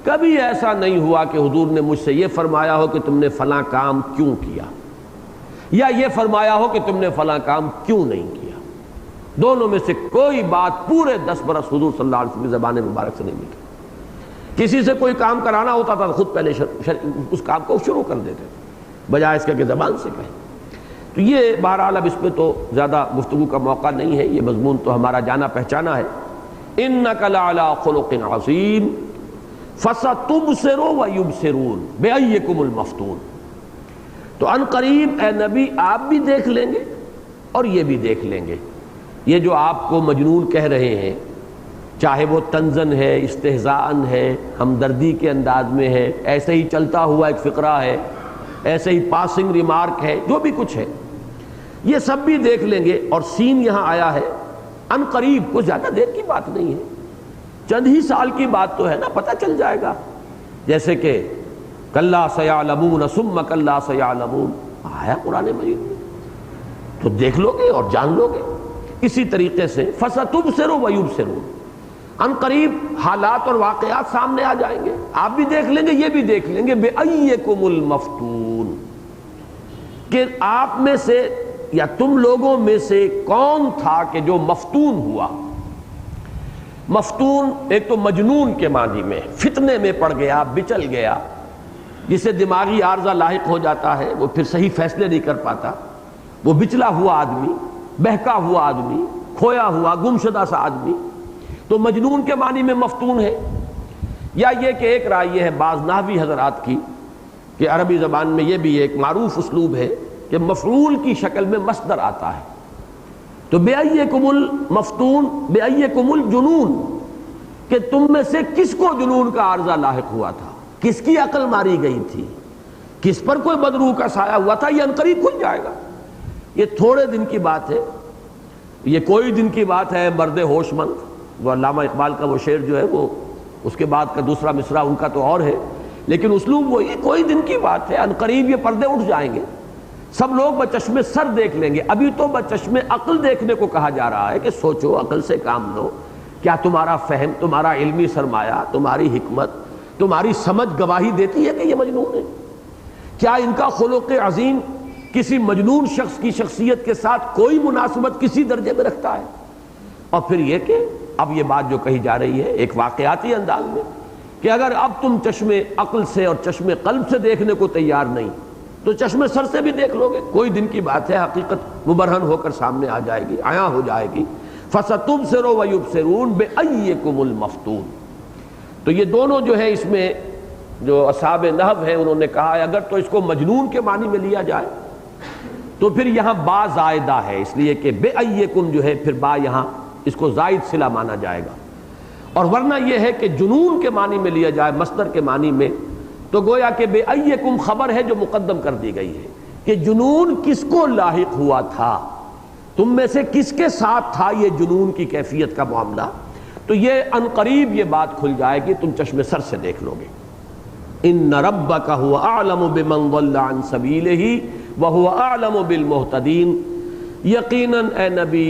کبھی ایسا نہیں ہوا کہ حضور نے مجھ سے یہ فرمایا ہو کہ تم نے فلاں کام کیوں کیا، یا یہ فرمایا ہو کہ تم نے فلاں کام کیوں نہیں کیا۔ دونوں میں سے کوئی بات پورے 10 برس حضور صلی اللہ علیہ وسلم کی زبان مبارک سے نہیں نکلی۔ کسی سے کوئی کام کرانا ہوتا تھا تو خود پہلے اس کام کو شروع کر دیتے تھے، بجائے اس کے زبان سے کہیں۔ تو یہ بہرحال اب اس پہ تو زیادہ گفتگو کا موقع نہیں ہے، یہ مضمون تو ہمارا جانا پہچانا ہے۔ اِنَّكَ لَعَلَىٰ خُلُقٍ عَظِيمٍ فَسَتُبْصِرُ وَيُبْصِرُونَ بِأَيِّكُمُ الْمَفْتُونُ۔ تو ان قریب اے نبی آپ بھی دیکھ لیں گے اور یہ بھی دیکھ لیں گے۔ یہ جو آپ کو مجنون کہہ رہے ہیں، چاہے وہ طنزاً ہے، استہزاءً ہے، ہمدردی کے انداز میں ہے، ایسے ہی چلتا ہوا ایک فقرہ ہے، ایسے ہی پاسنگ ریمارک ہے، جو بھی کچھ ہے یہ سب بھی دیکھ لیں گے۔ اور سین یہاں آیا ہے ان قریب، کچھ زیادہ دیر کی بات نہیں ہے، چند ہی سال کی بات تو ہے نا، پتہ چل جائے گا۔ جیسے کہ کلا سیعلمون ثم کلا سیعلمون آیا قرآن مجید میں، تو دیکھ لو گے اور جان لو گے۔ اسی طریقے سے فَسَتُبْصِرُ وَيُبْصِرُونَ، ان قریب حالات اور واقعات سامنے آ جائیں گے، آپ بھی دیکھ لیں گے، یہ بھی دیکھ لیں گے۔ بِأَيِّكُمُ الْمَفْتُونُ، کہ آپ میں سے یا تم لوگوں میں سے کون تھا کہ جو مفتون ہوا۔ مفتون ایک تو مجنون کے معنی میں، فتنے میں پڑ گیا، بچل گیا، جسے دماغی عارضہ لاحق ہو جاتا ہے، وہ پھر صحیح فیصلے نہیں کر پاتا، وہ بچلا ہوا آدمی، بہکا ہوا آدمی، کھویا ہوا گمشدہ سا آدمی، تو مجنون کے معنی میں مفتون ہے۔ یا یہ کہ ایک رائے یہ ہے بعض نحوی حضرات کی کہ عربی زبان میں یہ بھی ایک معروف اسلوب ہے کہ مفعول کی شکل میں مصدر آتا ہے، تو بِأَيِّكُمُ الْمَفْتُونُ بِأَيِّكُمُ الْجُنُونَ، کہ تم میں سے کس کو جنون کا عارضہ لاحق ہوا تھا، کس کی عقل ماری گئی تھی، کس پر کوئی بدروح کا سایہ ہوا تھا۔ یہ عنقریب کھل جائے گا، یہ تھوڑے دن کی بات ہے، یہ کوئی دن کی بات ہے۔ مرد ہوش مند، وہ علامہ اقبال کا وہ شعر جو ہے وہ اس کے بعد کا دوسرا مصرع ان کا تو اور ہے، لیکن اسلوب وہی، کوئی دن کی بات ہے، عنقریب یہ پردے اٹھ جائیں گے، سب لوگ بچشم سر دیکھ لیں گے۔ ابھی تو بچشم عقل دیکھنے کو کہا جا رہا ہے کہ سوچو، عقل سے کام لو، کیا تمہارا فہم، تمہارا علمی سرمایہ، تمہاری حکمت، تمہاری سمجھ گواہی دیتی ہے کہ یہ مجنون ہے؟ کیا ان کا خلق عظیم کسی مجنون شخص کی شخصیت کے ساتھ کوئی مناسبت کسی درجے میں رکھتا ہے؟ اور پھر یہ کہ اب یہ بات جو کہی جا رہی ہے ایک واقعاتی انداز میں کہ اگر اب تم چشم عقل سے اور چشم قلب سے دیکھنے کو تیار نہیں تو چشم سر سے بھی دیکھ لو گے، کوئی دن کی بات ہے، حقیقت مبرہن ہو کر سامنے آ جائے گی، عیاں ہو جائے گی۔ فَسَتُبْصِرُ وَيُبْصِرُونَ بِأَيِّكُمُ الْمَفْتُونُ۔ تو یہ دونوں جو ہے اس میں جو اصحاب نحو ہیں انہوں نے کہا ہے اگر تو اس کو مجنون کے معنی میں لیا جائے تو پھر یہاں با زائدہ ہے، اس لیے کہ بِأَيِّكُمْ جو ہے پھر با یہاں اس کو زائد صلہ مانا جائے گا، اور ورنہ یہ ہے کہ جنون کے معنی میں لیا جائے مصدر کے معنی میں تو گویا کہ بِأَيِّكُمْ خبر ہے جو مقدم کر دی گئی ہے کہ جنون کس کو لاحق ہوا تھا، تم میں سے کس کے ساتھ تھا یہ جنون کی کیفیت کا معاملہ۔ تو یہ عنقریب یہ بات کھل جائے گی، تم چشم سر سے دیکھ لو گے۔ ان ربک هو اعلم بمن ضل عن سبیلہ وهو اعلم بالمہتدین، یقیناً اے نبی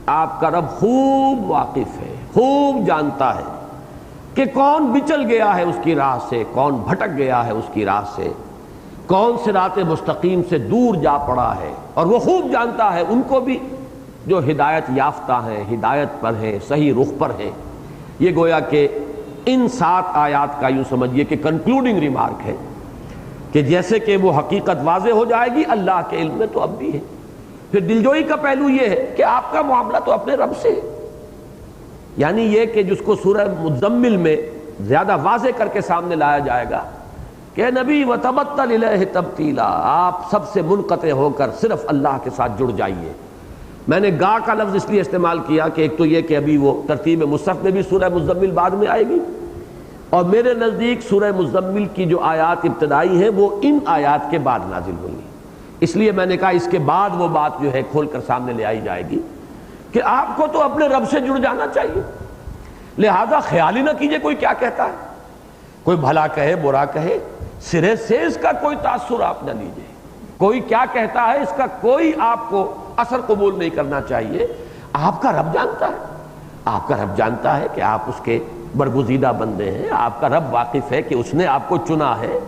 آپ کا رب خوب واقف ہے، خوب جانتا ہے کہ کون بچل گیا ہے اس کی راہ سے، کون بھٹک گیا ہے اس کی راہ سے، کون صراط مستقیم سے دور جا پڑا ہے، اور وہ خوب جانتا ہے ان کو بھی جو ہدایت یافتہ ہیں، ہدایت پر ہیں، صحیح رخ پر ہیں۔ یہ گویا کہ ان 7 آیات کا یوں سمجھیے کہ کنکلوڈنگ ریمارک ہے کہ جیسے کہ وہ حقیقت واضح ہو جائے گی اللہ کے علم میں تو اب بھی ہے۔ پھر دلجوئی کا پہلو یہ ہے کہ آپ کا معاملہ تو اپنے رب سے ہے، یعنی یہ کہ جس کو سورہ مزمل میں زیادہ واضح کر کے سامنے لایا جائے گا کہ نبی وتبتل الیہ تبتیلا، آپ سب سے منقطع ہو کر صرف اللہ کے ساتھ جڑ جائیے۔ میں نے گا کا لفظ اس لیے استعمال کیا کہ ایک تو یہ کہ ابھی وہ ترتیب مصحف میں بھی سورہ مزمل بعد میں آئے گی، اور میرے نزدیک سورہ مزمل کی جو آیات ابتدائی ہیں وہ ان آیات کے بعد نازل ہوئی، اس لیے میں نے کہا اس کے بعد وہ بات جو ہے کھول کر سامنے لے آئی جائے گی کہ آپ کو تو اپنے رب سے جڑ جانا چاہیے، لہذا خیال ہی نہ کیجئے کوئی کیا کہتا ہے، کوئی بھلا کہے برا کہے، سرے سے اس کا کوئی تاثر آپ نہ لیجئے، کوئی کیا کہتا ہے اس کا کوئی آپ کو اثر قبول نہیں کرنا چاہیے۔ آپ کا رب جانتا ہے، آپ کا رب جانتا ہے کہ آپ اس کے برگزیدہ بندے ہیں، آپ کا رب واقف ہے کہ اس نے آپ کو چنا ہے،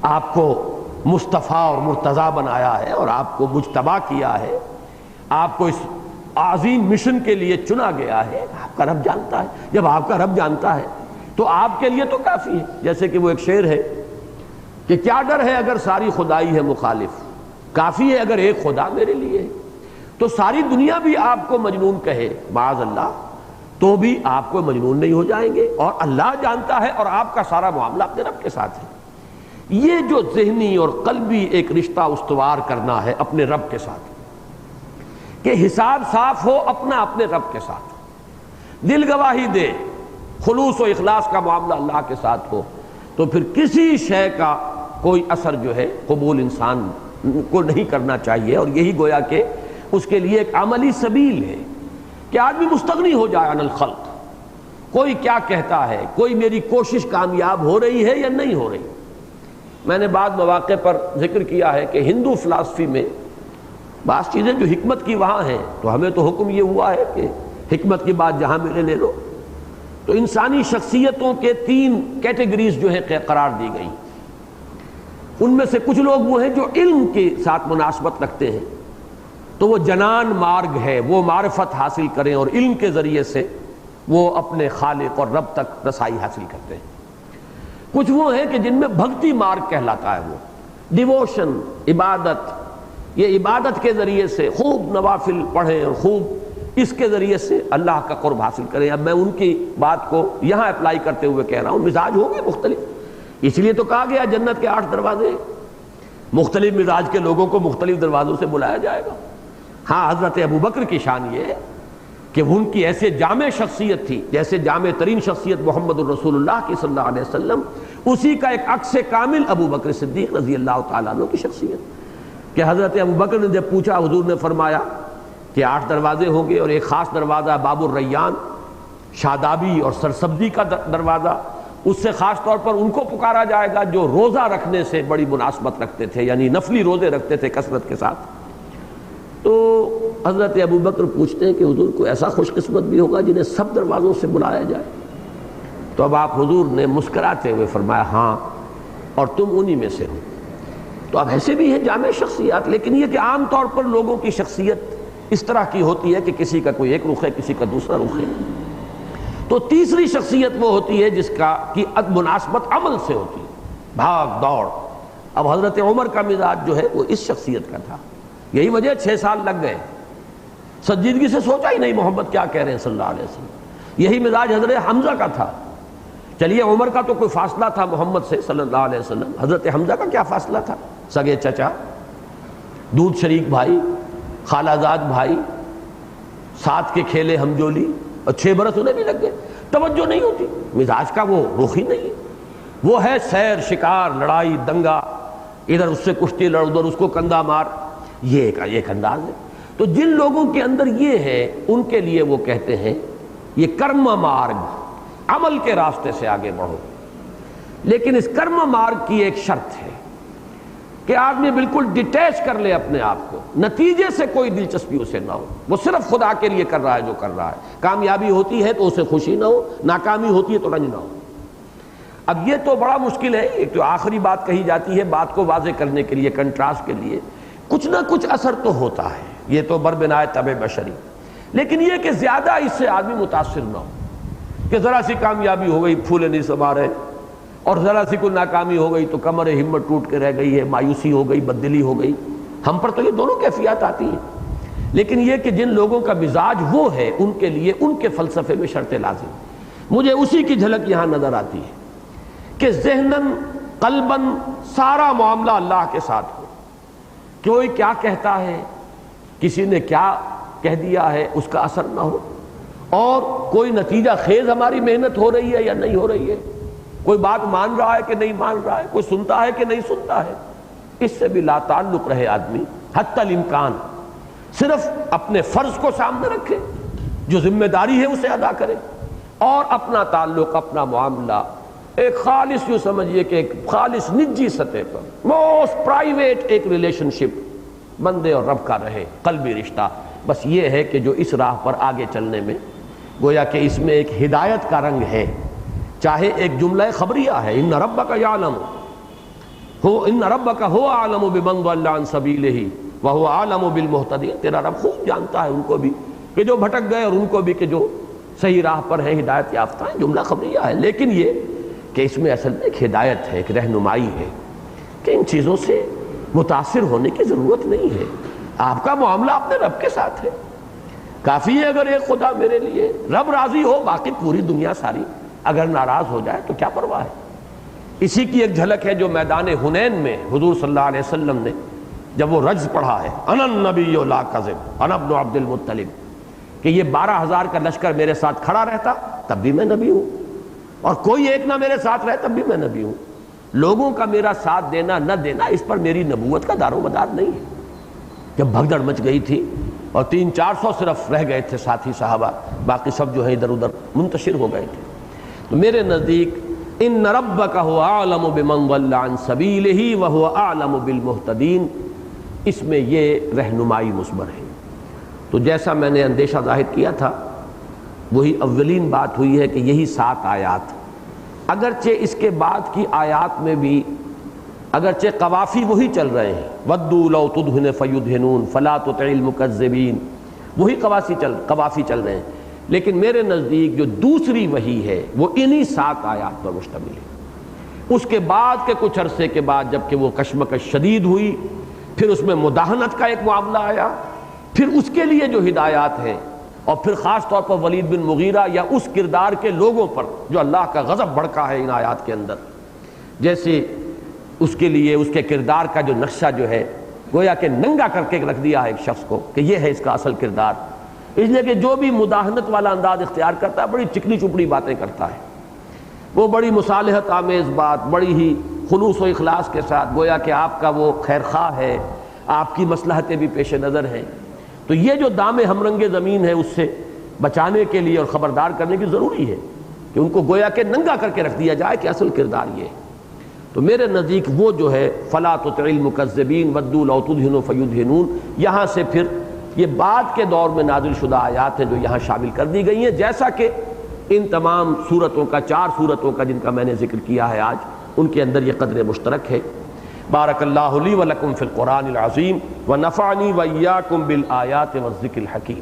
آپ کو مصطفیٰ اور مرتضیٰ بنایا ہے اور آپ کو مجتبی کیا ہے، آپ کو اس عظیم مشن کے لیے چنا گیا ہے، آپ کا رب جانتا ہے۔ جب آپ کا رب جانتا ہے تو آپ کے لیے تو کافی ہے، جیسے کہ وہ ایک شعر ہے کہ کیا ڈر ہے اگر ساری خدائی ہے مخالف، کافی ہے اگر ایک خدا میرے لیے ہے۔ تو ساری دنیا بھی آپ کو مجنون کہے معاذ اللہ تو بھی آپ کو مجنون نہیں ہو جائیں گے، اور اللہ جانتا ہے اور آپ کا سارا معاملہ اپنے رب کے ساتھ ہے۔ یہ جو ذہنی اور قلبی ایک رشتہ استوار کرنا ہے اپنے رب کے ساتھ، کہ حساب صاف ہو اپنا اپنے رب کے ساتھ، دل گواہی دے، خلوص و اخلاص کا معاملہ اللہ کے ساتھ ہو، تو پھر کسی شے کا کوئی اثر جو ہے قبول انسان کو نہیں کرنا چاہیے۔ اور یہی گویا کہ اس کے لیے ایک عملی سبیل ہے کہ آدمی مستغنی ہو جائے عن الخلق، کوئی کیا کہتا ہے، کوئی میری کوشش کامیاب ہو رہی ہے یا نہیں ہو رہی۔ میں نے بعض مواقع پر ذکر کیا ہے کہ ہندو فلسفی میں بعض چیزیں جو حکمت کی وہاں ہیں، تو ہمیں تو حکم یہ ہوا ہے کہ حکمت کی بات جہاں ملے لے لو۔ تو انسانی شخصیتوں کے 3 کیٹیگریز جو ہیں قرار دی گئی، ان میں سے کچھ لوگ وہ ہیں جو علم کے ساتھ مناسبت رکھتے ہیں، تو وہ جنان مارگ ہے، وہ معرفت حاصل کریں اور علم کے ذریعے سے وہ اپنے خالق اور رب تک رسائی حاصل کرتے ہیں۔ کچھ وہ ہیں کہ جن میں بھکتی مارگ کہلاتا ہے، وہ ڈیووشن، عبادت، یہ عبادت کے ذریعے سے خوب نوافل پڑھیں اور خوب اس کے ذریعے سے اللہ کا قرب حاصل کریں۔ اب میں ان کی بات کو یہاں اپلائی کرتے ہوئے کہہ رہا ہوں، مزاج ہوں گے مختلف، اس لیے تو کہا گیا جنت کے 8 دروازے، مختلف مزاج کے لوگوں کو مختلف دروازوں سے بلایا جائے گا۔ ہاں، حضرت ابوبکر کی شان یہ ہے کہ ان کی ایسے جامع شخصیت تھی، جیسے جامع ترین شخصیت محمد الرسول اللہ کی صلی اللہ علیہ وسلم، اسی کا ایک عکس کامل ابوبکر صدیق رضی اللہ تعالیٰ عنہ کی شخصیت، کہ حضرت ابوبکر نے جب پوچھا، حضور نے فرمایا کہ 8 دروازے ہوں گے، اور ایک خاص دروازہ باب الریان، شادابی اور سرسبزی کا دروازہ، اس سے خاص طور پر ان کو پکارا جائے گا جو روزہ رکھنے سے بڑی مناسبت رکھتے تھے، یعنی نفلی روزے رکھتے تھے کثرت کے ساتھ۔ تو حضرت ابوبکر پوچھتے ہیں کہ حضور کو ایسا خوش قسمت بھی ہوگا جنہیں سب دروازوں سے بلایا جائے؟ تو اب آپ حضور نے مسکراتے ہوئے فرمایا ہاں، اور تم انہی میں سے ہو۔ تو اب ایسے بھی ہیں جامع شخصیات، لیکن یہ کہ عام طور پر لوگوں کی شخصیت اس طرح کی ہوتی ہے کہ کسی کا کوئی ایک رخ ہے، کسی کا دوسرا رخ ہے۔ تو تیسری شخصیت وہ ہوتی ہے جس کا کی مناسبت عمل سے ہوتی ہے، بھاگ دوڑ۔ اب حضرت عمر کا مزاج جو ہے وہ اس شخصیت کا تھا، یہی وجہ 6 سال لگ گئے، سنجیدگی سے سوچا ہی نہیں محمد کیا کہہ رہے ہیں صلی اللہ علیہ وسلم۔ یہی مزاج حضرت حمزہ کا تھا۔ چلیے عمر کا تو کوئی فاصلہ تھا محمد سے صلی اللہ علیہ وسلم، حضرت حمزہ کا کیا فاصلہ تھا؟ سگے چچا، دودھ شریک بھائی، خالہ زاد بھائی، ساتھ کے کھیلے ہمجولی، اور 6 برس انہیں بھی لگ گئے، توجہ نہیں ہوتی، مزاج کا وہ رخ ہی نہیں ہے۔ وہ ہے سیر، شکار، لڑائی، دنگا، ادھر اس سے کشتی لڑ، ادھر اس کو کندھا مار، یہ ایک انداز ہے۔ تو جن لوگوں کے اندر یہ ہے ان کے لیے وہ کہتے ہیں یہ کرم مارگ، عمل کے راستے سے آگے بڑھو۔ لیکن اس کرم مارگ کی ایک شرط ہے کہ آدمی بالکل ڈیٹیچ کر لے اپنے آپ کو، نتیجے سے کوئی دلچسپی اسے نہ ہو، وہ صرف خدا کے لیے کر رہا ہے جو کر رہا ہے۔ کامیابی ہوتی ہے تو اسے خوشی نہ ہو، ناکامی ہوتی ہے تو رنج نہ ہو۔ اب یہ تو بڑا مشکل ہے، ایک تو آخری بات کہی جاتی ہے بات کو واضح کرنے کے لیے، کنٹراسٹ کے لیے، کچھ نہ کچھ اثر تو ہوتا ہے، یہ تو بربنائے طبع بشری، لیکن یہ کہ زیادہ اس سے آدمی متاثر نہ ہو کہ ذرا سی کامیابی ہو گئی پھولے نہیں سما رہے، اور ذرا سی کوئی ناکامی ہو گئی تو کمر ہمت ٹوٹ کے رہ گئی ہے، مایوسی ہو گئی، بددلی ہو گئی۔ ہم پر تو یہ دونوں کیفیات آتی ہیں، لیکن یہ کہ جن لوگوں کا مزاج وہ ہے ان کے لیے ان کے فلسفے میں شرط لازم، مجھے اسی کی جھلک یہاں نظر آتی ہے کہ ذہناً قلباً سارا معاملہ اللہ کے ساتھ ہو، کوئی کیا کہتا ہے، کسی نے کیا کہہ دیا ہے اس کا اثر نہ ہو، اور کوئی نتیجہ خیز ہماری محنت ہو رہی ہے یا نہیں ہو رہی ہے، کوئی بات مان رہا ہے کہ نہیں مان رہا ہے، کوئی سنتا ہے کہ نہیں سنتا ہے، اس سے بھی لا تعلق رہے آدمی حتی الامکان، صرف اپنے فرض کو سامنے رکھے، جو ذمہ داری ہے اسے ادا کرے، اور اپنا تعلق، اپنا معاملہ ایک خالص، یوں سمجھیے کہ ایک خالص نجی سطح پر، موسٹ پرائیویٹ ایک ریلیشن شپ بندے اور رب کا رہے، قلبی رشتہ۔ بس یہ ہے کہ جو اس راہ پر آگے چلنے میں گویا کہ اس میں ایک ہدایت کا رنگ ہے، چاہے ایک جملہ خبریہ ہے، ان ربک یعلم ان ربک هو اعلم بمن ضل عن سبیلہ وهو اعلم بالمہتدین، تیرا رب خوب جانتا ہے ان کو بھی کہ جو بھٹک گئے اور ان کو بھی کہ جو صحیح راہ پر ہیں، ہدایت یافتہ ہیں۔ جملہ خبریہ ہے، لیکن یہ کہ اس میں اصل میں ایک ہدایت ہے، ایک رہنمائی ہے۔ کہ ان چیزوں سے متاثر ہونے کی ضرورت نہیں ہے. آپ کا معاملہ اپنے رب کے ساتھ ہے. کافی ہے اگر ایک خدا میرے لیے، رب راضی ہو، باقی پوری دنیا ساری اگر ناراض ہو جائے تو کیا پرواہ ہے. اسی کی ایک جھلک ہے جو میدان حنین میں حضور صلی اللہ علیہ وسلم نے جب وہ رجز پڑھا ہے، انا النبی لا کذب انا ابن عبد المطلب، کہ یہ 12,000 کا لشکر میرے ساتھ کھڑا رہتا تب بھی میں نبی ہوں، اور کوئی ایک نہ میرے ساتھ رہے تب بھی میں نبی ہوں. لوگوں کا میرا ساتھ دینا نہ دینا اس پر میری نبوت کا دار و مدار نہیں ہے. جب بھگدڑ مچ گئی تھی اور 300-400 صرف رہ گئے تھے ساتھی صحابہ، باقی سب جو ہے ادھر ادھر منتشر ہو گئے تھے، تو میرے نزدیک ان ربک هو اعلم بمن ضل عن سبیلہ وهو اعلم بالمہتدین، اس میں یہ رہنمائی مثمر ہے. تو جیسا میں نے اندیشہ ظاہر کیا تھا وہی اولین بات ہوئی ہے کہ یہی 7 آیات، اگرچہ اس کے بعد کی آیات میں بھی اگرچہ قوافی وہی چل رہے ہیں، وَدُّوا لَوْ تُدْهِنُ فَيُدْهِنُونَ فَلَا تُطِعِ الْمُكَذِّبِينَ، وہی قوافی چل رہے ہیں، لیکن میرے نزدیک جو دوسری وحی ہے وہ انہی 7 آیات پر مشتمل ہے. اس کے بعد کے کچھ عرصے کے بعد جب کہ وہ کشمکش شدید ہوئی، پھر اس میں مداہنت کا ایک معاملہ آیا، پھر اس کے لیے جو ہدایات ہیں، اور پھر خاص طور پر ولید بن مغیرہ یا اس کردار کے لوگوں پر جو اللہ کا غضب بھڑکا ہے ان آیات کے اندر، جیسے اس کے لیے اس کے کردار کا جو نقشہ جو ہے گویا کہ ننگا کر کے رکھ دیا ہے ایک شخص کو کہ یہ ہے اس کا اصل کردار. اس لیے کہ جو بھی مداہنت والا انداز اختیار کرتا ہے بڑی چکنی چپڑی باتیں کرتا ہے، وہ بڑی مصالحت آمیز بات، بڑی ہی خلوص و اخلاص کے ساتھ گویا کہ آپ کا وہ خیر خواہ ہے، آپ کی مصلحتیں بھی پیش نظر ہیں. تو یہ جو دام ہمرنگ زمین ہے اس سے بچانے کے لیے اور خبردار کرنے کی ضروری ہے کہ ان کو گویا کہ ننگا کر کے رکھ دیا جائے کہ اصل کردار یہ ہے. تو میرے نزدیک وہ جو ہے فَلَا تُطِعِ الْمُكَذِّبِينَ وَدُّوا لَوْ تُدْهِنُ فَيُدْهِنُونَ، یہاں سے پھر یہ بعد کے دور میں نازل شدہ آیات ہیں جو یہاں شامل کر دی گئی ہیں، جیسا کہ ان تمام صورتوں کا 4 صورتوں کا جن کا میں نے ذکر کیا ہے آج، ان کے اندر یہ قدر مشترک ہے. بارک اللہ لی و لکم فی القرآن العظیم ونفعنی وإیاکم بالآیات والذکر الحکیم.